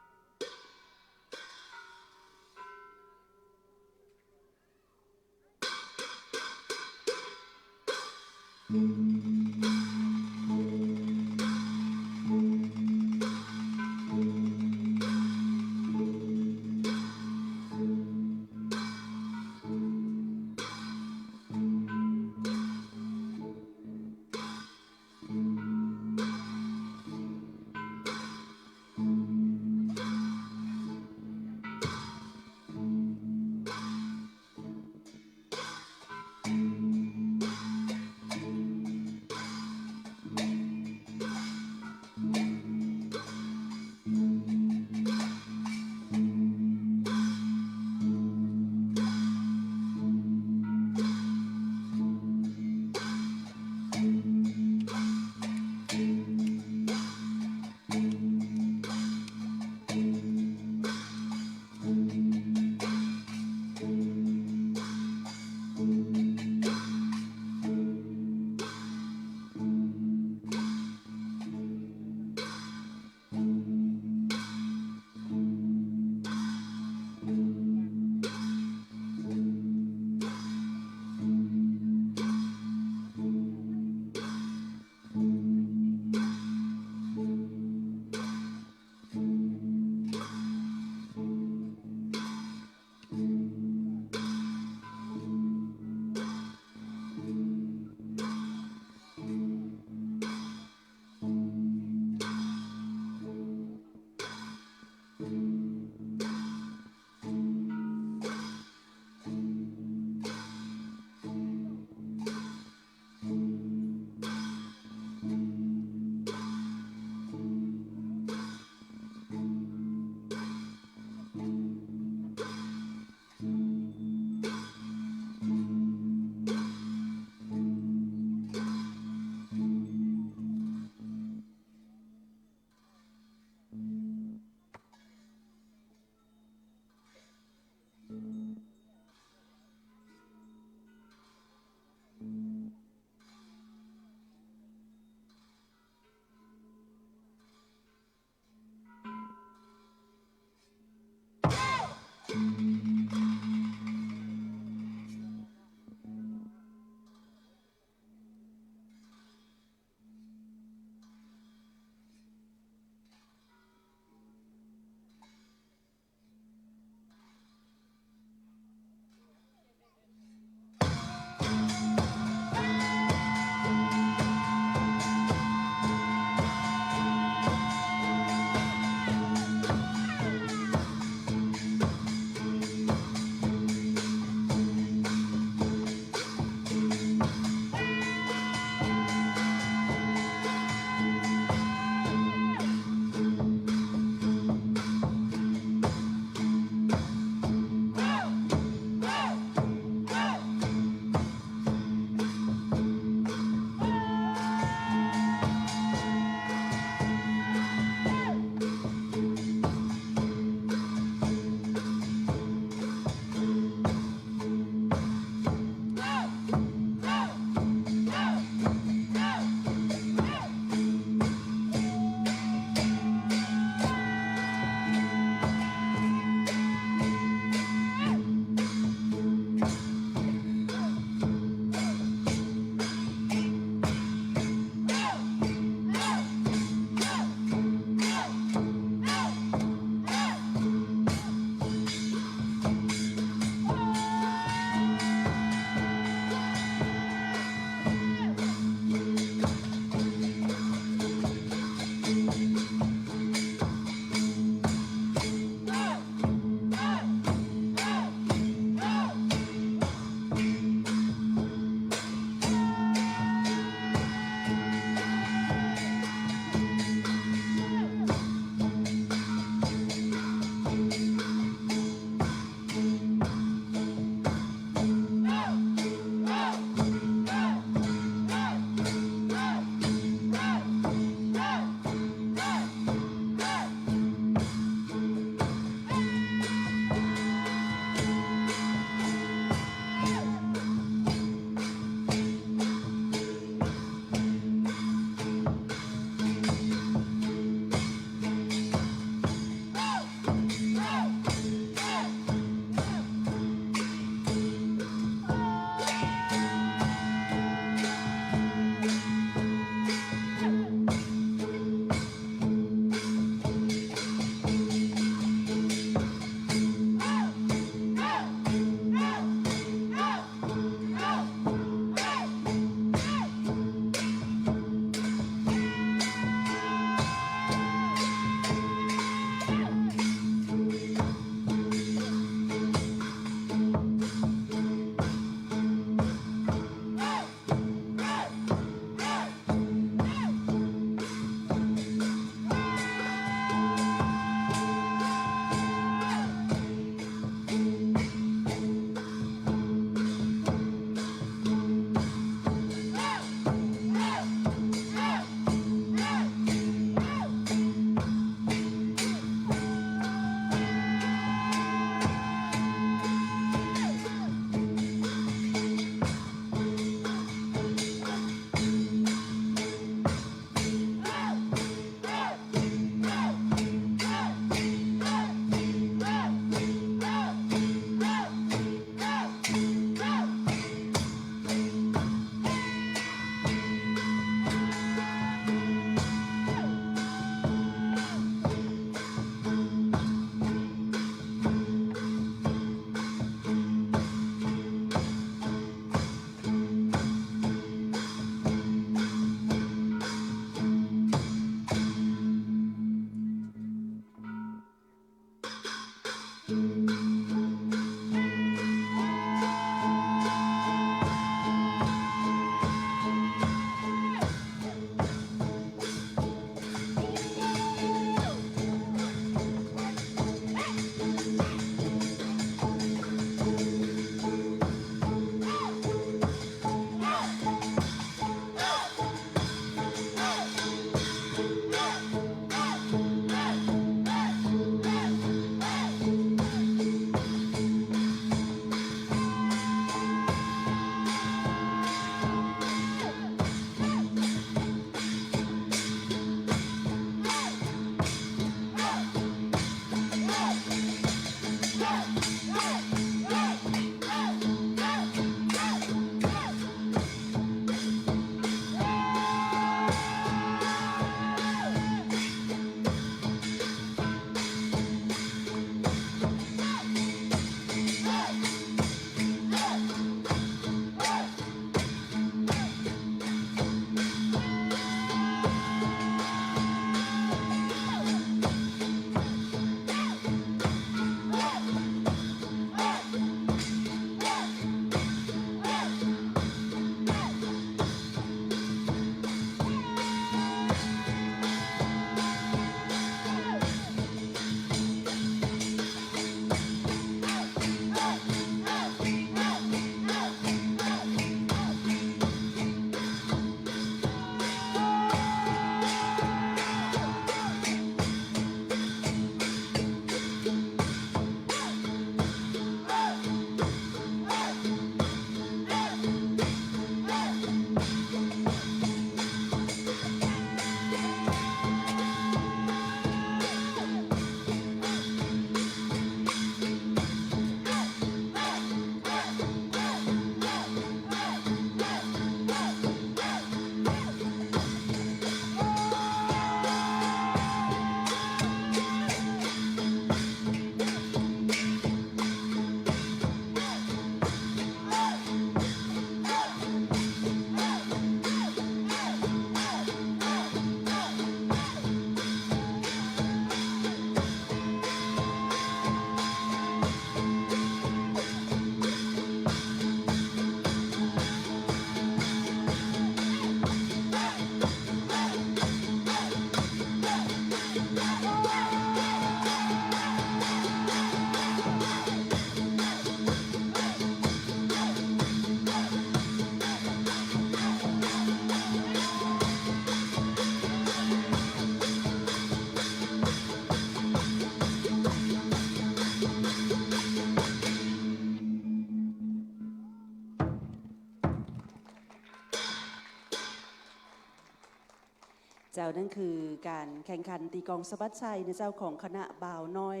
เจ้านั่นคือการแข่งขันตีกลองสะบัดชัยนะเจ้าของคณะบ่าวน้อย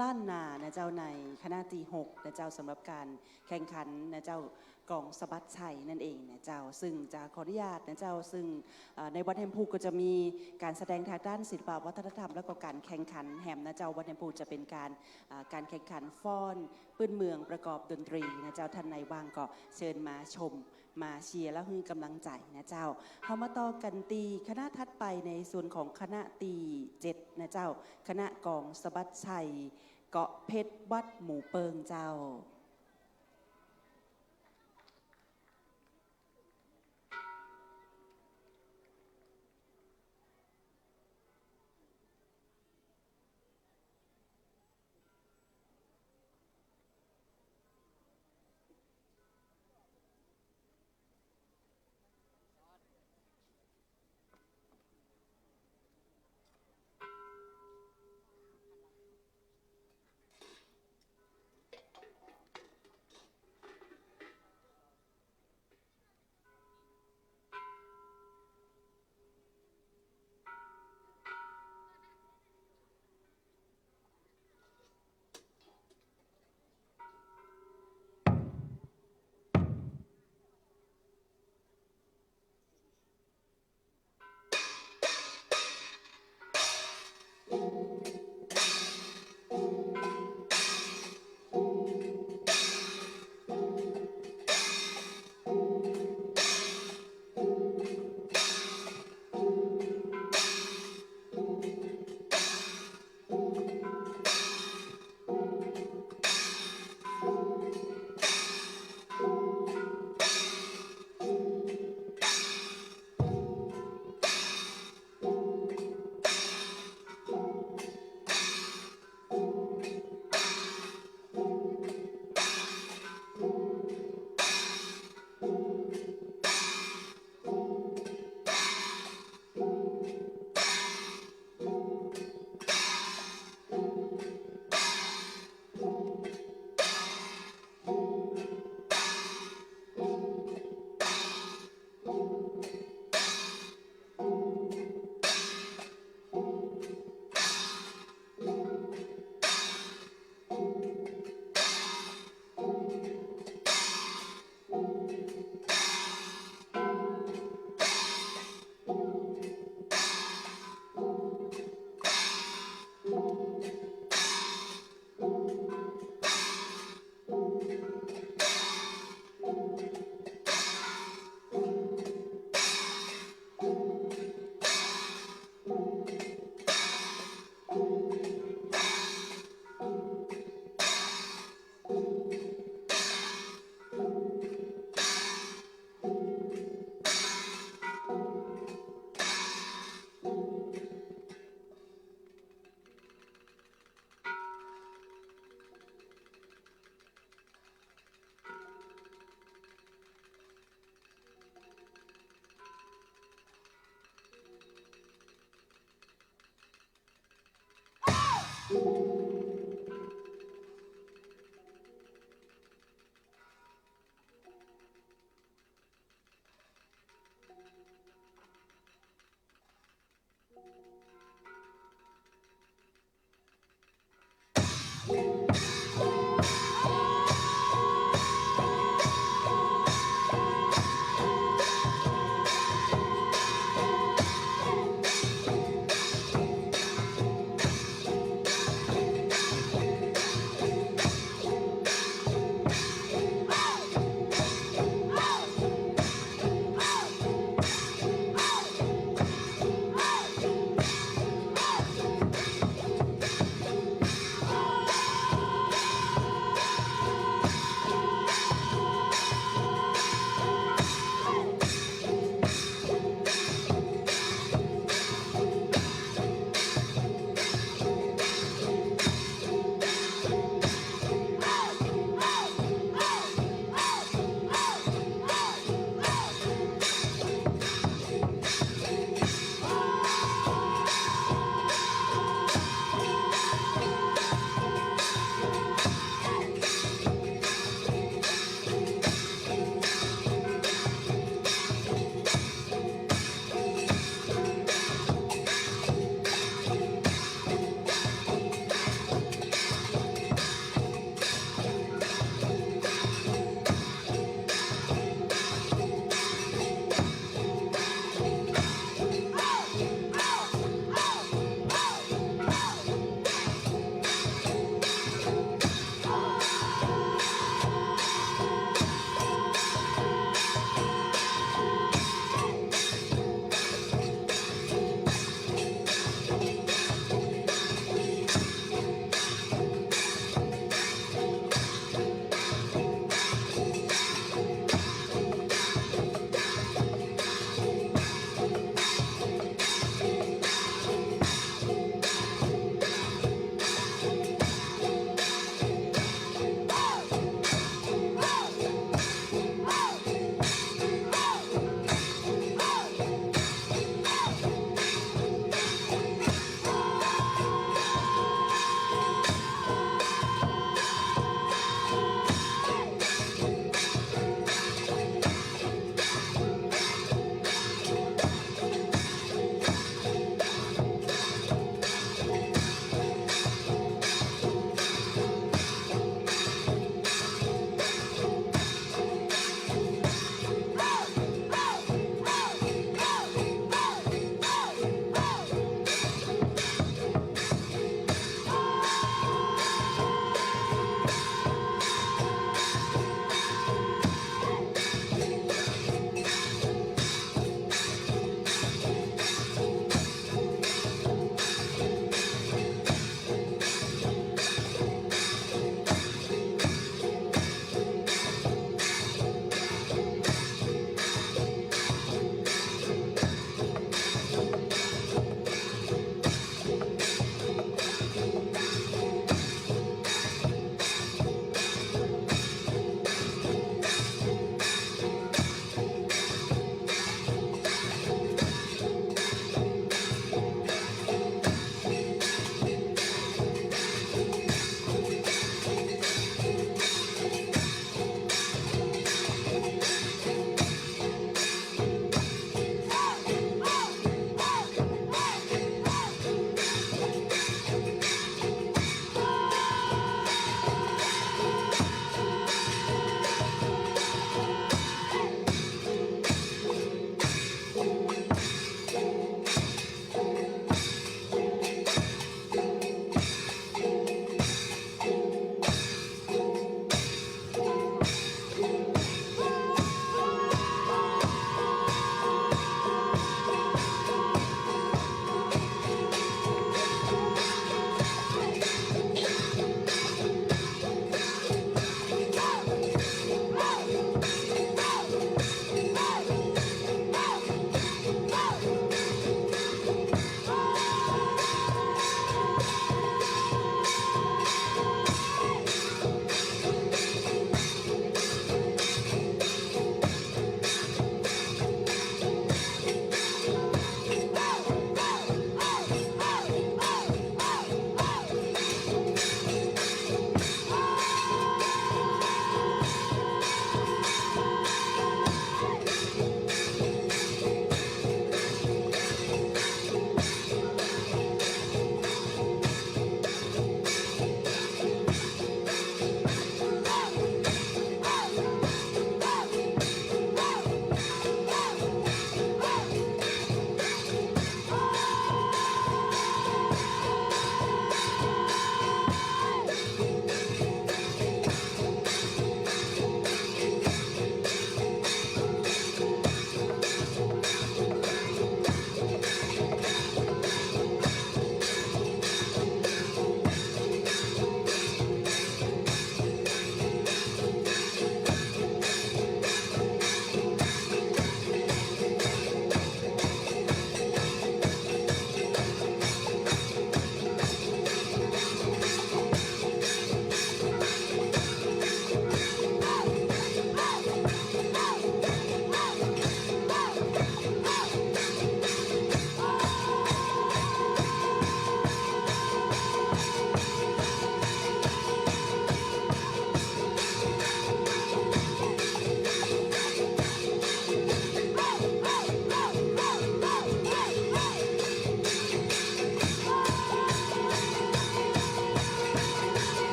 ล้านนานะเจ้าในคณะตีหกนะเจ้าสำหรับการแข่งขันนะเจ้ากลองสะบัดชัยนั่นเองนะเจ้าซึ่งจะขออนุญาตนะเจ้าซึ่งในวัดแหมพูก็จะมีการแสดงทางด้านศิลปวัฒนธรรมแล้วก็การแข่งขันแหมนะเจ้าวัดแหมพูจะเป็นการแข่งขันฟ้อนปื้นเมืองประกอบดนตรีนะเจ้าท่านในว่างก็เชิญมาชมมาเชียร์และให้กำลังใจนะเจ้าเขามาต่อกันตีคณะทัดไปในส่วนของคณะตี7นะเจ้าคณะกองสะบัดชัยเกาะเพชรวัดหมู่เปิงเจ้า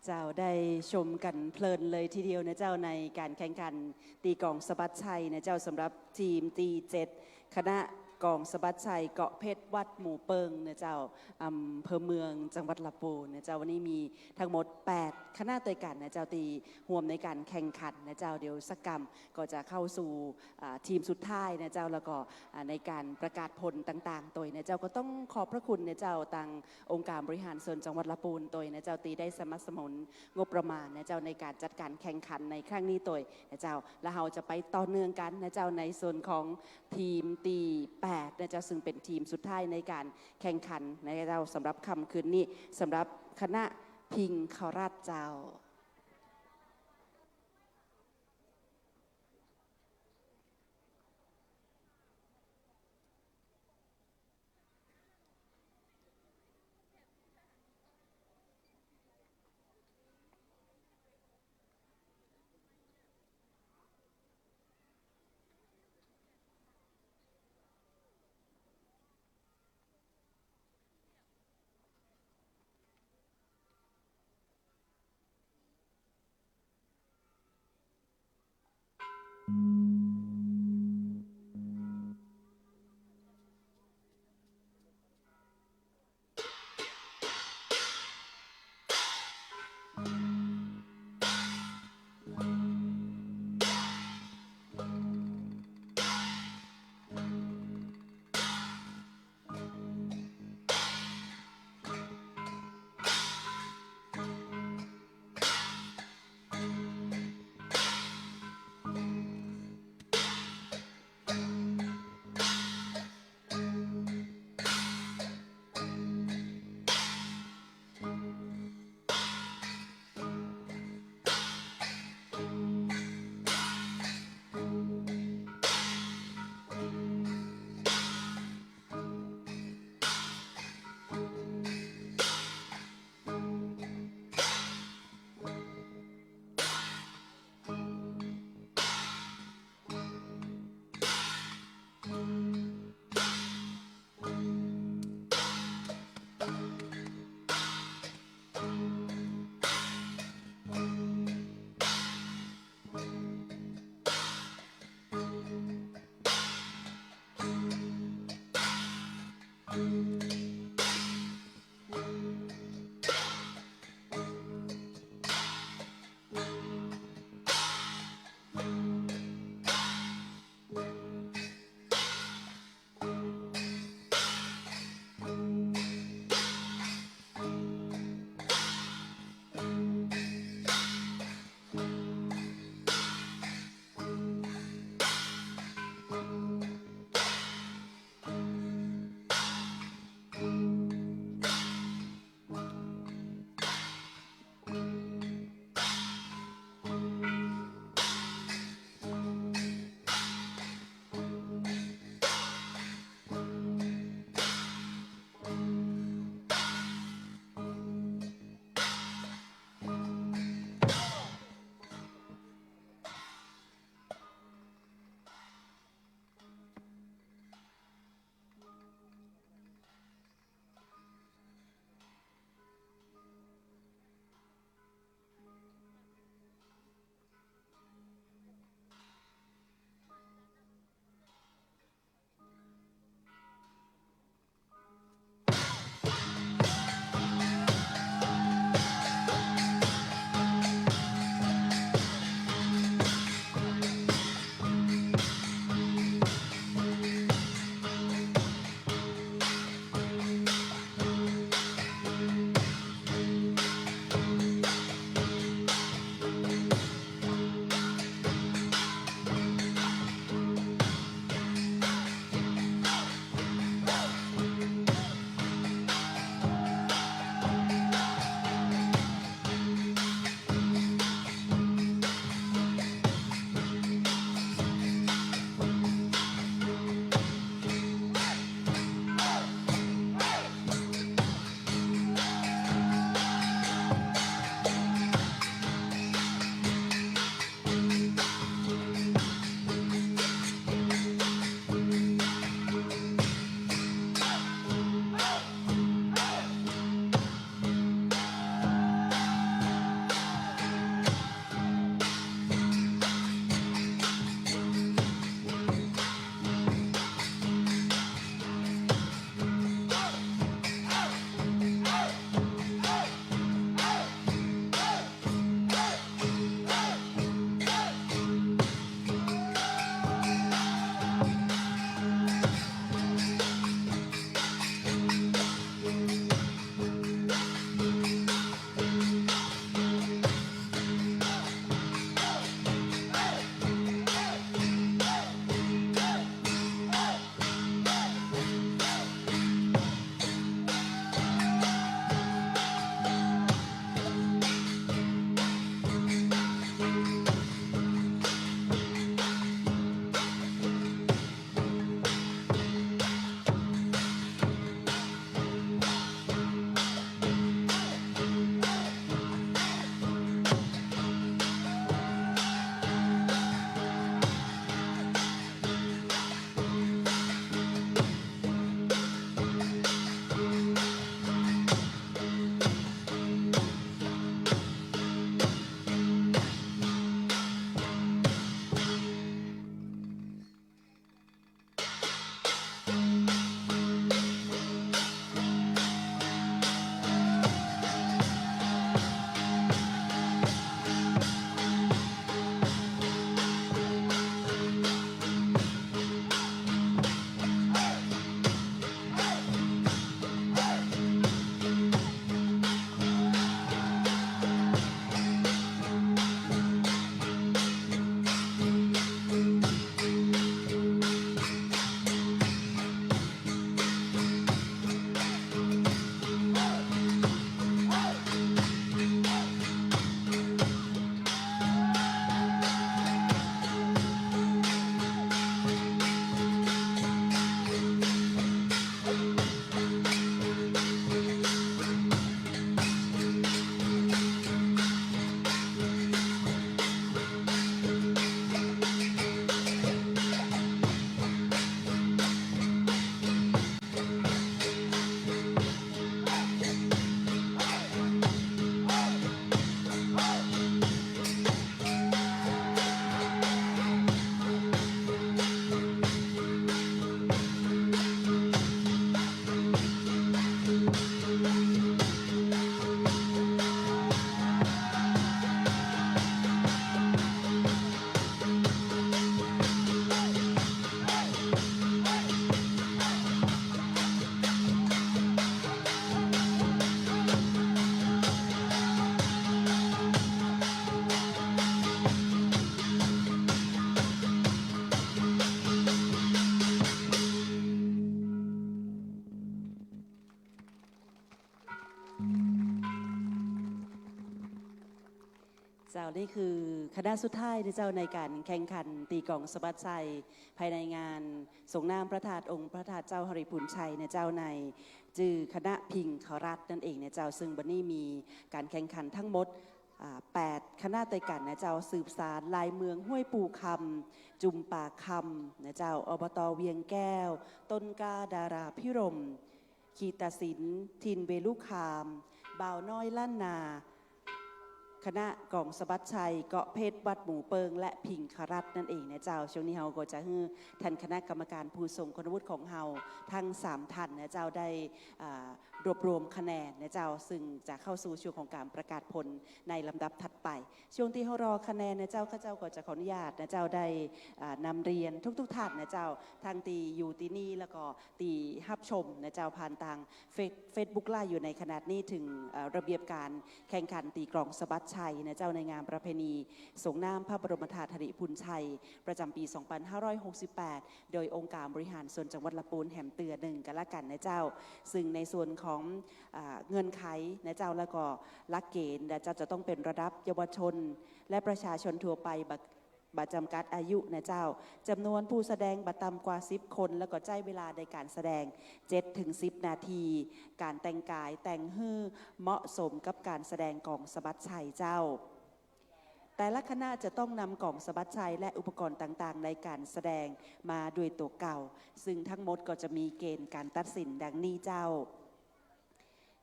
เจ้าได้ชมกันเพลินเลยทีเดียวนะเจ้าในการแข่งขันตีกลองสะบัดชัยนะเจ้าสำหรับทีมตี7คณะกองสะบัดชัยเกาะเพชรวัดหมู่เปิงนะเจ้าอำเภอเมืองจังหวัดลำพูนนะเจ้าวันนี้มีทั้งหมด8คณะตัวกันนะเจ้าตีห่วมในการแข่งขันนะเจ้าเดี๋ยวสักกรรมก็จะเข้าสู่ทีมสุดท้ายนะเจ้าแล้วก็ในการประกาศผลต่างๆตัวนะเจ้าก็ต้องขอบพระคุณนะเจ้าทางองค์การบริหารส่วนจังหวัดลำพูนตัวนะเจ้าตีได้สนับสนุนงบประมาณนะเจ้าในการจัดการแข่งขันในครั้งนี้ตัวนะเจ้าแล้วเราจะไปต่อเนื่องกันนะเจ้าในส่วนของทีมตี8นะเจ้าซึ่งเป็นทีมสุดท้ายในการแข่งขันนะเจ้าสำหรับค่ำคืนนี้สำหรับคณะพิงคาราชเจ้า เจ้านี่คือคณะสุดท้ายนะเจ้าในการแข่งขันตีกลองสะบัดชัยภายในงานส่งน้ำพระธาตุองค์พระธาตุเจ้าหริพูนชัยนะเจ้าในจื่อคณะพิงครัตนั่นเองนะเจ้าซึ่งบันนี้มีการแข่งขันทั้งหมด8 คณะด้วยกันนะเจ้าสืบสารลายเมืองห้วยปูคำจุมป่าคำนะเจ้าอบต.เวียงแก้วต้นกาดาราพิรมขีตศิลป์ทินเวลุคามบ่าวน้อยล้านนาคณะกองสะบัดชัยเกาะเพชรวัดหมูเปิงและพิงครัตนั่นเองนะเจ้าช่วงนี้เฮาก็จะให้ท่านคณะกรรมการผู้ทรงคุณวุฒิของเฮาทั้ง3ท่านนะเจ้าได้รวบรวมคะแนนนะเจ้าซึ่งจะเข้าสู่ช่วงของการประกาศผลในลำดับถัดไปช่วงที่เฮารอคะแนนนะเจ้าข้าเจ้าก็จะขออนุญาตนะเจ้าได้นำเรียนทุกท่านนะเจ้าทางตีอยู่ที่นี่แล้วก็ตีรับชมนะเจ้าผ่านทางเฟซบุ๊กไลฟ์อยู่ในขณะนี้ถึงระเบียบการแข่งขันตีกลองสะบัดชัยนะเจ้าในงานประเพณีส่งน้ำพระบรมธาตุธริพุนชัยประจำปี 2568 โดยองค์การบริหารส่วนจังหวัดลำพูนแห่มเตือหนึ่งกันละกันนะเจ้าซึ่งในส่วนของเงินไขนะเจ้าแล้วก็หลักเกณฑ์นะเจ้าจะต้องเป็นระดับเยาวชนและประชาชนทั่วไปบัตรจำกัดอายุนะเจ้าจำนวนผู้แสดงบัตรต่ำกว่า10 คนแล้วก็ใจเวลาในการแสดง 7-10 นาทีการแต่งกายแต่งฮื้อเหมาะสมกับการแสดงกลองสะบัดชัยเจ้าแต่ละคณะจะต้องนำกลองสะบัดชัยและอุปกรณ์ต่างๆในการแสดงมาด้วยตัวเก่าซึ่งทั้งหมดก็จะมีเกณฑ์การตัดสินดังนี้เจ้า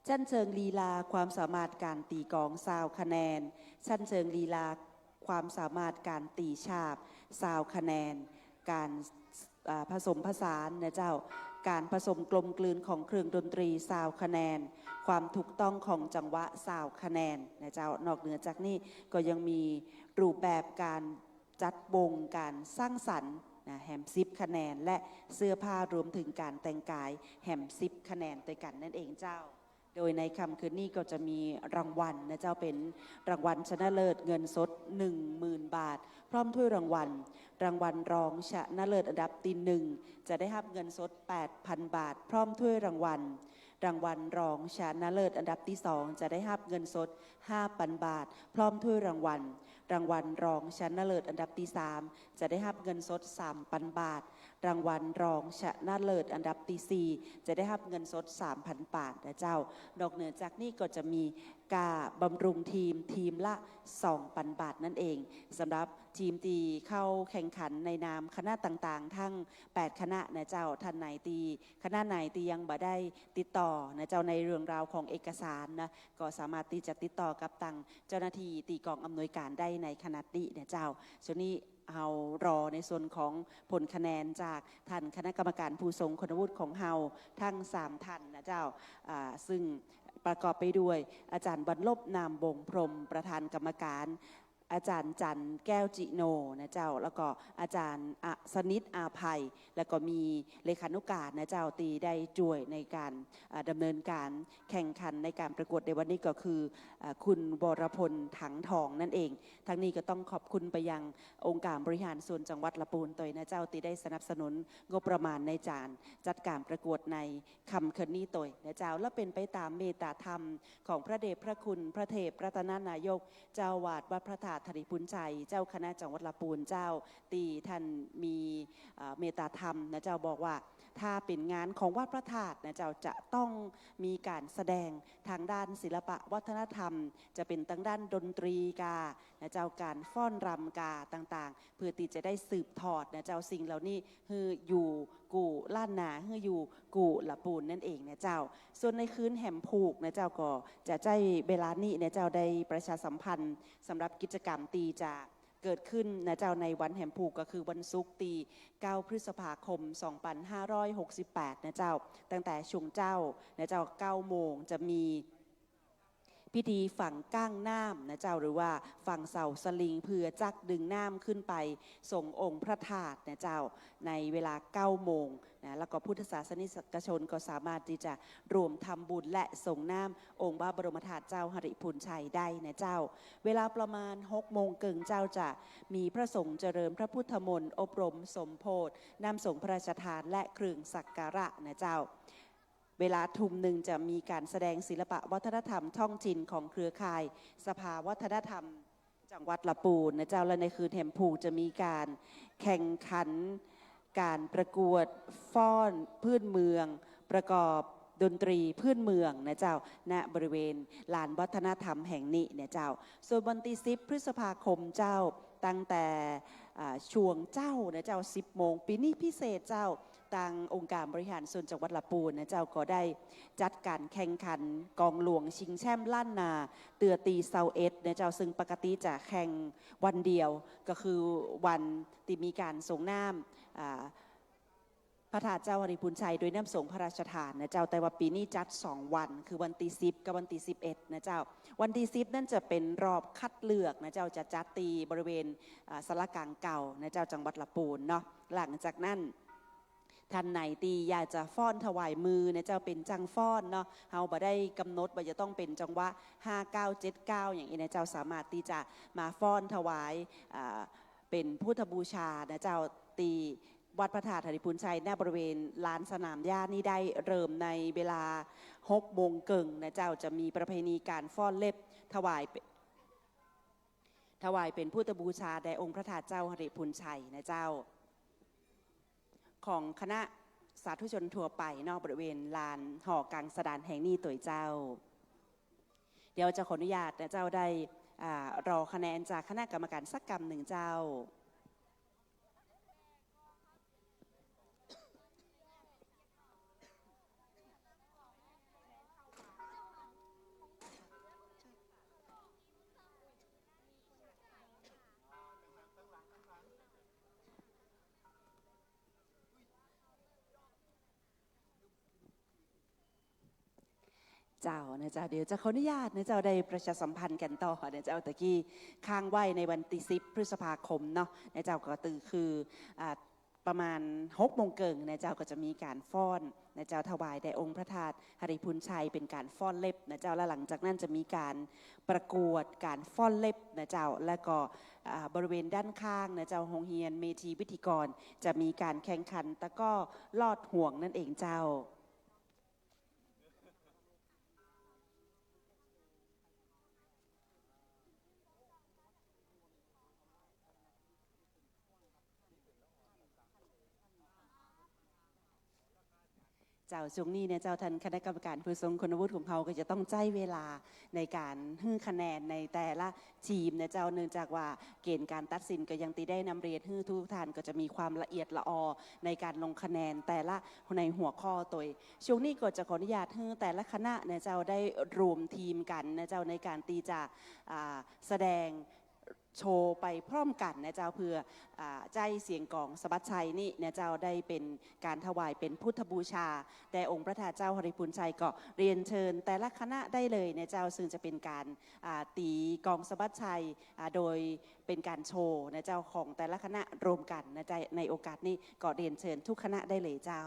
ชั้นเชิงลีลาความสามารถการตีกลอง20 คะแนนชั้นเชิงลีลาความสามารถการตีฉาบ20 คะแนนการผสมผสานนะเจ้าการผสมกลมกลืนของเครื่องดนตรี20 คะแนนความถูกต้องของจังหวะ20 คะแนนนะเจ้านอกเหนือจากนี้ก็ยังมีรูปแบบการจัดวงการสร้างสรรค์นะแฮม10 คะแนนและเสื้อผ้ารวมถึงการแต่งกายแฮม10 คะแนนด้วยกันนั่นเองเจ้าโดยในค่ำคืนนี้ก็จะมีรางวัลนะเจ้าเป็นรางวัลชนะเลิศเงินสด 10,000 บาทพร้อมถ้วยรางวัลรองชนะเลิศอันดับที่1จะได้รับเงินสด 8,000 บาทพร้อมถ้วยรางวัลรองชนะเลิศอันดับที่2จะได้รับเงินสด 5,000 บาทพร้อมถ้วยรางวัลรองชนะเลิศอันดับที่3จะได้รับเงินสด 3,000 บาทรางวัลรองชนะเลิศอันดับที่4จะได้รับเงินสด 3,000 บาทนะเจ้านอกเหนือจากนี้ก็จะมีกาบำรุงทีมละ 2,000 บาทนั่นเองสำหรับทีมตีเข้าแข่งขันในนามคณะต่างๆทั้ง8 คณะนะเจ้าท่านไหนตีคณะไหนตียังบ่ได้ติดต่อนะเจ้าในเรื่องราวของเอกสารนะก็สามารถที่จะติดต่อกับทางเจ้าหน้าที่ตีกองอำนวยการได้ในขณะนี้นะเจ้าช่วงนี้เอารอในส่วนของผลคะแนนจากท่านคณะกรรมการผู้ทรงคุณวุฒิของเฮาทั้ง3ท่านนะเจ้าซึ่งประกอบไปด้วยอาจารย์บรรลบนามบงพรหมประธานกรรมการอาจารย์จันแก้วจิโนนะเจ้าแล้วก็อาจารย์สนิทอาภัยแล้วก็มีเลขานุการนะเจ้าตีได้ช่วยในการดำเนินการแข่งขันในการประกวดในวันนี้ก็คือคุณวรพลถังทองนั่นเองทั้งนี้ก็ต้องขอบคุณไปยังองค์การบริหารส่วนจังหวัดลำพูนตัวนะเจ้าตีได้สนับสนุนงบประมาณในการจัดการประกวดในคำคืนนี้ตัวนะเจ้าและเป็นไปตามเมตตาธรรมของพระเดชพระคุณพระเทพรัตนนายกเจ้าวาดวัดพระธาตุธริพุนชัยเจ้าคณะจังหวัดลำพูนเจ้าตีท่านมีเมตตาธรรมนะเจ้าบอกว่าถ้าเป็นงานของวัดพระธาตุนะเจ้าจะต้องมีการแสดงทางด้านศิลปะวัฒนธรรมจะเป็นทางด้านดนตรีกานะเจ้าการฟ้อนรำกาต่างๆเพื่อที่จะได้สืบทอดนะเจ้าสิ่งเหล่านี้คืออยู่กู่ล้านนาคืออยู่กู่ลำพูนนั่นเองนะเจ้าส่วนในคืนแหมผูกนะเจ้าก็จะใจเวลานี้นะเจ้าได้ประชาสัมพันธ์สำหรับกิจกรรมตีจะเกิดขึ้นนะเจ้าในวันแหมผูกก็คือวันศุกร์ตี9 พฤษภาคม 2568นะเจ้าตั้งแต่ช่วงเจ้านะเจ้า9 โมงจะมีพิธีฝังก้างน้ำนะเจ้าหรือว่าฝังเสาสลิงเพื่อจักดึงน้ำขึ้นไปส่งองค์พระธาตุนะเจ้าในเวลา9 โมงนะแล้วก็พุทธศาสนิกชนก็สามารถที่จะรวมทำบุญและส่งน้ำองค์พระบรมธาตุเจ้าหริพูนชัยได้นะเจ้าเวลาประมาณ6 โมงครึ่งเจ้าจะมีพระสงฆ์เจริญพระพุทธมนต์อบรมสมโภชนำส่งพระราชทานและเครื่องสักการะนะเจ้าเวลาทุ่มหนึ่งจะมีการแสดงศิลปะวัฒนธรรมท้องถิ่นของเครือข่ายสภาวัฒนธรรม จังหวัดละปูนนะเจ้าและในคืนแห่มผูกจะมีการแข่งขันการประกวดฟ้อนพื้นเมืองประกอบดนตรีพื้นเมืองนะเจ้าณบริเวณลานวัฒนธรรมแห่งนี้นะเจ้าส่วนวันที่10 พฤษภาคมเจ้าตั้งแต่ช่วงเจ้านะเจ้า10 โมงปีนี้พิเศษเจ้าทางองค์การบริหารส่วนจังหวัดละปูนนะเจ้าก็ได้จัดการแข่งขันกองหลวงชิงแชมป์ล้านนาเตือตีเซาเอ็ดนะเจ้าซึ่งปกติจะแข่งวันเดียวก็คือวันที่มีการส่งน้ำพระธาตุเจ้าหริพุนชัยโดยน้ำสงพระราชทานนะเจ้าแต่ว่าปีนี้จัด2 วันคือวันที่10กับวันที่11นะเจ้าวันที่10นั่นจะเป็นรอบคัดเลือกนะเจ้าจะจัดตีบริเวณสารกลางเก่านะเจ้าจังหวัดละปูนเนาะหลังจากนั้นท่านไหนตีอยากจะฟ้อนถวายมือนะเจ้าเป็นจังฟ้อนเนาะเฮาบ่ได้กำหนดว่าจะต้องเป็นจังหวะ5979อย่างนี้นะเจ้าสามารถที่จะมาฟ้อนถวายเป็นพุทธบูชานะเจ้าตีวัดพระธาตุหริพุนชัยณบริเวณลานสนามหญ้านี้ได้เริ่มในเวลา6 โมงครึ่งนะเจ้าจะมีประเพณีการฟ้อนเล็บถวายเป็นพุทธบูชาแด่องค์พระธาตุเจ้าหริพุนชัยนะเจ้าของคณะสาธุชนทั่วไปนอกบริเวณลานหอกลางสดานแห่งนี้ตัวเจ้าเดี๋ยวจะขออนุญาตนะเจ้าได้รอคะแนนจากคณะกรรมการสักกรรมหนึ่งเจ้าเจ้านะเจ้าเดี๋ยวจะขออนุญาตนะเจ้าได้ประชาสัมพันธ์กันต่อนะเจ้าตะกี้ค้างไว้ในวันที่10 พฤษภาคมเนาะนะเจ้าก็คือประมาณ6 โมงครึ่งนะเจ้าก็จะมีการฟ้อนนะเจ้าถวายแด่องค์พระธาตุหริพุนชัยเป็นการฟ้อนเล็บนะเจ้าและหลังจากนั้นจะมีการประกวดการฟ้อนเล็บนะเจ้าและก็บริเวณด้านข้างนะเจ้าโรงเรียนเมธีวิทยกรจะมีการแข่งขันตะก้อลอดห่วงนั่นเองเจ้าเจ้าช่วงนี้เนี่ยเจ้าท่านคณะกรรมการผู้ทรงคุณวุฒิของเขาก็จะต้องใจเวลาในการให้คะแนนในแต่ละทีมเนี่ยเจ้าเนื่องจากว่าเกณฑ์การตัดสินก็ยังตีได้นำเรียนให้ทุกท่านก็จะมีความละเอียดละออในการลงคะแนนแต่ละในหัวข้อตัวช่วงนี้ก็จะขออนุญาตให้แต่ละคณะเนี่ยเจ้าได้รวมทีมกันนะเจ้าในการตีจะแสดงโชว์ไปพร้อมกันนะเจ้าเพื่อใจเสียงกองสบัดชัยนี่นะเจ้าได้เป็นการถวายเป็นพุทธบูชาแต่องค์พระธาตุเจ้าหริพุนชัยก็เรียนเชิญแต่ละคณะได้เลยนะเจ้าซึ่งจะเป็นการตีกองสบัดชัยโดยเป็นการโชว์นะเจ้าของแต่ละคณะรวมกันนะเจ้าในโอกาสนี้ก็เรียนเชิญทุกคณะได้เลยเจ้า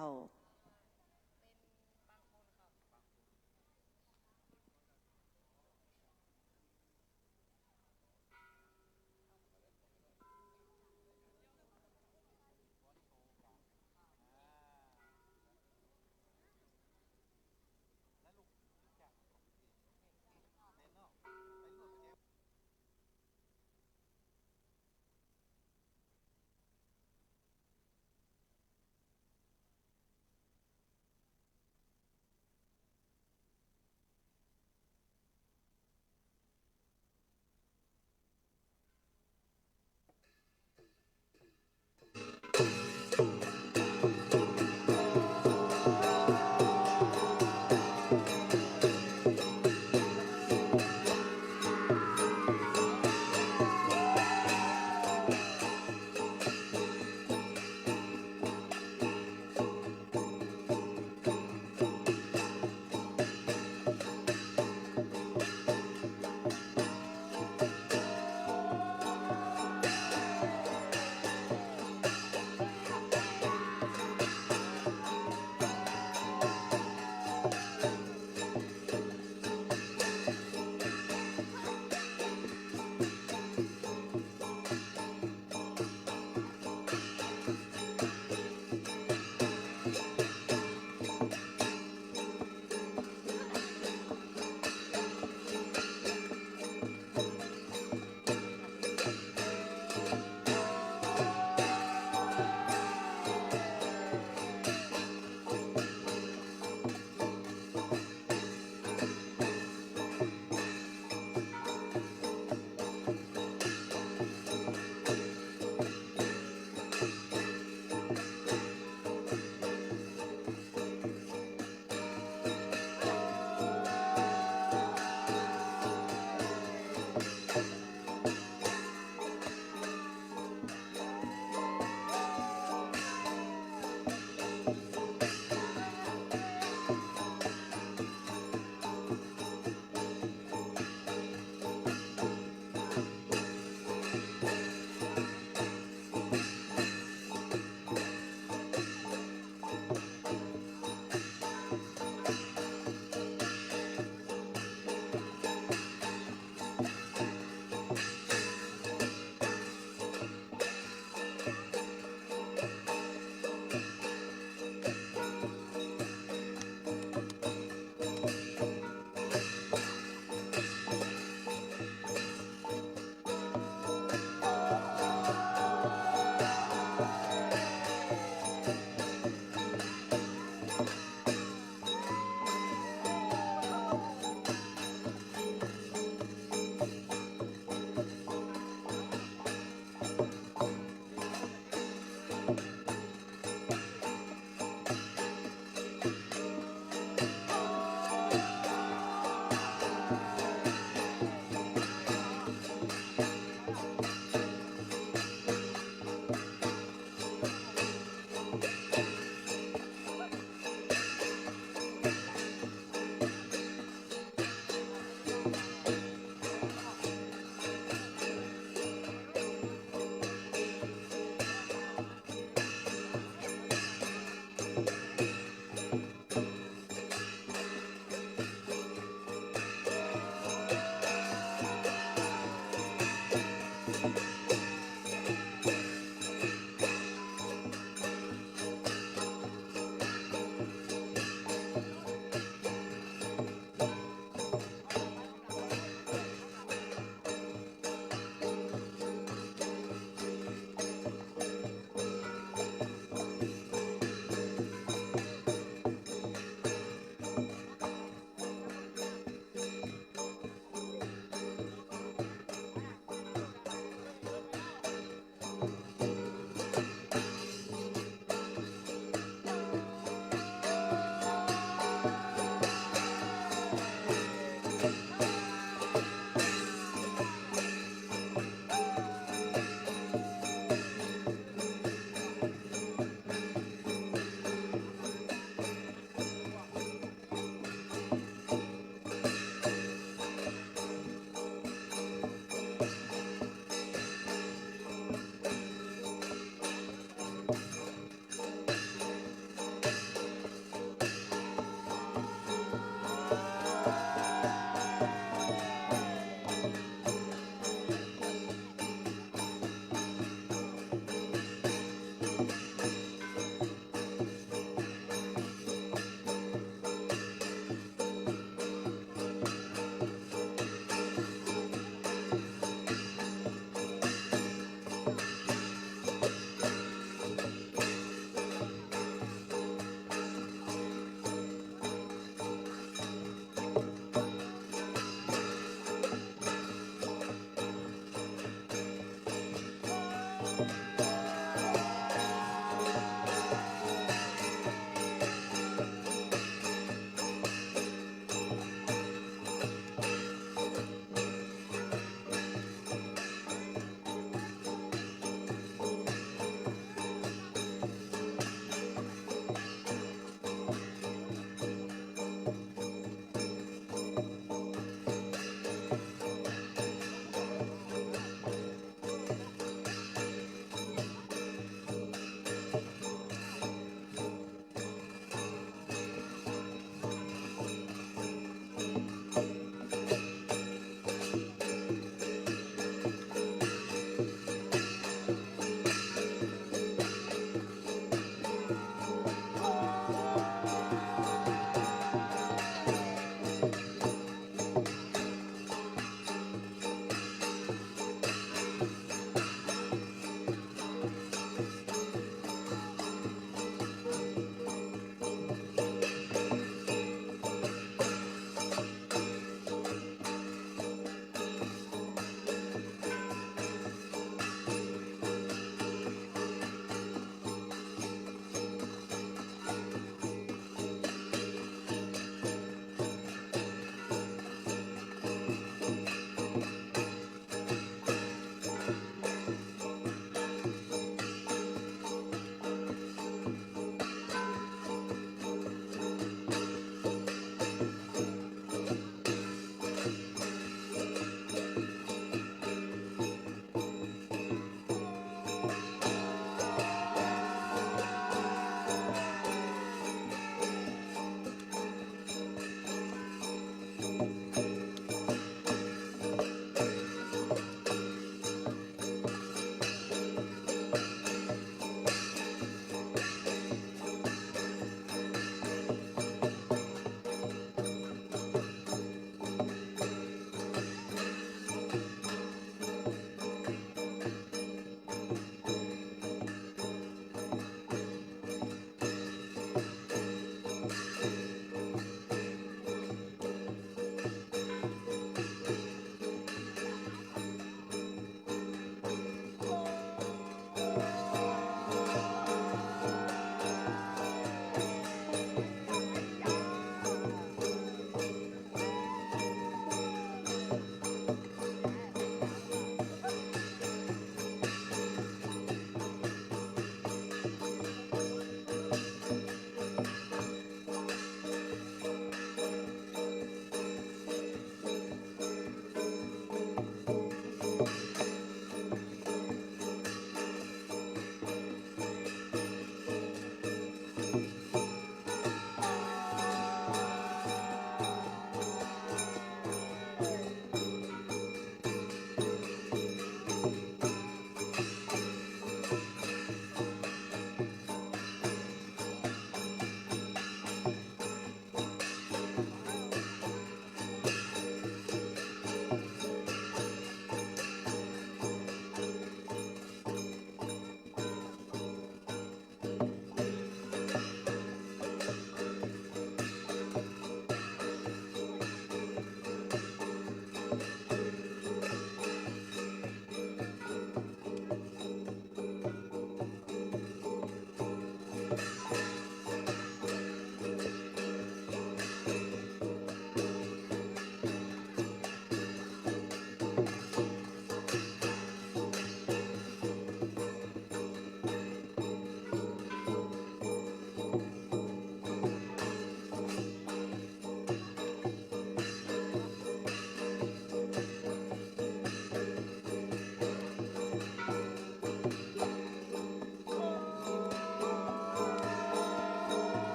อ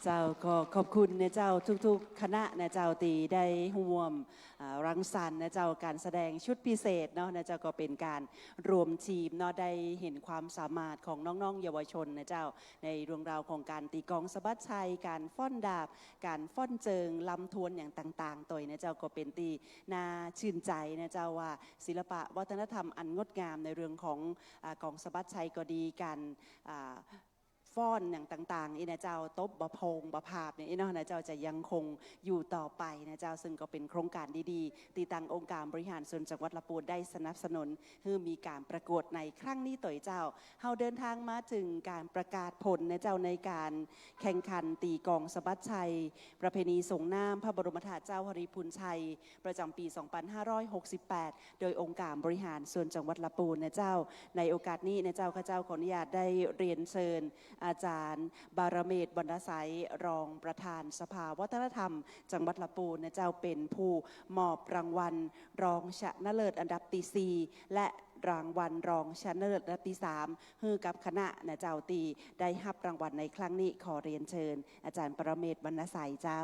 เจ้าก็ขอบคุณนะเจ้าทุกๆคณะนะเจ้าตีได้ร่วมรังสรรค์นะเจ้าการแสดงชุดพิเศษเนาะนะเจ้าก็เป็นการรวมทีมเนาะได้เห็นความสามารถของน้องๆเยาวชนนะเจ้าในเรื่องราวของการตีกลองสะบัดชัยการฟ้อนดาบการฟ้อนเจิงลำทวนอย่างต่างๆตัวนะเจ้าก็เป็นตีน่าชื่นใจนะเจ้าว่าศิลปะวัฒนธรรมอันงดงามในเรื่องของกลองสะบัดชัยก็ดีการฟ้อนอย่างต่างๆนะเจ้าตบบะพงบะภาพเนี่ยนะเจ้าจะยังคงอยู่ต่อไปนะเจ้าซึ่งก็เป็นโครงการดีๆตีตังองค์การบริหารส่วนจังหวัดลำพูนได้สนับสนุนให้มีการประกวดในครั้งนี้ต่อยเจ้าเฮาเดินทางมาถึงการประกาศผลนะเจ้าในการแข่งขันตีกลองสะบัดชัยประเพณีส่งน้ำพระบรมธาตุเจ้าหริพูนชัยประจำปี 2568 โดยองค์การบริหารส่วนจังหวัดลำพูนนะเจ้าในโอกาสนี้นะเจ้าข้าเจ้าขออนุญาตได้เรียนเชิญอาจารย์บารเมศวรรณไสยรองประธานสภาวัฒนธรรมจังหวัดลำพูนนะเจ้าเป็นผู้มอบรางวัลรองชนะเลิศอันดับที่ 4และรางวัลรองชนะเลิศอันดับที่ 3ให้กับคณะนะเจ้าตีได้รับรางวัลในครั้งนี้ขอเรียนเชิญอาจารย์บารเมศวรรณไสยเจ้า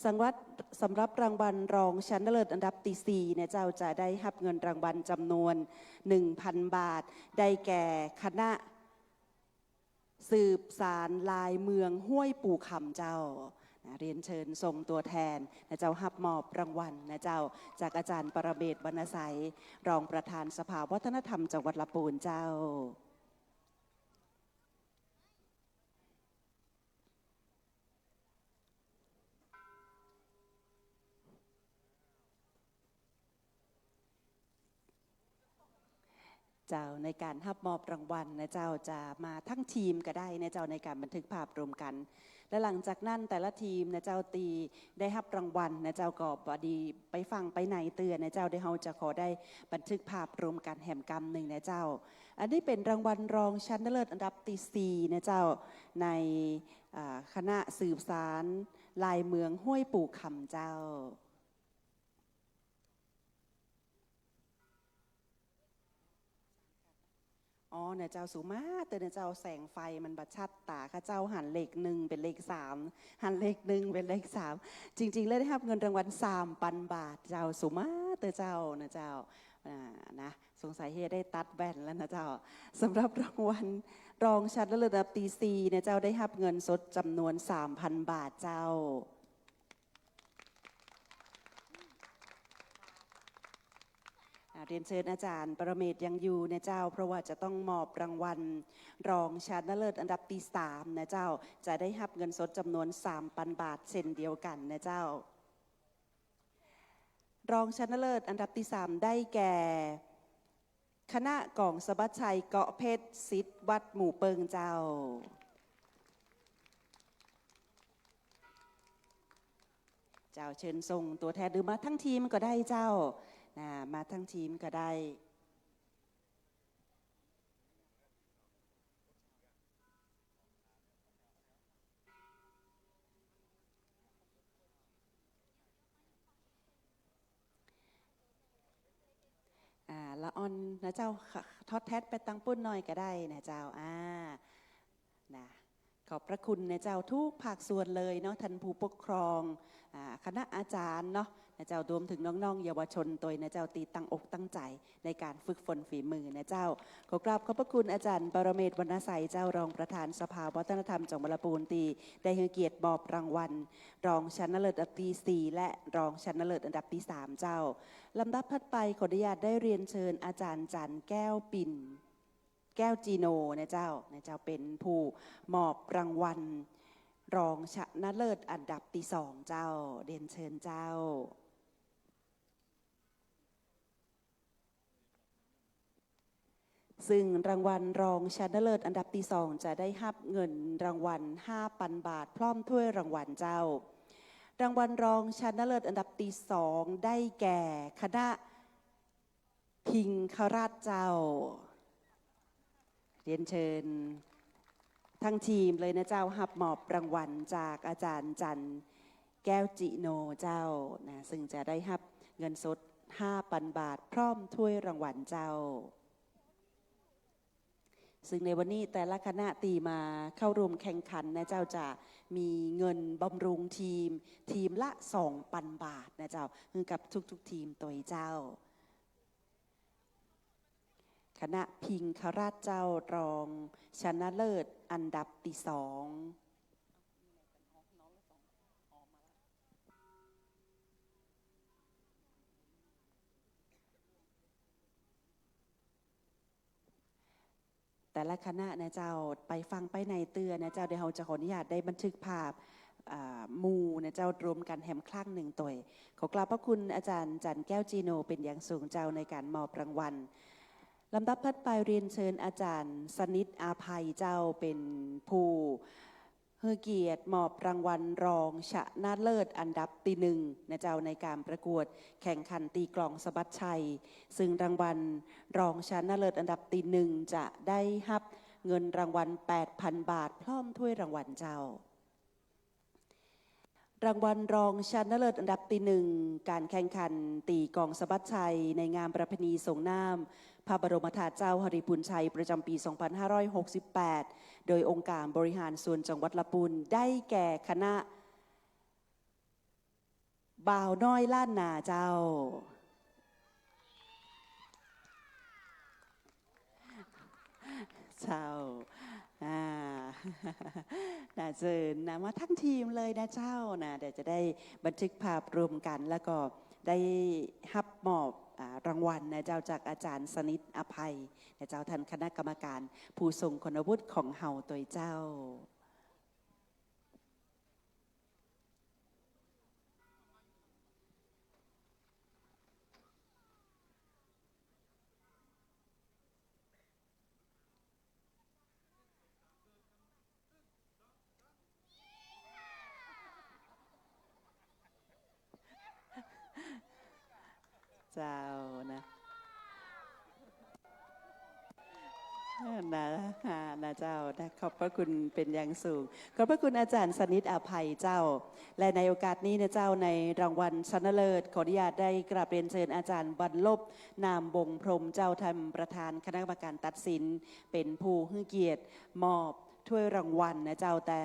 สำหรับรางวัลรองชนะเลิศอันดับที่ 4เนี่ยเจ้าจะได้รับเงินรางวัลจำนวน 1,000 บาทได้แก่คณะสืบสารลายเมืองห้วยปู่คำเจ้าเรียนเชิญส่งตัวแทนนะเจ้ารับมอบรางวัลนะเจ้าจากอาจารย์ปรเมศวรรณไสยรองประธานสภาวัฒนธรรมจังหวัดลำพูนเจ้าเจ้าในการรับมอบรางวัลนะเจ้าจะมาทั้งทีมก็ได้นะเจ้าในการบันทึกภาพรวมกันและหลังจากนั้นแต่ละทีมนะเจ้าตีได้รับรางวัลนะเจ้าก็บดีไปฟังไปไหนเตือนนะเจ้าได้เฮาจะขอได้บันทึกภาพรวมกันแห่มกรรมหนึ่งนะเจ้าอันนี้เป็นรางวัลรองชนะเลิศอันดับที่ 4นะเจ้าในคณะสืบสารลายเมืองห้วยปู่คำเจ้าอ๋อเนี่ยเจ้าสูมาแต่เนี่ยเจ้าแสงไฟมันบัดชัดตาข้าเจ้าหันเลข1เป็นเลข3หันเลข1เป็นเลข3จริงๆเลยได้รับเงินรางวัล3,000 บาทเจ้าสูมาแต่เจ้านะเจ้านะสงสัยเฮได้ตัดแว่นแล้วนะเจ้าสำหรับรางวัลรองชนะเลิศอันดับที่ 4เนี่ยเจ้าได้รับเงินสดจำนวน 3,000 บาทเจ้าเรียนเชิญอาจารย์ปรเมศยังอยู่นะเจ้าเพราะว่าจะต้องมอบรางวัลรองชนะเลิศอันดับที่ 3นะเจ้าจะได้รับเงินสดจำนวน 3,000 บาทเช่นเดียวกันนะเจ้ารองชนะเลิศอันดับที่ 3ได้แก่คณะกองสะบัดชัยเกาะเพชรศิษย์วัดหมู่เปิงเจ้าเชิญส่งตัวแทนหรือมาทั้งทีมก็ได้เจ้ามาทั้งทีมก็ได้ละออนนะเจ้าทอดแทสไปตังปุ้นหน่อยก็ได้นะเจ้านะขอบพระคุณนะเจ้าทุกภาคส่วนเลยเนาะท่านผู้ปกครองคณะอาจารย์เนาะนะเจ้ารวมถึงน้องๆเยาวชนตัวนะเจ้าตีตั้งอกตั้งใจในการฝึกฝนฝีมือนะเจ้าขอกราบขอบพระคุณอาจารย์ปรเมศวรรณไสยเจ้ารองประธานสภาวัฒนธรรมจังหวัดลำพูนตีได้ให้เกียรติมอบรางวัลรองชนะเลิศอันดับที่ 4และรองชนะเลิศอันดับที่ 3เจ้าลำดับถัดไปขออนุญาตได้เรียนเชิญอาจารย์จันแก้วปิ่นแก้วจีโนนะเจ้าเป็นผู้มอบรางวัลรองชนะเลิศอันดับที่ 2เจ้าเรียนเชิญเจ้าซึ่งรางวัลรองชนะเลิศอันดับที่ 2จะได้รับเงินรางวัล 5,000 บาทพร้อมถ้วยรางวัลเจ้ารางวัลรองชนะเลิศอันดับที่ 2ได้แก่คณะพิงคราชเจ้าเรียนเชิญทั้งทีมเลยนะเจ้ารับมอบรางวัลจากอาจารย์จันแก้วจิโนเจ้านะซึ่งจะได้รับเงินสด 5,000 บาทพร้อมถ้วยรางวัลเจ้า ซึ่งในวันนี้แต่ละคณะตีมาเข้าร่วมแข่งขันนะเจ้าจะมีเงินบำรุงทีมละ 2,000 บาทนะเจ้าคือกับทุกทีมตัวเจ้าคณะพิงคราชเจ้ารองชนะเลิศอันดับที่ 2แต่ละคณะนะเจ้าไปฟังไปในเตือนนะเจ้าเดี๋ยวเราจะขออนุญาตได้บันทึกภาพหมู่นะเจ้ารวมกันแหมครั้งหนึ่งตัวขอกราบพระคุณอาจารย์จันแก้วจีโนเป็นอย่างสูงเจ้าในการมอบรางวัลลำดับถัดไปเรียนเชิญอาจารย์สนิทอาภัยเจ้าเป็นผู้ให้เกียรติมอบรางวัลรองชนะเลิศอันดับที่ 1นะเจ้าในการประกวดแข่งขันตีกลองสะบัดชัยซึ่งรางวัลรองชนะเลิศอันดับที่ 1จะได้รับเงินรางวัล 8,000 บาทพร้อมถ้วยรางวัลเจ้ารางวัลรองชนะเลิศอันดับที่ 1การแข่งขันตีกลองสะบัดชัยในงานประเพณีส่งน้ำพระบรมธาตุเจ้าหริพูนชัยประจำปี 2568 โดยองค์การบริหารส่วนจังหวัดลำพูนได้แก่คณะบ่าวน้อยล้านนาเจ้าน่าเจอนะมาทั้งทีมเลยนะเจ้านะเดี๋ยวจะได้บันทึกภาพรวมกันแล้วก็ได้รับมอบรางวัลนะเจ้าจากอาจารย์สนิทอภัยนะเจ้าท่านคณะกรรมการผู้ทรงคุณวุฒิของเฮาตัวเจ้าเจ้านะนะเจ้านะขอบพระคุณเป็นอย่างสูงขอบพระคุณอาจารย์สนิทอภัยเจ้าและในโอกาสนี้นะเจ้าในรางวัลชนะเลิศขออนุญาตได้กราบเรียนเชิญอาจารย์บรรลบนามบงพรหมเจ้าธรรมประธานคณะกรรมการตัดสินเป็นผู้ให้เกียรติมอบถ้วยรางวัลนะเจ้าแต่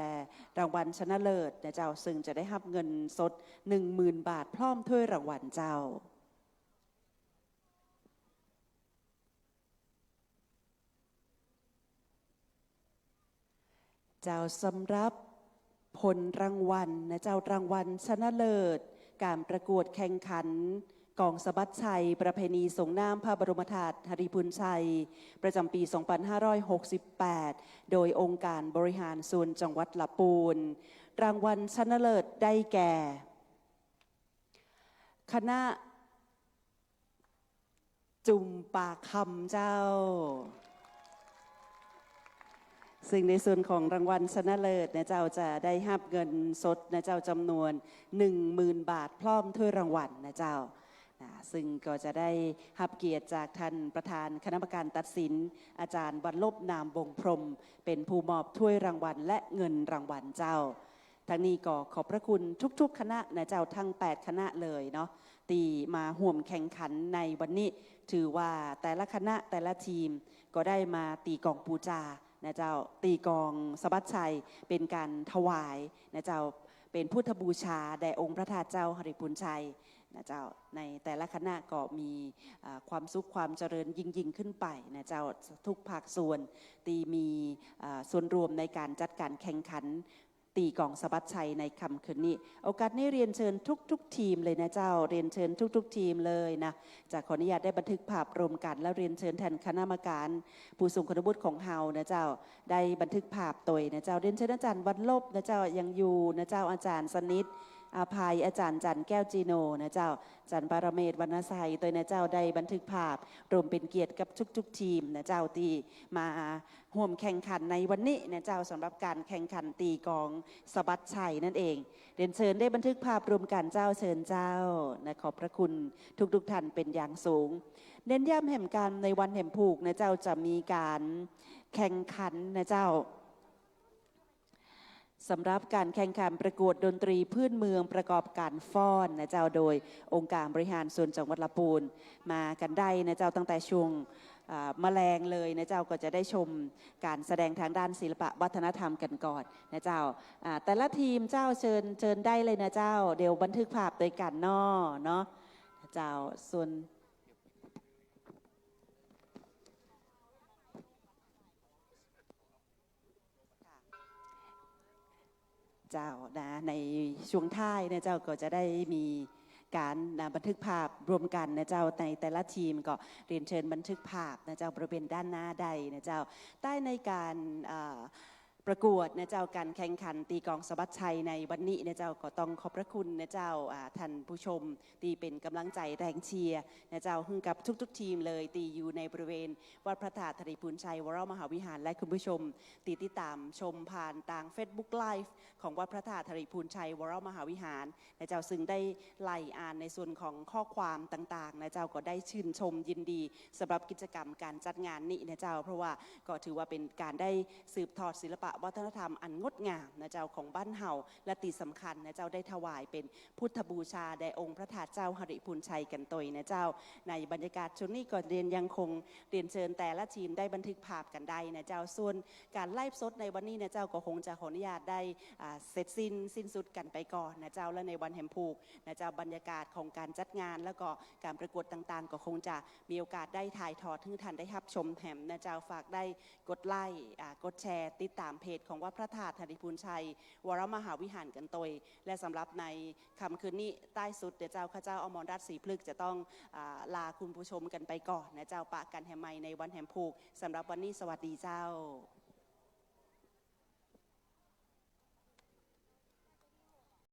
รางวัลชนะเลิศนะเจ้าซึ่งจะได้รับเงินสด 10,000 บาทพร้อมถ้วยรางวัลเจ้าเจ้าสำหรับผลรางวัลนะเจ้ารางวัลชนะเลิศการประกวดแข่งขันกองสะบัดชัยประเพณีส่งน้ำพระบรมธาตุหริพูนชัยประจำปี 2568 โดยองค์การบริหารส่วนจังหวัดลำพูนรางวัลชนะเลิศได้แก่คณะจุมปาคำเจ้าซึ่งในส่วนของรางวัลชนะเลิศนะเจ้าจะได้รับเงินสดนะเจ้าจำนวน 10,000 บาทพร้อมถ้วยรางวัลนะเจ้าซึ่งก็จะได้รับเกียรติจากท่านประธานคณะกรรมการตัดสินอาจารย์บรรลบนามบงพรหมเป็นผู้มอบถ้วยรางวัลและเงินรางวัลเจ้าทั้งนี้ก็ขอบพระคุณทุกๆคณะนะเจ้าทั้ง8คณะเลยเนาะตีมาห่วมแข่งขันในวันนี้ถือว่าแต่ละคณะแต่ละทีมก็ได้มาตีกลองปูจานะเจ้าตีกลองสะบัดชัยเป็นการถวายนะเจ้าเป็นพุทธบูชาแด่องค์พระธาตุเจ้าหริพูนชัยนะเจ้าในแต่ละคณะก็มีความสุขความเจริญยิ่งขึ้นไปนะเจ้าทุกภาคส่วนตีมีส่วนรวมในการจัดการแข่งขันตีกลองสะบัดชัยในค่ำคืนนี้โอกาสนี้เรียนเชิญทุกทีมเลยนะเจ้าเรียนเชิญทุกทีมเลยนะจะขออนุญาตได้บันทึกภาพรวมกันแล้วเรียนเชิญแทนคณะกรรมการผู้ทรงคุณวุฒิของเฮานะเจ้าได้บันทึกภาพตัวนะเจ้าเรียนเชิญอาจารย์บรรลบนะเจ้ายังอยู่นะเจ้าอาจารย์สนิทอาภัยอาจารย์จันแก้วจีโนนะเจ้าจันปารเมศวรรณไสยตัวนะเจ้าได้บันทึกภาพรวมเป็นเกียรติกับทุกทีมนะเจ้าที่มาร่วมแข่งขันในวันนี้นะเจ้าสำหรับการแข่งขันตีกลองสะบัดชัยนั่นเองเรียนเชิญได้บันทึกภาพรวมกันเจ้าเชิญเจ้านะขอบพระคุณทุกท่านเป็นอย่างสูงเน้นย้ำแห่งการในวันแห่งผูกนะเจ้าจะมีการแข่งขันนะเจ้าสำหรับการแข่งขันประกวดดนตรีพื้นเมืองประกอบการฟ้อนนะเจ้าโดยองค์การบริหารส่วนจังหวัดลำพูนมากันได้นะเจ้าตั้งแต่ช่วง แมลงเลยนะเจ้าก็จะได้ชมการแสดงทางด้านศิลปะวัฒนธรรมกันก่อนนะเจ้าแต่ละทีมเจ้าเชิญได้เลยนะเจ้าเดี๋ยวบันทึกภาพโดยกันเนาะเจ้าส่วนเจ้านะในช่วงท้ายนะเจ้าก็จะได้มีการบันทึกภาพรวมกันนะเจ้าในแต่ละทีมก็เรียนเชิญบันทึกภาพนะเจ้าบริเวณด้านหน้าใดนะเจ้าได้ในการประกวดนะเจ้าการแข่งขันตีกลองสะบัดชัยในวันนี้นะเจ้าก็ต้องขอบพระคุณนะเจ้าท่านผู้ชมตีเป็นกำลังใจแรงเชียร์นะเจ้าหึ่งกับทุกทีมเลยตีอยู่ในบริเวณวัดพระธาตุธริพูนชัยวรมหาวิหารและคุณผู้ชมตีติดตามชมผ่านทาง Facebook Live ของวัดพระธาตุธริพูนชัยวรมหาวิหารนะเจ้าซึ่งได้ไล่อ่านในส่วนของข้อความต่างๆนะเจ้าก็ได้ชื่นชมยินดีสำหรับกิจกรรมการจัดงานนี้นะเจ้าเพราะว่าก็ถือว่าเป็นการได้สืบทอดศิลปะวัฒนธรรมอันงดงามนะเจ้าของบ้านเฮาและตีสำคัญนะเจ้าได้ถวายเป็นพุทธบูชาแด่องค์พระธาตุเจ้าหริพูนชัยกันตยนะเจ้าในบรรยากาศช่วงนี้ก็เรียนยังคงเรียนเชิญแต่ละทีมได้บันทึกภาพกันได้นะเจ้าส่วนการไลฟ์สดในวันนี้นะเจ้าก็คงจะขออนุญาตได้เสร็จสิ้นสุดกันไปก่อนนะเจ้าและในวันแห่งผูกนะเจ้าบรรยากาศของการจัดงานแล้วก็การประกวดต่างๆก็คงจะมีโอกาสได้ถ่ายทอดถึงท่านได้รับชมแถมนะเจ้าฝากได้กดไลค์กดแชร์ติดตามเพจของวัดพระธาตุธริพูนชัยวรมหาวิหารกันตยและสำหรับในค่ำคืนนี้ใต้สุดเดี๋ยวเจ้าข้าเจ้าอมรรัตน์ศรีพฤกษ์จะต้องลาคุณผู้ชมกันไปก่อนนะเจ้าปะกันแห่งใหม่ในวันแห่งผูกสำหรับวันนี้สวัสดีเจ้า